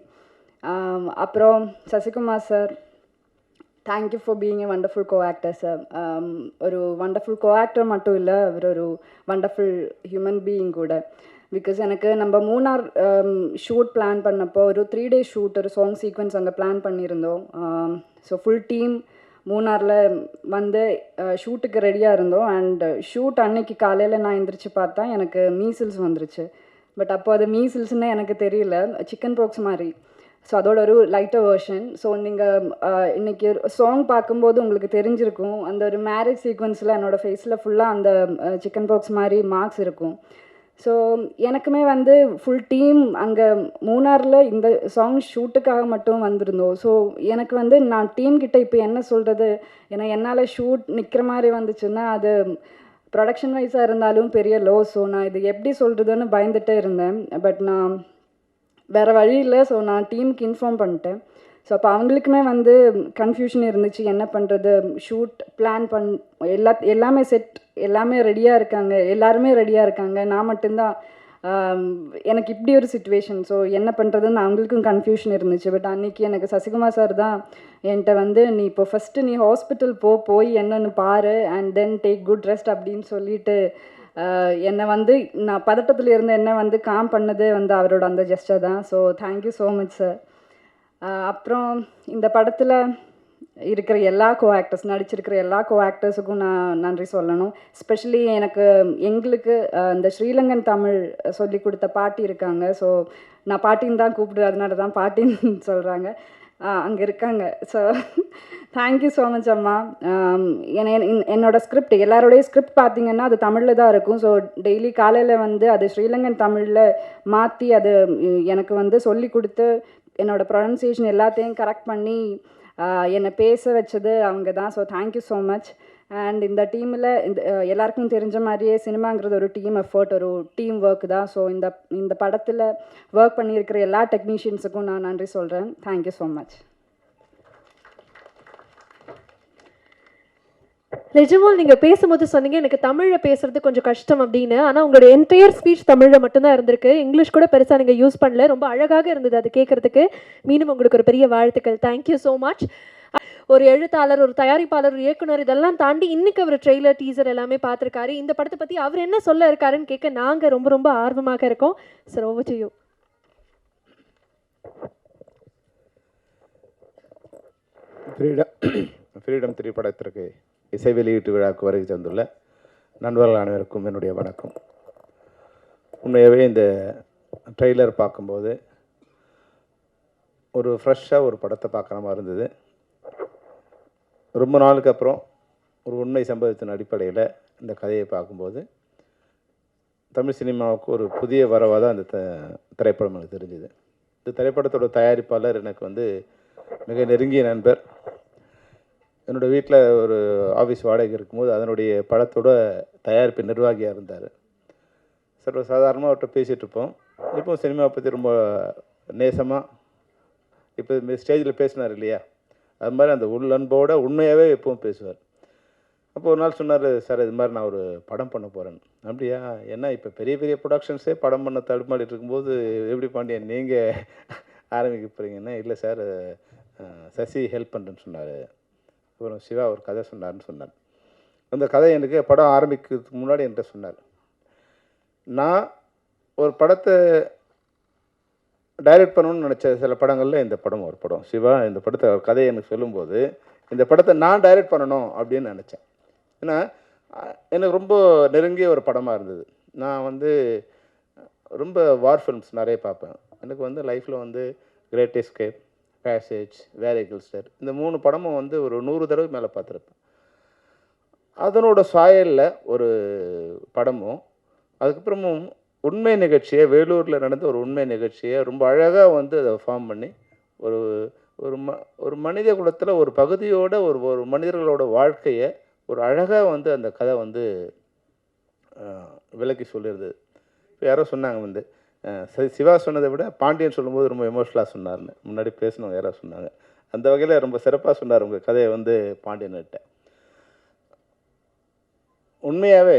அப்புறம் Sasikumar sir, thank you for being a wonderful co actor sir. ஒரு வண்டர்ஃபுல் கோ ஆக்டர் மட்டும் இல்லை, அவர் ஒரு வண்டர்ஃபுல் ஹியூமன் பீயிங் கூட. பிகாஸ் எனக்கு நம்ம மூணார் ஷூட் பிளான் பண்ணப்போ ஒரு 3 days ஷூட், ஒரு சாங் சீக்வன்ஸ் அங்கே பிளான் பண்ணியிருந்தோம். ஸோ ஃபுல் டீம் மூணாரில் வந்து ஷூட்டுக்கு ரெடியாக இருந்தோம். அண்ட் ஷூட் அன்னைக்கு காலையில் நான் எந்திரிச்சு பார்த்தா எனக்கு மீசில்ஸ் வந்துருச்சு. பட் அப்போ அது மீசில்ஸ்ன்னு எனக்கு தெரியல, சிக்கன் பாக்ஸ் மாதிரி. ஸோ அதோட ஒரு லைட்டர் வேர்ஷன். ஸோ நீங்கள் இன்றைக்கி சாங் பார்க்கும்போது உங்களுக்கு தெரிஞ்சிருக்கும், அந்த ஒரு மேரேஜ் சீக்வன்ஸில் என்னோடய ஃபேஸில் ஃபுல்லாக அந்த சிக்கன் பாக்ஸ் மாதிரி மார்க்ஸ் இருக்கும். ஸோ எனக்குமே வந்து ஃபுல் டீம் அங்கே மூணாரில் இந்த சாங் ஷூட்டுக்காக மட்டும் வந்திருந்தோம். ஸோ எனக்கு வந்து நான் டீம்கிட்ட இப்போ என்ன சொல்கிறது, ஏன்னா என்னால் ஷூட் நிற்கிற மாதிரி வந்துச்சுன்னா அது ப்ரொடக்ஷன் வைஸாக இருந்தாலும் பெரிய லோ. ஸோ நான் இது எப்படி சொல்கிறதுன்னு பயந்துகிட்டே இருந்தேன். பட் நான் வேறு வழி இல்லை. ஸோ நான் டீமுக்கு இன்ஃபார்ம் பண்ணிட்டேன். ஸோ அப்போ அவங்களுக்குமே வந்து கன்ஃபியூஷன் இருந்துச்சு, என்ன பண்ணுறது. ஷூட் பிளான் எல்லாமே செட், எல்லாமே ரெடியாக இருக்காங்க, எல்லாருமே ரெடியாக இருக்காங்க, நான் மட்டும்தான் எனக்கு இப்படி ஒரு சுச்சுவேஷன். ஸோ என்ன பண்ணுறதுன்னு அவங்களுக்கும் கன்ஃபியூஷன் இருந்துச்சு. பட் அன்றைக்கி எனக்கு சசிகுமார் சார் தான் என்கிட்ட வந்து, நீ இப்போ ஃபஸ்ட்டு நீ ஹாஸ்பிட்டல் போய் என்னென்னு பாரு, and then take good rest அப்படின்னு சொல்லிட்டு என்னை வந்து நான் பதட்டத்தில் இருந்த என்னை வந்து காம் பண்ணதே வந்து அவரோட அந்த ஜெஸ்டர் தான். So thank you so much sir. அப்புறம் இந்த படத்தில் இருக்கிற எல்லா ஆக்டர்ஸ், நடிச்சிருக்கிற எல்லா ஆக்டர்ஸுக்கும் நான் நன்றி சொல்லணும். ஸ்பெஷலி எங்களுக்கு இந்த ஸ்ரீலங்கன் தமிழ் சொல்லி கொடுத்த பாட்டி இருக்காங்க. ஸோ நான் பாட்டின்னு தான் கூப்பிடுவேன், அதனால தான் பாட்டின்னு சொல்கிறாங்க, அங்கே இருக்காங்க. ஸோ தேங்க்யூ ஸோ மச் அம்மா. என்னோடய ஸ்கிரிப்ட், எல்லாரோடைய ஸ்கிரிப்ட் பார்த்திங்கன்னா அது தமிழில் தான் இருக்கும். ஸோ டெய்லி காலையில் வந்து அது ஸ்ரீலங்கன் தமிழில் மாற்றி அது எனக்கு வந்து சொல்லி கொடுத்து என்னோடய ப்ரொனன்சியேஷன் எல்லாத்தையும் கரெக்ட் பண்ணி என்னை பேச வச்சது அவங்க தான். So thank you so much. And இந்த டீமில் எல்லாருக்கும் தெரிஞ்ச மாதிரியே சினிமாங்கிறது ஒரு டீம் எஃபர்ட், ஒரு டீம் ஒர்க் தான். ஸோ இந்த படத்தில் ஒர்க் பண்ணியிருக்கிற எல்லா டெக்னீஷியன்ஸுக்கும் நான் நன்றி சொல்கிறேன். Thank you so much. நிஜமால் நீங்கள் பேசும்போது சொன்னீங்க எனக்கு தமிழில் பேசுறது கொஞ்சம் கஷ்டம் அப்படின்னு. ஆனால் உங்களோட என்டையர் ஸ்பீச் தமிழில் மட்டும்தான் இருந்திருக்கு, இங்கிலீஷ் கூட பெருசாக நீங்கள் யூஸ் பண்ணல. ரொம்ப அழகாக இருந்தது அது கேட்குறதுக்கு. மீண்டும் உங்களுக்கு ஒரு பெரிய வாழ்த்துக்கள். Thank you so much. ஒரு எழுத்தாளர், ஒரு தயாரிப்பாளர், ஒரு இயக்குனர், இதெல்லாம் தாண்டி இன்னைக்கு அவர் ட்ரெய்லர், டீசர் எல்லாமே பார்த்துருக்காரு. இந்த படத்தை பற்றி அவர் என்ன சொல்ல இருக்காருன்னு கேட்க நாங்கள் ரொம்ப ரொம்ப ஆர்வமாக இருக்கோம். Sir, over to you. Freedom திரைப்படத்திற்கு இசை வெளியீட்டு விழாவுக்கு வருகை தந்துள்ள நண்பர்கள் அனைவருக்கும் என்னுடைய வணக்கம். உண்மையாகவே இந்த ட்ரெய்லர் பார்க்கும்போது ஒரு ஃப்ரெஷ்ஷாக ஒரு படத்தை பார்க்குற மாதிரி இருந்தது. ரொம்ப நாளுக்கு அப்புறம் ஒரு உண்மை சம்பவத்தின் அடிப்படையில் இந்த கதையை பார்க்கும்போது தமிழ் சினிமாவுக்கு ஒரு புதிய வரவாக தான் அந்த திரைப்படம் எனக்கு தெரிஞ்சுது. இந்த திரைப்படத்தோட தயாரிப்பாளர் எனக்கு வந்து மிக நெருங்கிய நண்பர். என்னோடய வீட்டில் ஒரு ஆஃபீஸ் வாடகை இருக்கும்போது அதனுடைய படத்தோட தயாரிப்பு நிர்வாகியாக இருந்தார். சர்வ சாதாரணமாக அவர்கிட்ட பேசிகிட்டு இருப்போம். இப்போ சினிமாவை பற்றி ரொம்ப நேசமாக, இப்போ ஸ்டேஜில் பேசினார் இல்லையா, அது மாதிரி அந்த உள்ளன்போடு உண்மையாகவே எப்பவும் பேசுவார். அப்போ ஒரு நாள் சொன்னார், சார் இது மாதிரி நான் ஒரு படம் பண்ண போகிறேன். அப்படியா, ஏன்னா இப்போ பெரிய பெரிய ப்ரொடக்ஷன்ஸே படம் பண்ண தடுமாடிட்டு இருக்கும்போது எப்படி பாண்டியன் நீங்கள் ஆரம்பிக்க போகிறீங்கன்னா, இல்லை சார் சசி ஹெல்ப் பண்ணுறேன்னு சொன்னார். அப்புறம் சிவா ஒரு கதை சொன்னார்னு சொன்னார். அந்த கதை எனக்கு படம் ஆரம்பிக்கிறதுக்கு முன்னாடி என்கிட்ட சொன்னார். நான் ஒரு படத்தை டைரக்ட் பண்ணணும்னு நினச்ச சில படங்களில் இந்த படம் ஒரு படம். சிவா இந்த படத்தை கதையை எனக்கு சொல்லும்போது இந்த படத்தை நான் டைரக்ட் பண்ணணும் அப்படின்னு நினச்சேன். ஏன்னா எனக்கு ரொம்ப நெருங்கிய ஒரு படமாக இருந்தது. நான் வந்து ரொம்ப வார் ஃபிலிம்ஸ் நிறைய பார்ப்பேன். எனக்கு வந்து லைஃப்பில் வந்து கிரேட் எஸ்கேப், பேசேஜ், வேரிகல்ஸ்டர் இந்த 3 படமும் வந்து ஒரு 100 தடவை மேலே பார்த்துருப்பேன். அதனோட சாயலில் ஒரு படமும், அதுக்கப்புறமும் உண்மை நிகழ்ச்சியை, வேலூரில் நடந்த ஒரு உண்மை நிகழ்ச்சியை ரொம்ப அழகாக வந்து அதை ஃபார்ம் பண்ணி ஒரு ஒரு ஒரு மனித குலத்தில் ஒரு பகுதியோட ஒரு மனிதர்களோட வாழ்க்கையை ஒரு அழகாக வந்து அந்த கதை வந்து விளக்கி சொல்லியிருந்தது. இப்போ யாரோ சொன்னாங்க வந்து சிவா சொன்னதை விட பாண்டியன் சொல்லும்போது ரொம்ப எமோஷ்னலாக சொன்னார்னு முன்னாடி பேசணும் யாரோ சொன்னாங்க. அந்த வகையில் ரொம்ப சிறப்பாக சொன்னார் உங்கள் கதையை வந்து பாண்டியன்கிட்ட. உண்மையாகவே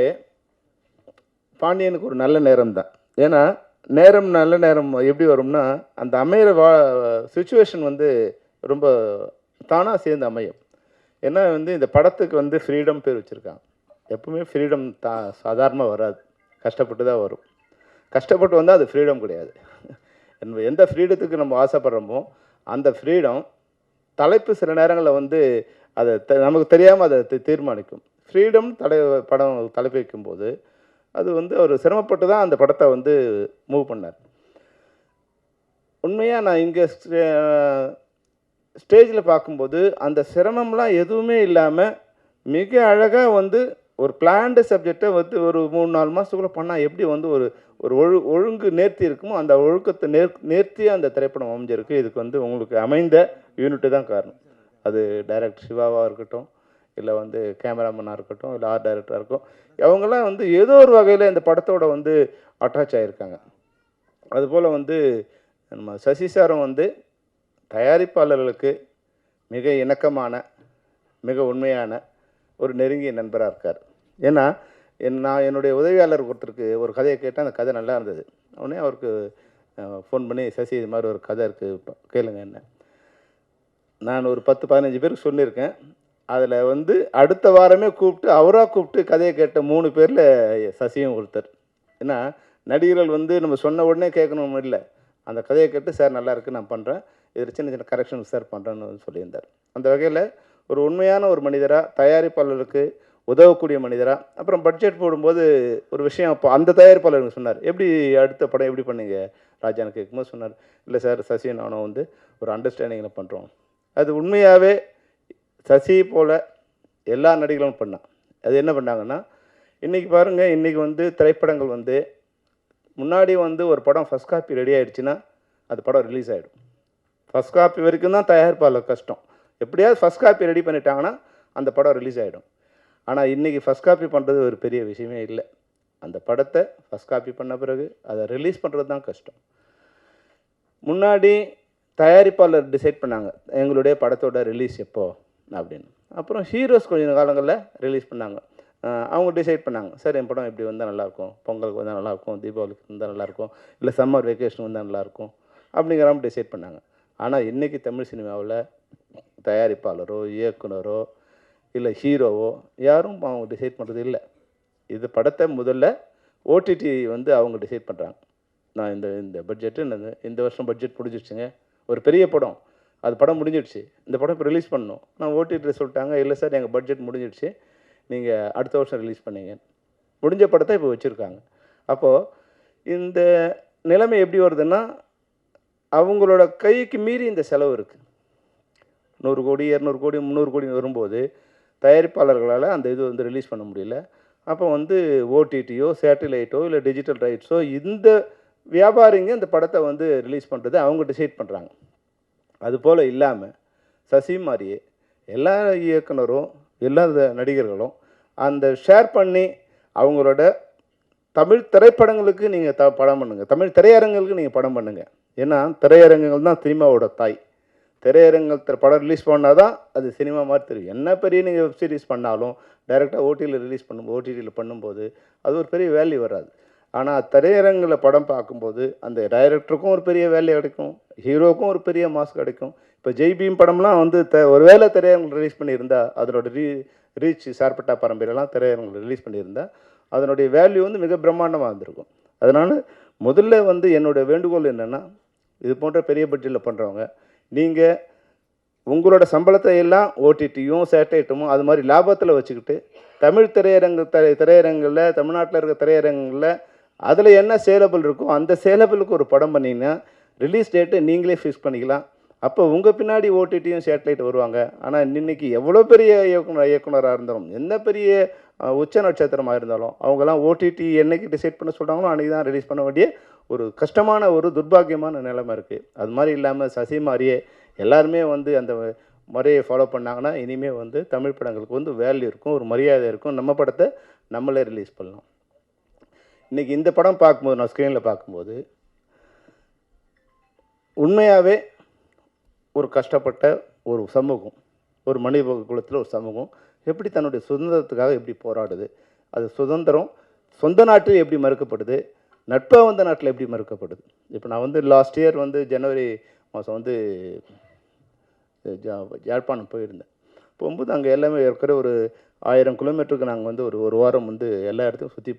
பாண்டியனுக்கு ஒரு நல்ல நேரம் தான். ஏன்னா நல்ல நேரம் எப்படி வரும்னா அந்த அமையிற சுச்சுவேஷன் வந்து ரொம்ப தானாக சேர்ந்து அமையும். ஏன்னா வந்து இந்த படத்துக்கு வந்து ஃப்ரீடம் பேர் வச்சுருக்காங்க. எப்பவுமே ஃப்ரீடம் சாதாரணமாக வராது, கஷ்டப்பட்டு தான் வரும். கஷ்டப்பட்டு வந்தால் அது ஃப்ரீடம் கிடையாது. எந்த ஃப்ரீடத்துக்கு நம்ம ஆசைப்படுறோமோ அந்த ஃப்ரீடம் தலைப்பு சில நேரங்களில் வந்து அதை நமக்கு தெரியாமல் அதை தீர்மானிக்கும். ஃப்ரீடம் படம் தலைப்பு வைக்கும்போது அது வந்து அவர் சிரமப்பட்டு தான் அந்த படத்தை வந்து மூவ் பண்ணார். உண்மையாக நான் இங்கே ஸ்டேஜில் பார்க்கும்போது அந்த சிரமம்லாம் எதுவுமே இல்லாமல் மிக அழகாக வந்து ஒரு பிளான்டு சப்ஜெக்டை வந்து ஒரு 3-4 மாதத்துக்குள்ளே பண்ணால் எப்படி வந்து ஒரு ஒழுங்கு நேர்த்தி இருக்குமோ அந்த ஒழுக்கத்தை நேர்த்தியாக அந்த திரைப்படம் அமைஞ்சிருக்கு. இதுக்கு வந்து உங்களுக்கு அமைந்த யூனிட்டு தான் காரணம். அது டைரக்டர் சிவாவாக இருக்கட்டும், இல்லை வந்து கேமராமேனாக இருக்கட்டும், இல்லை ஆர்ட் டைரக்டராக இருக்கும், அவங்கெல்லாம் வந்து ஏதோ ஒரு வகையில் இந்த படத்தோட வந்து அட்டாச் ஆகியிருக்காங்க. அதுபோல் வந்து நம்ம சசி சாரும் வந்து தயாரிப்பாளர்களுக்கு மிக இணக்கமான, மிக உண்மையான ஒரு நெருங்கிய நண்பராக இருக்கார். ஏன்னா நான் என்னுடைய உதவியாளர் ஒருத்தருக்கு ஒரு கதையை கேட்டால் அந்த கதை நல்லா இருந்தது. உடனே அவருக்கு ஃபோன் பண்ணி, சசி இது மாதிரி ஒரு கதை இருக்குது கேளுங்க என்ன. நான் ஒரு 10-15 பேருக்கு சொல்லியிருக்கேன். அதில் வந்து அடுத்த வாரமே அவராக கூப்பிட்டு கதையை கேட்ட 3 பேரில் சசியும் ஒருத்தர். ஏன்னா நடிகர்கள் வந்து நம்ம சொன்ன உடனே கேட்கணும் இல்லை, அந்த கதையை கேட்டு சார் நல்லா இருக்குது நான் பண்ணுறேன், இதில் சின்ன சின்ன கரெக்ஷன் சார் பண்ணுறேன்னு சொல்லியிருந்தார். அந்த வகையில் ஒரு உண்மையான ஒரு மனிதராக, தயாரிப்பாளருக்கு உதவக்கூடிய மனிதராக. அப்புறம் பட்ஜெட் போடும்போது ஒரு விஷயம் அப்போ அந்த தயாரிப்பாளர் சொன்னார், எப்படி அடுத்த படம் எப்படி பண்ணீங்க ராஜான்னு கேட்கும்போது சொன்னார், இல்லை சார் சசி நானும் வந்து ஒரு அண்டர்ஸ்டாண்டிங்கில் பண்ணுறோம். அது உண்மையாகவே சசி போல் எல்லா நடிகர்களும் பண்ணான். அது என்ன பண்ணாங்கன்னா, இன்றைக்கி பாருங்கள், இன்றைக்கி வந்து திரைப்படங்கள் வந்து முன்னாடி வந்து ஒரு படம் ஃபஸ்ட் காப்பி ரெடி ஆகிடுச்சுன்னா அது படம் ரிலீஸ் ஆகிடும். ஃபஸ்ட் காப்பி வரைக்கும் தான் தயாரிப்பாளர் கஷ்டம். எப்படியாவது ஃபஸ்ட் காப்பி ரெடி பண்ணிட்டாங்கன்னா அந்த படம் ரிலீஸ் ஆகிடும். ஆனால் இன்றைக்கி ஃபஸ்ட் காப்பி பண்ணுறது ஒரு பெரிய விஷயமே இல்லை. அந்த படத்தை ஃபஸ்ட் காப்பி பண்ண பிறகு அதை ரிலீஸ் பண்ணுறது தான் கஷ்டம். முன்னாடி தயாரிப்பாளர் டிசைட் பண்ணாங்க எங்களுடைய படத்தோட ரிலீஸ் எப்போ அப்படின்னு. அப்புறம் ஹீரோஸ் கொஞ்சம் காலங்களில் ரிலீஸ் பண்ணாங்க. அவங்க டிசைட் பண்ணாங்க, சார் என் படம் இப்படி வந்தால் நல்லாயிருக்கும், பொங்கலுக்கு வந்தால் நல்லாயிருக்கும், தீபாவளிக்கு வந்தால் நல்லாயிருக்கும், இல்லை சம்மர் வெக்கேஷன் வந்தால் நல்லாயிருக்கும் அப்படிங்கிற மாதிரி டிசைட் பண்ணாங்க. ஆனால் இன்றைக்கி தமிழ் சினிமாவில் தயாரிப்பாளரோ இயக்குனரோ இல்லை ஹீரோவோ யாரும் அவங்க டிசைட் பண்ணுறது இல்லை. இது படத்தை முதல்ல ஓடிடி வந்து அவங்க டிசைட் பண்ணுறாங்க. நான் இந்த பட்ஜெட்டு இந்த வருஷம் பட்ஜெட் முடிஞ்சிடுச்சுங்க, ஒரு பெரிய படம், அது படம் முடிஞ்சிடுச்சு, இந்த படம் இப்போ ரிலீஸ் பண்ணணும். நான் ஓடிடி சொல்லிட்டாங்க, இல்லை சார் எங்கள் பட்ஜெட் முடிஞ்சிடுச்சு, நீங்கள் அடுத்த வருஷம் ரிலீஸ் பண்ணீங்க. முடிஞ்ச படத்தை இப்போ வச்சுருக்காங்க. அப்போது இந்த நிலைமை எப்படி வருதுன்னா, அவங்களோட கைக்கு மீறி இந்த செலவு இருக்குது. 100 கோடி 200 கோடி 300 கோடி வரும்போது தயாரிப்பாளர்களால் அந்த இது வந்து ரிலீஸ் பண்ண முடியல. அப்போ வந்து ஓடிடியோ சேட்டிலைட்டோ இல்லை டிஜிட்டல் ரைட்ஸோ இந்த வியாபாரிங்க இந்த படத்தை வந்து ரிலீஸ் பண்ணுறது அவங்க டிசைட் பண்ணுறாங்க. அதுபோல் இல்லாமல் சசி மாதிரியே எல்லா இயக்குனரும் எல்லா நடிகர்களும் அந்த ஷேர் பண்ணி அவங்களோட தமிழ் திரைப்படங்களுக்கு நீங்கள் படம் பண்ணுங்கள், தமிழ் திரையரங்குகளுக்கு நீங்கள் படம் பண்ணுங்கள். ஏன்னா திரையரங்குகள் தான் சினிமாவோட தாய். திரையரங்கத்தில் படம் ரிலீஸ் பண்ணால் தான் அது சினிமா மாதிரி தெரியும். என்ன பெரிய நீங்கள் வெப் சீரிஸ் பண்ணாலும் டைரெக்டாக ஓடிடியில் பண்ணும்போது அது ஒரு பெரிய வேல்யூ வராது. ஆனால் திரையரங்கில் படம் பார்க்கும்போது அந்த டைரக்டருக்கும் ஒரு பெரிய வேல்யூ கிடைக்கும், ஹீரோவுக்கும் ஒரு பெரிய மாஸ் கிடைக்கும். இப்போ ஜெய்பீம் படம்லாம் வந்து ஒருவேளை திரையரங்கில் ரிலீஸ் பண்ணியிருந்தால் அதனோட ரீச் சார்பட்டா பரம்பரையெல்லாம் திரையரங்கில் ரிலீஸ் பண்ணியிருந்தால் அதனுடைய வேல்யூ வந்து மிக பிரம்மாண்டமாக இருந்திருக்கும். அதனால் முதல்ல வந்து என்னோடய வேண்டுகோள் என்னென்னா, இது போன்ற பெரிய பட்ஜெட்டில் பண்ணுறவங்க, நீங்கள் உங்களோட சம்பளத்தை எல்லாம் ஓடிடியும் சேட்டலைட்டும் அது மாதிரி லாபத்தில் வச்சுக்கிட்டு தமிழ் திரையரங்கில் தமிழ்நாட்டில் இருக்க திரையரங்கில் அதில் என்ன சேலபிள் இருக்கோ அந்த சேலபிளுக்கு ஒரு படம் பண்ணிங்கன்னா ரிலீஸ் டேட்டை நீங்களே ஃபிக்ஸ் பண்ணிக்கலாம். அப்போ உங்கள் பின்னாடி ஓடிடியும் சேட்டலைட் வருவாங்க. ஆனால் இன்றைக்கி எவ்வளோ பெரிய இயக்குனராக இருந்தாலும், என்ன பெரிய உச்ச நட்சத்திரமாக இருந்தாலும், அவங்கெல்லாம் ஓடிடி என்னைக்கு டிசைட் பண்ண சொல்கிறாங்களோ அன்றைக்கி தான் ரிலீஸ் பண்ண வேண்டிய ஒரு கஷ்டமான ஒரு துர்பாக்கியமான நிலைமை இருக்குது. அது மாதிரி இல்லாமல் சசி மாதிரியே எல்லாருமே வந்து அந்த முறையை ஃபாலோ பண்ணாங்கன்னா இனிமேல் வந்து தமிழ் படங்களுக்கு வந்து வேல்யூ இருக்கும், ஒரு மரியாதை இருக்கும். நம்ம படத்தை நம்மளே ரிலீஸ் பண்ணலாம். இன்றைக்கி இந்த படம் பார்க்கும்போது, நான் ஸ்க்ரீனில் பார்க்கும்போது உண்மையாகவே ஒரு கஷ்டப்பட்ட ஒரு சமூகம், ஒரு மனித குலத்தில் ஒரு சமூகம் எப்படி தன்னுடைய சுதந்திரத்துக்காக எப்படி போராடுது, அது சுதந்திரம் சொந்த நாட்டில் எப்படி மறுக்கப்படுது, நட்பாக வந்த நாட்டில் எப்படி மறுக்கப்படுது. இப்போ நான் வந்து லாஸ்ட் இயர் வந்து ஜனவரி மாதம் வந்து யாழ்ப்பாணம் போயிருந்தேன். போகும்போது அங்கே எல்லாமே ஏற்கனவே ஒரு 1000 கிலோமீட்டருக்கு நாங்கள் வந்து ஒரு வாரம் வந்து எல்லா இடத்தையும் சுற்றி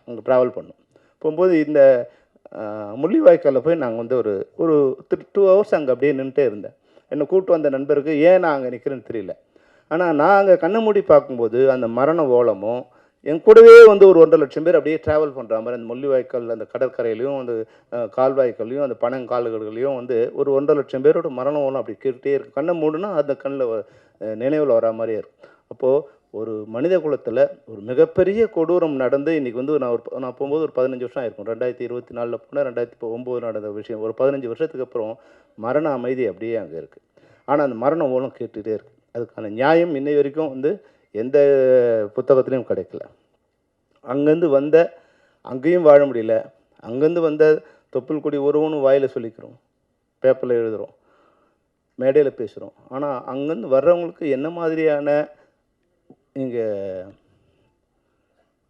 அங்கே ட்ராவல் பண்ணோம். போகும்போது இந்த முள்ளிவாய்க்காலில் போய் நாங்கள் வந்து ஒரு 2 ஹவர்ஸ் அங்கே அப்படியே நின்றுட்டே இருந்தேன். என்னை கூப்பிட்டு வந்த நண்பருக்கு ஏன் நான் அங்கே நிற்கிறேன்னு தெரியல. ஆனால் நான் அங்கே கண்ணை மூடி பார்க்கும்போது அந்த மரண ஓலமும் என் கூடவே வந்து ஒரு 1.5 லட்சம் பேர் அப்படியே ட்ராவல் பண்ணுற மாதிரி அந்த முள்ளிவாய்க்கால் அந்த கடற்கரையிலையும் அந்த கால்வாய்க்கள்லையும் அந்த பனங்கால்கள்லையும் வந்து ஒரு 1.5 லட்சம் பேரோட மரண ஓலம் அப்படி கேட்டுகிட்டே இருக்குது. கண்ணை மூடுனா அந்த கண்ணில் நினைவில் வரா மாதிரியே இருக்கும். அப்போது ஒரு மனித குலத்தில் ஒரு மிகப்பெரிய கொடூரம் நடந்து இன்றைக்கி வந்து நான் போகும்போது ஒரு 15 வருஷம் ஆயிருக்கும். 2024 போனால் 2009 நடந்த விஷயம். ஒரு 15 வருஷத்துக்கு அப்புறம் மரண அமைதி அப்படியே அங்கே இருக்குது. ஆனால் அந்த மரண ஓலம் கேட்டுகிட்டே இருக்குது. அதுக்கான நியாயம் இன்னை வரைக்கும் வந்து எந்த புத்தகத்துலேயும் கிடைக்கல. அங்கேருந்து வந்த அங்கேயும் வாழ முடியல, அங்கேருந்து வந்த தொப்புள் கொடி ஒருவனும் வாயில் சொல்லிக்கிறோம், பேப்பரில் எழுதுகிறோம், மேடையில் பேசுகிறோம். ஆனால் அங்கேருந்து வர்றவங்களுக்கு என்ன மாதிரியான இங்கே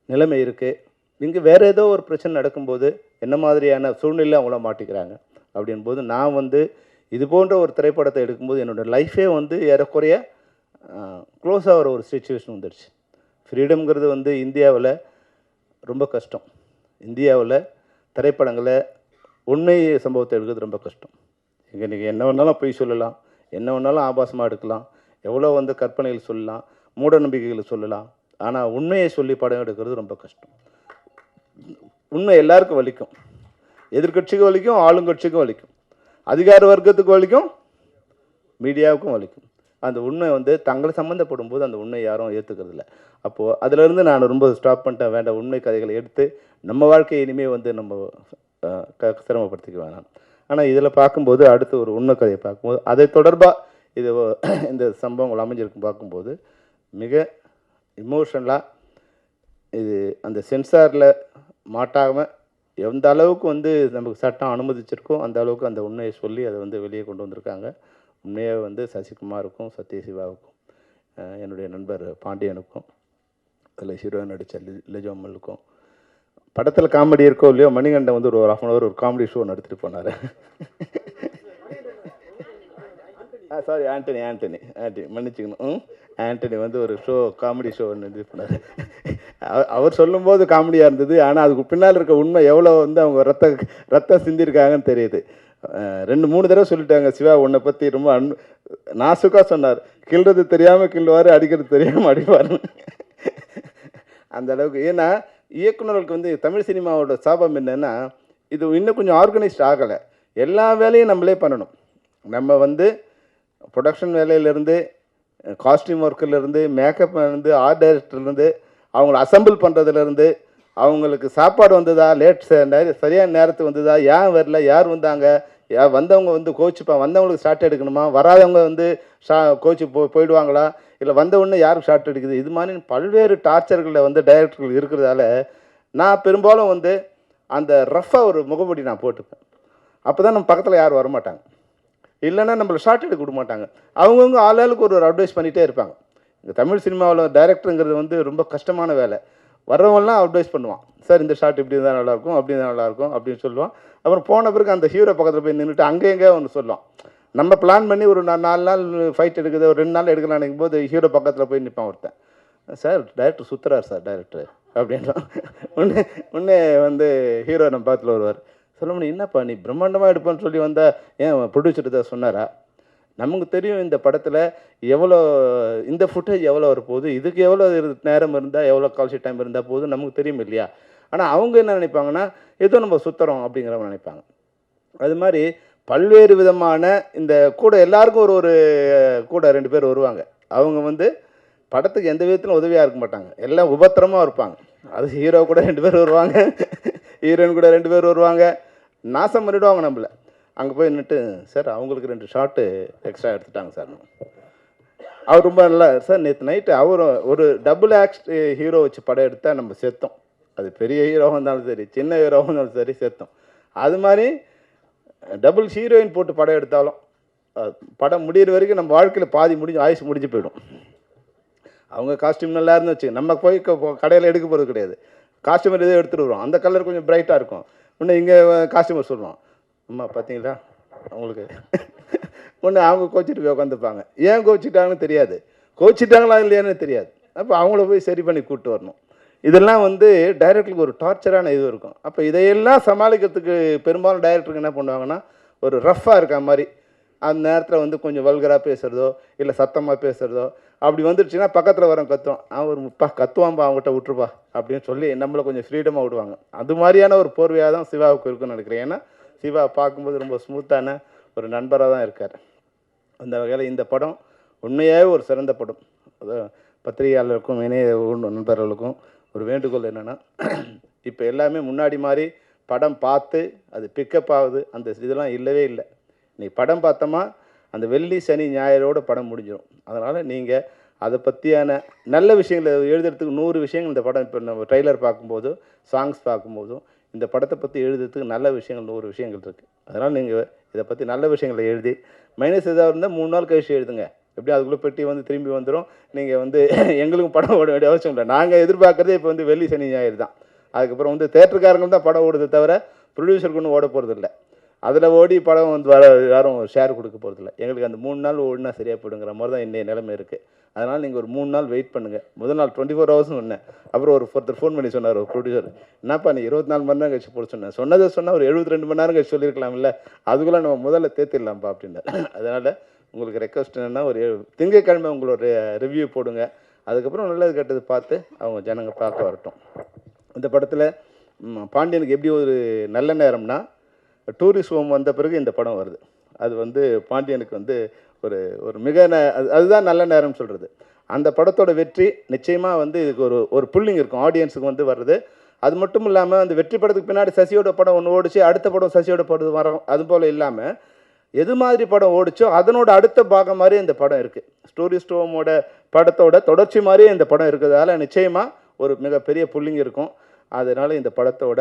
நிலைமை இருக்குது, இங்கே வேறு ஏதோ ஒரு பிரச்சனை நடக்கும்போது என்ன மாதிரியான சூழ்நிலை அவங்கள மாட்டிக்கிறாங்க அப்படின்போது நான் வந்து இது போன்ற ஒரு திரைப்படத்தை எடுக்கும்போது என்னோடய லைஃபே வந்து ஏறக்குறைய க்ளோஸ் ஆகிற ஒரு சுச்சுவேஷன் வந்துடுச்சு. ஃப்ரீடம்ங்கிறது வந்து இந்தியாவில் ரொம்ப கஷ்டம். இந்தியாவில் திரைப்படங்களை உண்மை சம்பவத்தை எடுக்கிறது ரொம்ப கஷ்டம். இங்கே நீங்கள் என்ன வேணாலும் பொய் சொல்லலாம், என்ன வேணாலும் ஆபாசமாக எடுக்கலாம், எவ்வளோ வந்து கற்பனைகள் சொல்லலாம், மூட நம்பிக்கைகளை சொல்லலாம். ஆனால் உண்மையை சொல்லி படம் எடுக்கிறது ரொம்ப கஷ்டம். உண்மை எல்லாருக்கும் வலிக்கும். எதிர்கட்சிக்கும் வலிக்கும், ஆளுங்கட்சிக்கும் வலிக்கும், அதிகார வர்க்கத்துக்கு வலிக்கும், மீடியாவுக்கும் வலிக்கும். அந்த உண்மை வந்து தங்களை சம்மந்தப்படும் போது அந்த உண்மை யாரும் ஏற்றுக்கிறதில்ல. அப்போது அதிலேருந்து நான் ரொம்ப ஸ்டாப் பண்ணிட்டேன். வேண்டாம், உண்மை கதைகளை எடுத்து நம்ம வாழ்க்கையை இனிமேல் வந்து நம்ம சிரமப்படுத்திக்க வேணாம். ஆனால் இதில் பார்க்கும்போது அடுத்து ஒரு உண்மை கதையை பார்க்கும்போது அதை தொடர்பாக இந்த சம்பவங்கள் அமைஞ்சிருக்கும் பார்க்கும்போது மிக இமோஷனலாக இது அந்த சென்சாரில் மாட்டாமல் எந்த அளவுக்கு வந்து நமக்கு சட்டம் அனுமதிச்சிருக்கோ அந்த அளவுக்கு அந்த உண்மையை சொல்லி அதை வந்து வெளியே கொண்டு வந்திருக்காங்க. உண்மையாக வந்து சசிகுமாருக்கும் சத்யசிவாவுக்கும் என்னுடைய நண்பர் பாண்டியனுக்கும் அதில் ஹீரோயின் நடித்த லிஜோமலுக்கும் படத்தில் காமெடி இருக்கோ இல்லையோ மணிகண்டன் வந்து ஒரு 1/2 hour ஒரு காமெடி ஷோ நடத்திட்டு போனார். சாரி ஆண்டனி மன்னிச்சுக்கணும். ஆண்டனி வந்து ஒரு காமெடி ஷோ இது பண்ணார். அவர் சொல்லும்போது காமெடியாக இருந்தது. ஆனால் அதுக்கு பின்னால் இருக்க உண்மை எவ்வளோ வந்து அவங்க ரத்தம் சிந்திருக்காங்கன்னு தெரியுது. 2-3 தடவை சொல்லிட்டாங்க, சிவா உன்னை பற்றி ரொம்ப நாசுக்காக சொன்னார். கிள்றது தெரியாமல் கிள்ளுவார், அடிக்கிறது தெரியாமல் அடிப்பார். அந்த அளவுக்கு. ஏன்னா இயக்குநர்களுக்கு வந்து தமிழ் சினிமாவோட சாபம் என்னென்னா இது இன்னும் கொஞ்சம் ஆர்கனைஸ்ட் ஆகலை. எல்லா வேலையும் நம்மளே பண்ணணும். நம்ம வந்து ப்ரொடக்ஷன் வேலையிலேருந்து, காஸ்டியூம் ஒர்க்கிலேருந்து, மேக்கப்லேருந்து, ஆர்ட் டைரக்டர்லேருந்து, அவங்கள அசம்பிள் பண்ணுறதுலேருந்து, அவங்களுக்கு சாப்பாடு வந்ததா, சரியான நேரத்துக்கு வந்ததா, ஏன் வரல, யார் வந்தாங்க, வந்தவங்க வந்து வந்தவங்களுக்கு ஷார்ட் எடுக்கணுமா, வராதவங்க வந்து கோச்சு போயிடுவாங்களா, இல்லை வந்த உடனே யாருக்கு ஷார்ட் எடுக்குது, இது மாதிரி பல்வேறு டார்ச்சர்களில் வந்து டைரக்டர்கள் இருக்கிறதால நான் பெரும்பாலும் வந்து அந்த ரஃப்பாக ஒரு முகமூடி நான் போட்டுப்பேன். அப்போ தான் நம்ம பக்கத்தில் யாரும் வரமாட்டாங்க. இல்லைன்னா நம்மளை ஷார்ட் எடுக்க விட மாட்டாங்க. அவங்கவுங்க ஆளாளுக்கு ஒரு அட்வைஸ் பண்ணிகிட்டே இருப்பாங்க. இந்த தமிழ் சினிமாவில் டைரக்டருங்கிறது வந்து ரொம்ப கஷ்டமான வேலை. வர்றவங்களாம் அட்வைஸ் பண்ணுவான், சார் இந்த ஷார்ட் இப்படி இருந்தால் நல்லாயிருக்கும், அப்படி இருந்தால் நல்லாயிருக்கும் அப்படின்னு சொல்லுவான். அப்புறம் போன பிறகு அந்த ஹீரோ பக்கத்தில் போய் நின்றுட்டு அங்கே எங்கேயோ ஒன்று சொல்லுவான். நம்ம பிளான் பண்ணி ஒரு 4 நாள் ஃபைட் எடுக்குது, ஒரு 2 நாள் எடுக்கலாம் நினைக்கும் போது ஹீரோ பக்கத்தில் போய் நிற்பான் ஒருத்தன். சார் டைரக்டர் சுற்றுறார் சார், டைரக்டர் அப்படின்னா உடனே வந்து ஹீரோ நம்ம பார்த்துல வருவார். சொல்ல என்னப்பா நீ பிரம்மாண்டமாக எடுப்பேன்னு சொல்லி வந்தால் ஏன் ப்ரொடியூசர் தான் சொன்னாரா? நமக்கு தெரியும் இந்த படத்தில் எவ்வளோ இந்த ஃபுட்டேஜ் எவ்வளோ வரப்போகுது, இதுக்கு எவ்வளோ நேரம் இருந்தால் எவ்வளோ கால்ஷி டைம் இருந்தால் போதும் நமக்கு தெரியும் இல்லையா? ஆனால் அவங்க என்ன நினைப்பாங்கன்னா ஏதோ நம்ம சுற்றுறோம் அப்படிங்கிறவங்க நினைப்பாங்க. அது மாதிரி பல்வேறு விதமான இந்த கூட எல்லாருக்கும் ஒரு கூட 2 பேர் வருவாங்க. அவங்க வந்து படத்துக்கு எந்த விதத்திலும் உதவியாக இருக்க மாட்டாங்க, எல்லாம் உபத்திரமாக இருப்பாங்க. அது ஹீரோ கூட 2 பேர் வருவாங்க, ஹீரோயின் கூட 2 பேர் வருவாங்க, நாசம் பண்ணிவிடுவாங்க நம்மளை. அங்கே போய் நின்றுட்டு சார் அவங்களுக்கு 2 ஷாட்டு எக்ஸ்ட்ரா எடுத்துட்டாங்க சார். அவர் ரொம்ப நல்லா சார் நேற்று நைட்டு அவர் ஒரு டபுள் ஆக்ட் ஹீரோ வச்சு படம் எடுத்தால் நம்ம செத்தோம். அது பெரிய ஹீரோவாக இருந்தாலும் சரி, சின்ன ஹீரோவாக இருந்தாலும் சரி செத்தோம். அது மாதிரி டபுள் ஹீரோயின் போட்டு படம் எடுத்தாலும் படம் முடிகிற வரைக்கும் நம்ம வாழ்க்கையில் பாதி ஆயுசு முடிஞ்சு போயிடும். அவங்க காஸ்டியூம் நல்லா இருந்து வச்சு நம்ம போய் கடையில் எடுக்க போகிறது கிடையாது. காஸ்டியூமர் எதோ எடுத்துகிட்டு வருவோம், அந்த கலர் கொஞ்சம் பிரைட்டாக இருக்கும். இன்னும் இங்கே காஸ்டியூமர் சொல்லுவோம் அம்மா பார்த்தீங்களா அவங்களுக்கு ஒன்று அவங்க கோச்சிட்டு போய் உட்காந்துப்பாங்க. ஏன் கோச்சிட்டாங்கன்னு தெரியாது, கோச்சிட்டாங்களா இல்லையான்னு தெரியாது. அப்போ அவங்கள போய் சரி பண்ணி கூப்பிட்டு வரணும். இதெல்லாம் வந்து டைரக்டருக்கு ஒரு டார்ச்சரான இது இருக்கும். அப்போ இதையெல்லாம் சமாளிக்கிறதுக்கு பெரும்பாலும் டைரக்டருக்கு என்ன பண்ணுவாங்கன்னா ஒரு ரஃப்பாக இருக்க மாதிரி அந்த நேரத்தில் வந்து கொஞ்சம் வல்கராக பேசுகிறதோ இல்லை சத்தமாக பேசுகிறதோ அப்படி வந்துடுச்சுன்னா பக்கத்தில் வரவன் கத்துவான், அவன் ஒரு கத்துவான்பா அவங்ககிட்ட விட்டுருப்பா அப்படின்னு சொல்லி நம்மளை கொஞ்சம் ஃப்ரீடமாக விடுவாங்க. அது மாதிரியான ஒரு போர்வையாக தான் சிவாவுக்கு இருக்குன்னு நினைக்கிறேன். ஏன்னா சிவா பார்க்கும்போது ரொம்ப ஸ்மூத்தான ஒரு நண்பராக தான் இருக்கார். அந்த வகையில் இந்த படம் உண்மையாகவே ஒரு சிறந்த படம். பத்திரிகையாளர்களுக்கும் இணைய நண்பர்களுக்கும் ஒரு வேண்டுகோள் என்னென்னா, இப்போ எல்லாமே முன்னாடி மாதிரி படம் பார்த்து அது பிக்கப் ஆகுது அந்த இதெல்லாம் இல்லவே இல்லை. நீ படம் பார்த்தோமா அந்த வெள்ளி சனி ஞாயிறோட படம் முடிஞ்சிடும். அதனால் நீங்கள் அதை பற்றியான நல்ல விஷயங்களை எழுதுறதுக்கு 100 விஷயங்கள் இந்த படம் இப்போ நம்ம ட்ரெய்லர் பார்க்கும்போதும் சாங்ஸ் பார்க்கும்போதும் இந்த படத்தை பற்றி எழுதுறதுக்கு நல்ல விஷயங்கள் 100 விஷயங்கள் இருக்குது. அதனால் நீங்கள் இதை பற்றி நல்ல விஷயங்களை எழுதி மைனஸ் எதாவது இருந்தால் 3 நாள் கழிச்சு எழுதுங்க. எப்படி அதுக்குள்ளே பெட்டி வந்து திரும்பி வந்துடும். நீங்கள் வந்து எங்களுக்கும் படம் ஓட வேண்டிய அவசியம் இல்லை. நாங்கள் எதிர்பார்க்குறதே இப்போ வந்து வெள்ளி சனி ஞாயிறு தான். அதுக்கப்புறம் வந்து தேட்டருக்காரங்க தான் படம் ஓடுது தவிர ப்ரொடியூசருக்கு ஒன்றும் ஓட போகிறது இல்லை. அதில் ஓடி படம் வந்து யாரும் ஷேர் கொடுக்க போகிறதில்ல. எங்களுக்கு அந்த 3 நாள் ஓடினா சரியாக போயிடுங்கிற மாதிரி தான் இன்றைய நிலைமை இருக்குது. அதனால் நீங்கள் ஒரு 3 நாள் வெயிட் பண்ணுங்கள். முதல் நாள் 24 ஹவர்ஸ்னு சொன்னேன். அப்புறம் ஒருத்தர் ஃபோன் பண்ணி சொன்னார், ஒரு ப்ரொடியூசர், என்னப்பா நீ 24 மணி நேரம் கழிச்சு போட சொன்னேன். சொன்னால் ஒரு 72 மணி நேரம் கழிச்சு சொல்லியிருக்கலாம் இல்லை, அதுக்குள்ளே நம்ம முதல்ல தேத்திடலாம்ப்பா அப்படின்னாரு. அதனால் உங்களுக்கு ரெக்வஸ்ட் என்னென்னா ஒரு திங்கட்கிழமை உங்களோட ரிவ்யூ போடுங்க. அதுக்கப்புறம் நல்லது கெட்டது பார்த்து அவங்க ஜனங்க பார்க்க வரட்டும். இந்த படத்தில் பாண்டியனுக்கு எப்படி ஒரு நல்ல நேரம்னா டூரிஸ்ட் ஹோம் வந்த பிறகு இந்த படம் வருது. அது வந்து பாண்டியனுக்கு வந்து ஒரு ஒரு அதுதான் நல்ல நேரம்னு சொல்கிறது. அந்த படத்தோட வெற்றி நிச்சயமாக வந்து இதுக்கு ஒரு புல்லிங் இருக்கும் ஆடியன்ஸுக்கு வந்து வருது. அது மட்டும் இல்லாமல் அந்த வெற்றி படத்துக்கு பின்னாடி சசியோட படம் ஒன்று ஓடிச்சு, அடுத்த படம் சசியோட படம் வரும். அது போல் இல்லாமல் எது மாதிரி படம் ஓடிச்சோ அதனோட அடுத்த பாகம் மாதிரி இந்த படம் இருக்குது. டூரிஸ்ட் ஹோமோட படத்தோட தொடர்ச்சி மாதிரியே இந்த படம் இருக்கிறதால நிச்சயமாக ஒரு மிகப்பெரிய புல்லிங் இருக்கும். அதனால் இந்த படத்தோட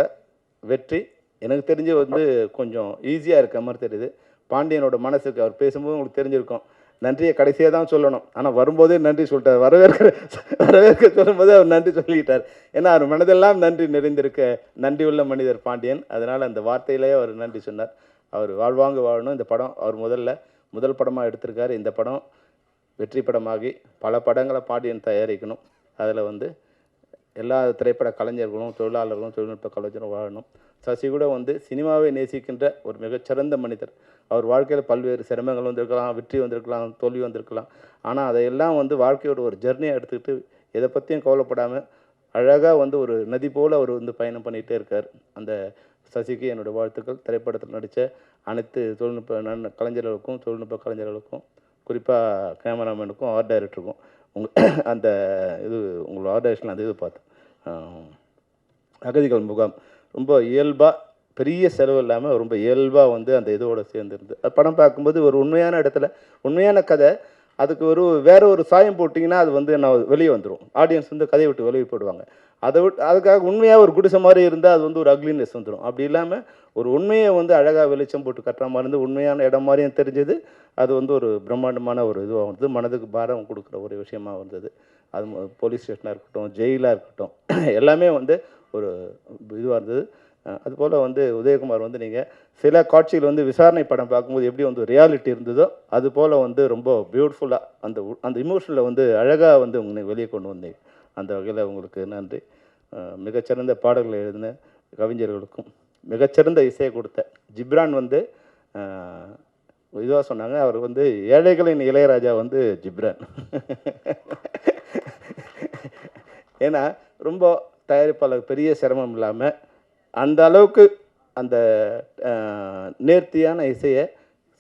வெற்றி எனக்கு தெரிஞ்சு வந்து கொஞ்சம் ஈஸியாக இருக்க மாதிரி தெரியுது. பாண்டியனோட மனசுக்கு அவர் பேசும்போது உங்களுக்கு தெரிஞ்சிருக்கும், நன்றியை கடைசியாக தான் சொல்லணும், ஆனால் வரும்போதே நன்றி சொல்லிட்டார். வரவேற்க சொல்லும்போதே அவர் நன்றி சொல்லிக்கிட்டார். ஏன்னா அவர் மனதெல்லாம் நன்றி நிறைந்திருக்க நன்றி உள்ள மனிதர் பாண்டியன். அதனால் அந்த வார்த்தையிலேயே அவர் நன்றி சொன்னார். அவர் வாழ்வாங்க வாழணும். இந்த படம் அவர் முதல் படமாக எடுத்திருக்காரு. இந்த படம் வெற்றி படமாகி பல படங்களை பாண்டியன் தயாரிக்கணும். அதில் வந்து எல்லா திரைப்பட கலைஞர்களும் தொழிலாளர்களும் தொழில்நுட்ப கலைஞரும் வாழணும். சசி கூட வந்து சினிமாவை நேசிக்கின்ற ஒரு மிகச்சிறந்த மனிதர். அவர் வாழ்க்கையில் பல்வேறு சிரமங்கள் வந்திருக்கலாம், வெற்றி வந்திருக்கலாம், தோல்வி வந்திருக்கலாம். ஆனால் அதையெல்லாம் வந்து வாழ்க்கையோட ஒரு ஜெர்னியை எடுத்துக்கிட்டு எதை பற்றியும் கவலைப்படாமல் அழகாக வந்து ஒரு நதி போல் அவர் வந்து பயணம் பண்ணிகிட்டே இருக்கார். அந்த சசிக்கு என்னோடய வாழ்த்துக்கள். திரைப்படத்தில் நடித்த அனைத்து தொழில்நுட்ப கலைஞர்களுக்கும் தொழில்நுட்ப கலைஞர்களுக்கும் குறிப்பாக கேமராமேனுக்கும் ஆர்ட் டைரக்டருக்கும் அந்த இது உங்களோட ஆர்ட் டைரக்ஷன் அந்த இது பார்த்தேன். அகதிகள் முகாம் ரொம்ப இயல்பாக பெரிய செலவு இல்லாமல் ரொம்ப இயல்பாக வந்து அந்த இதோடு சேர்ந்துருந்து அது படம் பார்க்கும்போது ஒரு உண்மையான இடத்துல உண்மையான கதை அதுக்கு வேற ஒரு சாயம் போட்டிங்கன்னா அது வந்து நான் வெளியே வந்துடும். ஆடியன்ஸ் வந்து கதையை விட்டு வெளியே போடுவாங்க. அதுக்காக உண்மையாக ஒரு குடிசை மாதிரி இருந்தால் அது வந்து ஒரு அக்லினஸ் வந்துடும். அப்படி இல்லாமல் ஒரு உண்மையை வந்து அழகாக வெளிச்சம் போட்டு கட்டுற மாதிரி இருந்து உண்மையான இடம் மாதிரியும் தெரிஞ்சது. அது வந்து ஒரு பிரம்மாண்டமான ஒரு இதுவாக வந்தது. மனதுக்கு பாரம் கொடுக்குற ஒரு விஷயமாக வந்தது. அது போலீஸ் ஸ்டேஷனாக இருக்கட்டும், ஜெயிலாக இருக்கட்டும், எல்லாமே வந்து ஒரு இதுவாக இருந்தது. அதுபோல் வந்து உதயகுமார் வந்து நீங்கள் சில காட்சிகள் வந்து விசாரணை படம் பார்க்கும்போது எப்படி வந்து ரியாலிட்டி இருந்ததோ அதுபோல் வந்து ரொம்ப பியூட்டிஃபுல்லாக அந்த இமோஷனில் வந்து அழகாக வந்து உங்களுக்கு வெளியே கொண்டு வந்தீங்க. அந்த வகையில் உங்களுக்கு நன்றி. மிகச்சிறந்த பாடல்களை எழுதின கவிஞர்களுக்கும் மிகச்சிறந்த இசையை கொடுத்த ஜிப்ரான் வந்து இதுவாக சொன்னாங்க, அவர் வந்து ஏழைகளின் இளையராஜா வந்து ஜிப்ரான். ஏன்னா ரொம்ப தயாரிப்பாளர் பெரிய சிரமம் இல்லாமல் அந்த அளவுக்கு அந்த நேர்த்தியான இசையை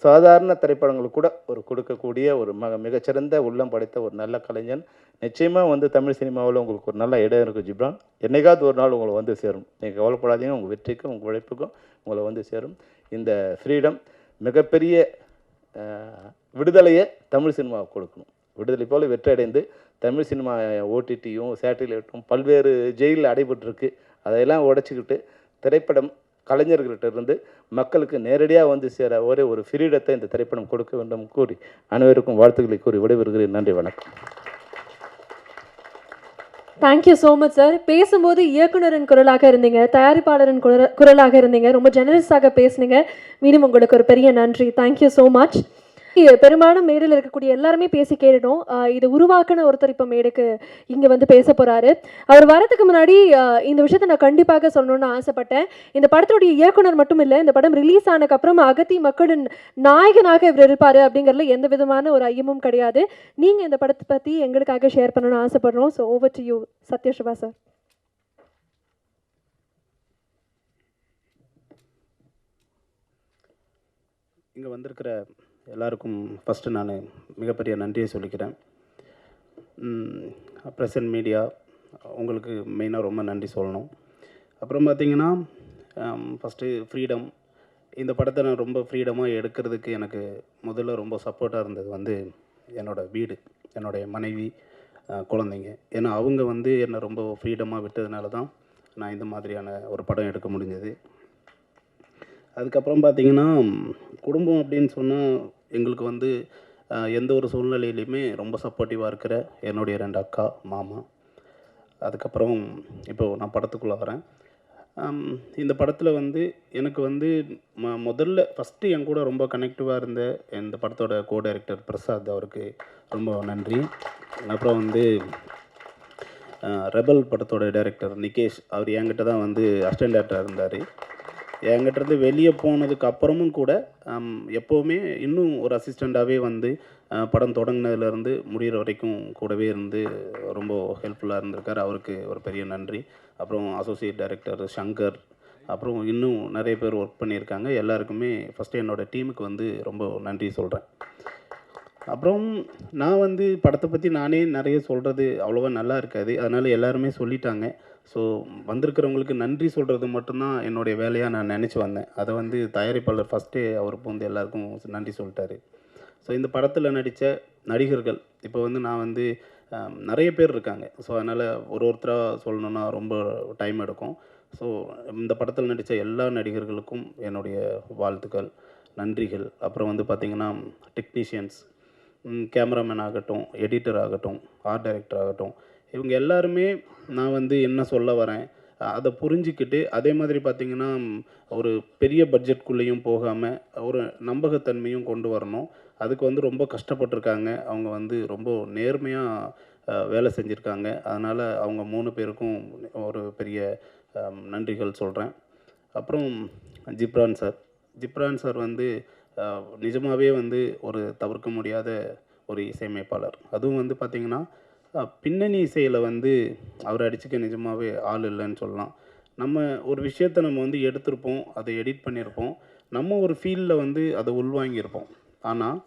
சாதாரண திரைப்படங்களுக்கு கூட ஒரு கொடுக்கக்கூடிய ஒரு மிகச்சிறந்த உள்ளம் படைத்த ஒரு நல்ல கலைஞன். நிச்சயமாக வந்து தமிழ் சினிமாவில் உங்களுக்கு ஒரு நல்ல இடம் இருக்குது ஜிப்ரான். என்னைக்காவது ஒரு நாள் உங்களை வந்து சேரும். நீங்கள் கவலைப்படாதீங்க, உங்கள் வெற்றிக்கும் உங்கள் உழைப்புக்கும் உங்களை வந்து சேரும். இந்த ஃப்ரீடம் மிகப்பெரிய விடுதலையை தமிழ் சினிமாவுக்கு கொடுக்கணும். விடுதலை போல் வெற்றி அடைந்து தமிழ் சினிமா ஓடிடியும் சேட்டிலைட்டும் பல்வேறு ஜெயிலில் அடைபட்டிருக்கு. அதையெல்லாம் உடைச்சிக்கிட்டு திரைப்படம் கலைஞர்கள்ட்ட இருந்து மக்களுக்கு நேரடியாக வந்து சேர ஒரே ஒரு ஃப்ரீடத்தை இந்த திரைப்படம் கொடுக்க வேண்டும் கூறி அனைவருக்கும் வாழ்த்துக்களை கூறி விடைபெறுகிறேன். நன்றி, வணக்கம். Thank you so much sir. பேசும்போது இயக்குனரின் குரலாக இருந்தீங்க, தயாரிப்பாளரின் குரலாக இருந்தீங்க, ரொம்ப ஜெனரஸாக பேசுனீங்க. மீண்டும் உங்களுக்கு ஒரு பெரிய நன்றி. Thank you so much. பெரும்பாலும் மேடையில் இருக்கக்கூடிய எல்லாருமே பேசி கேட்டுட்டோம். இது உருவாக்கின ஒருத்தர் இப்போ மேடைக்கு இங்கே வந்து பேச போகிறாரு. அவர் வரதுக்கு முன்னாடி இந்த விஷயத்தை நான் கண்டிப்பாக சொல்லணும்னு ஆசைப்பட்டேன். இந்த படத்துடைய இயக்குனர் மட்டும் இல்லை, இந்த படம் ரிலீஸ் ஆனதுக்கப்புறம் அகத்தி மக்களின் நாயகனாக இவர் இருப்பார் அப்படிங்கிறதுல எந்த விதமான ஒரு ஐயமும் கிடையாது. நீங்கள் இந்த படத்தை பற்றி எங்களுக்காக ஷேர் பண்ணணும்னு ஆசைப்படுறோம். So over to you Sathyasiva sir. இங்கே வந்திருக்கிற எல்லாருக்கும் ஃபஸ்ட்டு நான் மிகப்பெரிய நன்றியை சொல்லிக்கிறேன். ப்ரெசன்ட் மீடியா உங்களுக்கு மெயினாக ரொம்ப நன்றி சொல்லணும். அப்புறம் பார்த்திங்கன்னா ஃபஸ்ட்டு ஃப்ரீடம். இந்த படத்தை நான் ரொம்ப ஃப்ரீடமாக எடுக்கிறதுக்கு எனக்கு முதல்ல ரொம்ப சப்போர்ட்டாக இருந்தது வந்து என்னோடய வீடு, என்னுடைய மனைவி, குழந்தைங்க. ஏன்னா அவங்க வந்து என்னை ரொம்ப ஃப்ரீடமாக விட்டதுனால தான் நான் இந்த மாதிரியான ஒரு படம் எடுக்க முடிஞ்சது. அதுக்கப்புறம் பார்த்திங்கன்னா குடும்பம் அப்படின்னு சொன்னால் எங்களுக்கு வந்து எந்த ஒரு சூழ்நிலையிலையுமே ரொம்ப சப்போர்ட்டிவாக இருக்கிற என்னுடைய 2 அக்கா, மாமா. அதுக்கப்புறம் இப்போது நான் படத்துக்குள்ளே வரேன். இந்த படத்தில் வந்து எனக்கு வந்து முதல்ல ஃபஸ்ட்டு என் கூட ரொம்ப கனெக்டிவாக இருந்த இந்த படத்தோட கோ டைரக்டர் பிரசாத், அவருக்கு ரொம்ப நன்றி. அப்புறம் வந்து ரெபல் படத்தோட டைரக்டர் நிகேஷ், அவர் என்கிட்ட தான் வந்து அசிஸ்டன்ட் டைரக்டராக இருந்தார். என்கிட்டருந்து வெளியே போனதுக்கு அப்புறமும் கூட எப்போவுமே இன்னும் ஒரு அசிஸ்டண்ட்டாகவே வந்து படம் தொடங்கினதுலேருந்து முடிகிற வரைக்கும் கூடவே இருந்து ரொம்ப ஹெல்ப்ஃபுல்லாக இருந்திருக்கார். அவருக்கு ஒரு பெரிய நன்றி. அப்புறம் அசோசியேட் டைரக்டர் சங்கர், அப்புறம் இன்னும் நிறைய பேர் ஒர்க் பண்ணியிருக்காங்க. எல்லாருக்குமே ஃபஸ்ட்டு என்னோடய டீமுக்கு வந்து ரொம்ப நன்றி சொல்கிறேன். அப்புறம் நான் வந்து படத்தை பற்றி நானே நிறைய சொல்கிறது அவ்வளோவா நல்லா இருக்காது, அதனால் எல்லாருமே சொல்லிட்டாங்க. ஸோ வந்திருக்கிறவங்களுக்கு நன்றி சொல்கிறது மட்டும்தான் என்னுடைய வேலையாக நான் நினச்சி வந்தேன். அதை வந்து தயாரிப்பாளர் ஃபஸ்ட்டே அவருக்கு வந்து எல்லாருக்கும் நன்றி சொல்லிட்டாரு. ஸோ இந்த படத்தில் நடித்த நடிகர்கள் இப்போ வந்து நான் வந்து நிறைய பேர் இருக்காங்க. ஸோ அதனால் ஒருத்தராக சொல்லணுன்னா ரொம்ப டைம் எடுக்கும். ஸோ இந்த படத்தில் நடித்த எல்லா நடிகர்களுக்கும் என்னுடைய வாழ்த்துக்கள், நன்றிகள். அப்புறம் வந்து பார்த்திங்கன்னா டெக்னீஷியன்ஸ், கேமராமேன் ஆகட்டும், எடிட்டர் ஆகட்டும், ஆர்ட் டைரக்டர் ஆகட்டும், இவங்க எல்லாருமே நான் வந்து என்ன சொல்ல வரேன் அதை புரிஞ்சிக்கிட்டு, அதே மாதிரி பார்த்திங்கன்னா ஒரு பெரிய பட்ஜெட்குள்ளேயும் போகாமல் ஒரு நம்பகத்தன்மையும் கொண்டு வரணும். அதுக்கு வந்து ரொம்ப கஷ்டப்பட்டிருக்காங்க. அவங்க வந்து ரொம்ப நேர்மையாக வேலை செஞ்சுருக்காங்க. அதனால் அவங்க 3 பேருக்கும் ஒரு பெரிய நன்றிகள் சொல்கிறேன். அப்புறம் ஜிப்ரான் சார் வந்து நிஜமாகவே வந்து ஒரு தவிர்க்க முடியாத ஒரு இசையமைப்பாளர். அதுவும் வந்து பார்த்திங்கன்னா பின்னணி இசையில் வந்து அவர் அடிச்சுக்க நிஜமாகவே ஆள் இல்லைன்னு சொல்லலாம். நம்ம ஒரு விஷயத்தை நம்ம வந்து எடுத்திருப்போம், அதை எடிட் பண்ணியிருப்போம், நம்ம ஒரு ஃபீல்டில் வந்து அதை உள்வாங்கியிருப்போம். ஆனால்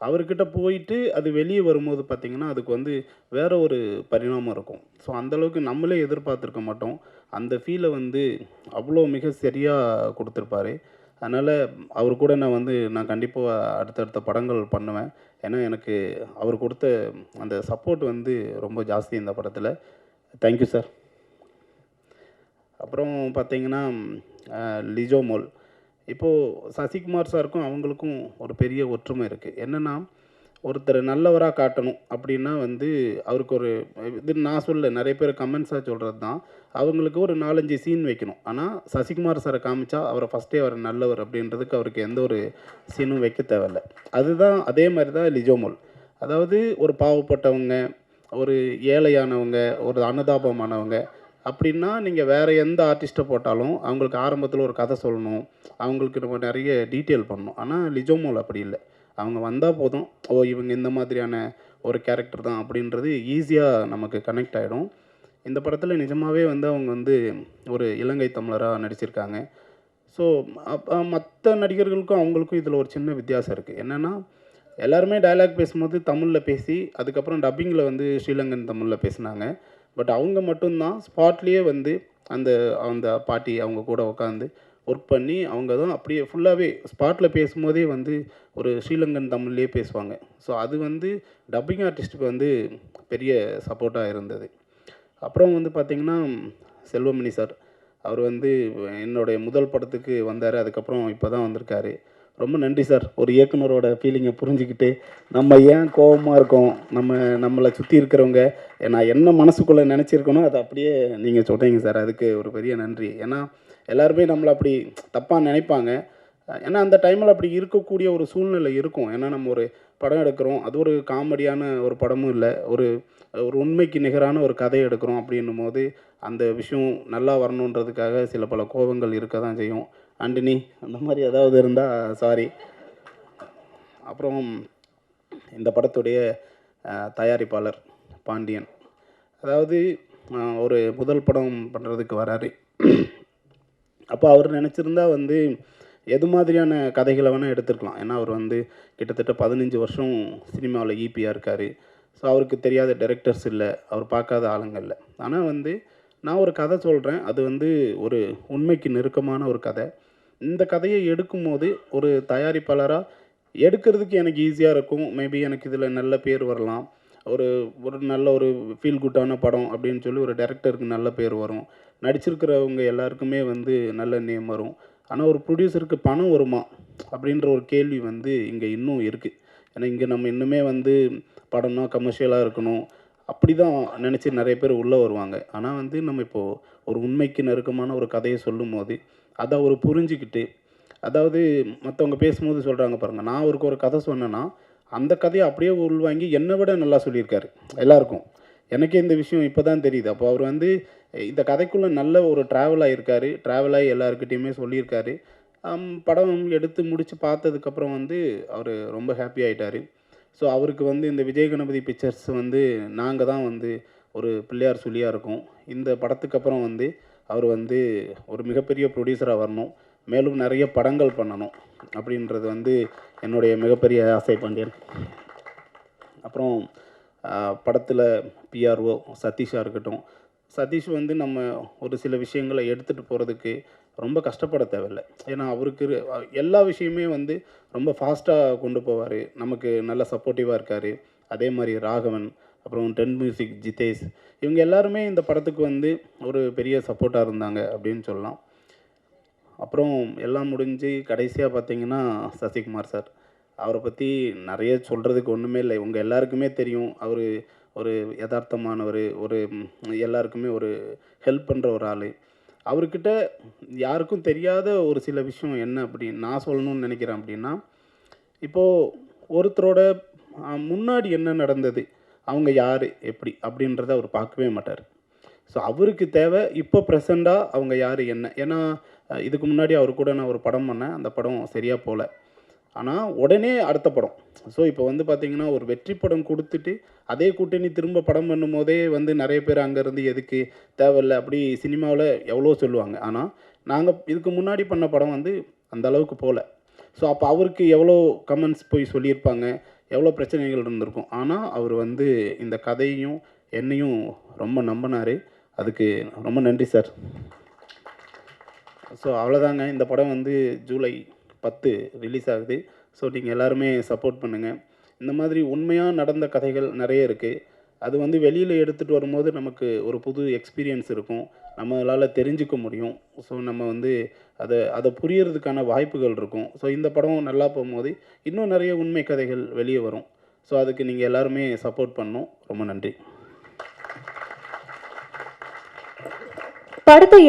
அவர்கிட்ட போயிட்டு அது வெளியே வரும்போது பார்த்திங்கன்னா அதுக்கு வந்து வேறு ஒரு பரிணாமம் இருக்கும். ஸோ அந்தளவுக்கு நம்மளே எதிர்பார்த்துருக்க மாட்டோம். அந்த ஃபீலை வந்து அவ்வளோ மிக சரியாக கொடுத்துருப்பாரு. அதனால் அவர் கூட நான் கண்டிப்பாக அடுத்தடுத்த படங்கள் பண்ணுவேன். ஏன்னா எனக்கு அவர் கொடுத்த அந்த சப்போர்ட் வந்து ரொம்ப ஜாஸ்தி இந்த படத்தில். Thank you sir. அப்புறம் பார்த்திங்கன்னா லிஜோமோல், இப்போது சசிகுமார் சாருக்கும் அவங்களுக்கும் ஒரு பெரிய ஒற்றுமை இருக்குது. என்னென்னா ஒருத்தர் நல்லவராக காட்டணும் அப்படின்னா வந்து அவருக்கு ஒரு இது நான் சொல்ல நிறைய பேர் கமெண்ட்ஸாக சொல்கிறது தான், அவங்களுக்கு ஒரு 4-5 சீன் வைக்கணும். ஆனால் சசிகுமார் சாரை காமிச்சா அவரை ஃபஸ்ட்டே அவர் நல்லவர் அப்படின்றதுக்கு அவருக்கு எந்த ஒரு சீனும் வைக்க தேவையில்லை. அதுதான் அதே மாதிரி தான் லிஜோமோல். அதாவது ஒரு பாவப்பட்டவங்க, ஒரு ஏழையானவங்க, ஒரு அன்னதாபமானவங்க, அப்படின்னா நீங்கள் வேறு எந்த ஆர்டிஸ்ட்டை போட்டாலும் அவங்களுக்கு ஆரம்பத்தில் ஒரு கதை சொல்லணும், அவங்களுக்கு நம்ம நிறைய டீட்டெயில் பண்ணணும். ஆனால் லிஜோமோவில் அப்படி இல்லை. அவங்க வந்தால் போதும், ஓ இவங்க இந்த மாதிரியான ஒரு கேரக்டர் தான் அப்படின்றது ஈஸியாக நமக்கு கனெக்ட் ஆகிடும். இந்த படத்தில் நிஜமாகவே வந்து அவங்க வந்து ஒரு இலங்கை தமிழராக நடிச்சிருக்காங்க. ஸோ மற்ற நடிகர்களுக்கும் அவங்களுக்கும் இதில் ஒரு சின்ன வித்தியாசம் இருக்குது. என்னென்னா எல்லாருமே டயலாக் பேசும்போது தமிழில் பேசி அதுக்கப்புறம் டப்பிங்கில் வந்து ஸ்ரீலங்கன் தமிழில் பேசினாங்க. பட் அவங்க மட்டும்தான் ஸ்பாட்லேயே வந்து அந்த அந்த பாட்டி அவங்க கூட உட்காந்து ஒர்க் பண்ணி அவங்க தான் அப்படியே ஃபுல்லாகவே ஸ்பாட்டில் பேசும்போதே வந்து ஒரு ஸ்ரீலங்கன் தமிழ்லேயே பேசுவாங்க. ஸோ அது வந்து டப்பிங் ஆர்டிஸ்ட்டுக்கு வந்து பெரிய சப்போர்ட்டாக இருந்தது. அப்புறம் வந்து பார்த்திங்கன்னா செல்வமணி சார், அவர் வந்து என்னுடைய முதல் படத்துக்கு வந்தார். அதுக்கப்புறம் இப்போ தான் வந்திருக்காரு. ரொம்ப நன்றி சார். ஒரு இயக்குனரோட ஃபீலிங்கை புரிஞ்சுக்கிட்டு நம்ம ஏன் கோபமாக இருக்கோம், நம்மளை சுற்றி இருக்கிறவங்க நான் என்ன மனசுக்குள்ளே நினச்சிருக்கணும் அதை அப்படியே நீங்கள் சொல்கிறீங்க சார். அதுக்கு ஒரு பெரிய நன்றி. ஏன்னா எல்லாருமே நம்மளை அப்படி தப்பாக நினைப்பாங்க. ஏன்னா அந்த டைமில் அப்படி இருக்கக்கூடிய ஒரு சூழ்நிலை இருக்கும். ஏன்னா நம்ம ஒரு படம் எடுக்கிறோம், அது ஒரு காமெடியான ஒரு படமும் இல்லை, ஒரு ஒரு உண்மைக்கு நிகரான ஒரு கதை எடுக்கிறோம். அப்படின்னும் போது அந்த விஷயம் நல்லா வரணுன்றதுக்காக சில பல கோபங்கள் இருக்க தான் செய்யும். ஆண்டனி அந்த மாதிரி ஏதாவது இருந்தால் சாரி. அப்புறம் இந்த படத்துடைய தயாரிப்பாளர் பாண்டியன், அதாவது ஒரு முதல் படம் பண்ணுறதுக்கு வராரு. அப்போ அவர் நினச்சிருந்தா வந்து எது மாதிரியான கதைகளை வேணால் எடுத்துருக்கலாம். ஏன்னா அவர் வந்து கிட்டத்தட்ட 15 வருஷம் சினிமாவில் ஈபியாக இருக்கார். ஸோ அவருக்கு தெரியாத டைரக்டர்ஸ் இல்லை, அவர் பார்க்காத ஆளுங்க இல்லை. ஆனால் வந்து நான் ஒரு கதை சொல்கிறேன், அது வந்து ஒரு உண்மைக்கு நெருக்கமான ஒரு கதை. இந்த கதையை எடுக்கும்போது ஒரு தயாரிப்பாளராக எடுக்கிறதுக்கு எனக்கு ஈஸியாக இருக்கும். மேபி எனக்கு இதில் நல்ல பேர் வரலாம், ஒரு நல்ல ஒரு ஃபீல் குட்டான படம் அப்படின்னு சொல்லி ஒரு டைரக்டருக்கு நல்ல பேர் வரும், நடிச்சிருக்கிறவங்க எல்லாருக்குமே வந்து நல்ல நேம் வரும். ஆனால் ஒரு ப்ரொடியூசருக்கு பணம் வருமா அப்படின்ற ஒரு கேள்வி வந்து இங்கே இன்னும் இருக்குது. ஏன்னா இங்கே நம்ம இன்னுமே வந்து படம்னா கமர்ஷியலாக இருக்கணும் அப்படி தான் நினச்சி நிறைய பேர் உள்ளே வருவாங்க. ஆனால் வந்து நம்ம இப்போது ஒரு உண்மைக்கு நெருக்கமான ஒரு கதையை சொல்லும் போது அதை அவர் புரிஞ்சுக்கிட்டு, அதாவது மற்றவங்க பேசும்போது சொல்கிறாங்க பாருங்கள், நான் அவருக்கு ஒரு கதை சொன்னேன்னா அந்த கதையை அப்படியே உள்வாங்கி என்னை விட நல்லா சொல்லியிருக்காரு எல்லாருக்கும். எனக்கே இந்த விஷயம் இப்போ தான் தெரியுது. அப்போ அவர் வந்து இந்த கதைக்குள்ளே நல்ல ஒரு ட்ராவல் ஆகியிருக்காரு, ட்ராவல் ஆகி எல்லாருக்கிட்டையுமே சொல்லியிருக்காரு. படம் எடுத்து முடித்து பார்த்ததுக்கப்புறம் வந்து அவர் ரொம்ப ஹாப்பி ஆகிட்டார். ஸோ அவருக்கு வந்து இந்த விஜய் கணபதி பிக்சர்ஸ் வந்து நாங்கள் தான் வந்து ஒரு பிள்ளையார் சொல்லியாக இருக்கோம். இந்த படத்துக்கு அப்புறம் வந்து அவர் வந்து ஒரு மிகப்பெரிய ப்ரொடியூசராக வரணும், மேலும் நிறைய படங்கள் பண்ணணும் அப்படின்றது வந்து என்னுடைய மிகப்பெரிய ஆசை பாண்டியன். அப்புறம் படத்தில் பிஆர்ஓ சதீஷாக இருக்கட்டும், சதீஷ் வந்து நம்ம ஒரு சில விஷயங்களை எடுத்துகிட்டு போகிறதுக்கு ரொம்ப கஷ்டப்பட தேவையில்லை. ஏன்னா அவருக்கு எல்லா விஷயமே வந்து ரொம்ப ஃபாஸ்ட்டாக கொண்டு போவார், நமக்கு நல்ல சப்போர்ட்டிவாக இருக்கார். அதே மாதிரி ராகவன், அப்புறம் 10 மியூசிக் ஜிதேஷ், இவங்க எல்லாருமே இந்த படத்துக்கு வந்து ஒரு பெரிய சப்போர்ட்டாக இருந்தாங்க அப்படின்னு சொல்லலாம். அப்புறம் எல்லாம் முடிஞ்சு கடைசியாக பார்த்திங்கன்னா சசிகுமார் சார், அவரை பற்றி நிறைய சொல்கிறதுக்கு ஒன்றுமே இல்லை. உங்கள் எல்லாருக்குமே தெரியும், அவர் ஒரு யதார்த்தமானவர், ஒரு எல்லாருக்குமே ஒரு ஹெல்ப் பண்ணுற ஒரு ஆள். அவர்கிட்ட யாருக்கும் தெரியாத ஒரு சில விஷயம் என்ன அப்படின்னு நான் சொல்லணும்னு நினைக்கிறேன். அப்படின்னா இப்போது ஒருத்தரோட முன்னாடி என்ன நடந்தது, அவங்க யார் எப்படி அப்படின்றத அவர் பார்க்கவே மாட்டார். ஸோ அவருக்கு தேவை இப்போ ப்ரெசண்ட்டாக அவங்க யார் என்ன. ஏன்னா இதுக்கு முன்னாடி அவர் கூட நான் ஒரு படம் பண்ணேன், அந்த படம் சரியாக போகல, ஆனால் உடனே அடுத்த படம். ஸோ இப்போ வந்து பார்த்திங்கன்னா ஒரு வெற்றி படம் கொடுத்துட்டு அதே கூட்டணி திரும்ப படம் பண்ணும் போதே வந்து நிறைய பேர் அங்கேருந்து எதுக்கு தேவையில்லை அப்படி சினிமாவில் எவ்வளோ சொல்லுவாங்க. ஆனால் நாங்கள் இதுக்கு முன்னாடி பண்ண படம் வந்து அந்த அளவுக்கு போகல. ஸோ அப்போ அவருக்கு எவ்வளோ கமெண்ட்ஸ் போய் சொல்லியிருப்பாங்க, எவ்வளோ பிரச்சனைகள் இருந்திருக்கும். ஆனால் அவர் வந்து இந்த கதையும் என்னையும் ரொம்ப நம்பினார். அதுக்கு ரொம்ப நன்றி சார். ஸோ அவ்வளோதாங்க. இந்த படம் வந்து ஜூலை 10 ரிலீஸ் ஆகுது. ஸோ நீங்கள் எல்லாருமே சப்போர்ட் பண்ணுங்கள். இந்த மாதிரி உண்மையாக நடந்த கதைகள் நிறைய இருக்குது. அது வந்து வெளியில் எடுத்துகிட்டு வரும்போது நமக்கு ஒரு புது எக்ஸ்பீரியன்ஸ் இருக்கும், நம்மளால் தெரிஞ்சுக்க முடியும். ஸோ நம்ம வந்து அதை புரியறதுக்கான வாய்ப்புகள் இருக்கும். ஸோ இந்த படம் நல்லா போகும்போது இன்னும் நிறைய உண்மை கதைகள் வெளியே வரும். ஸோ அதுக்கு நீங்கள் எல்லாருமே சப்போர்ட் பண்ணணும். ரொம்ப நன்றி. படத்தை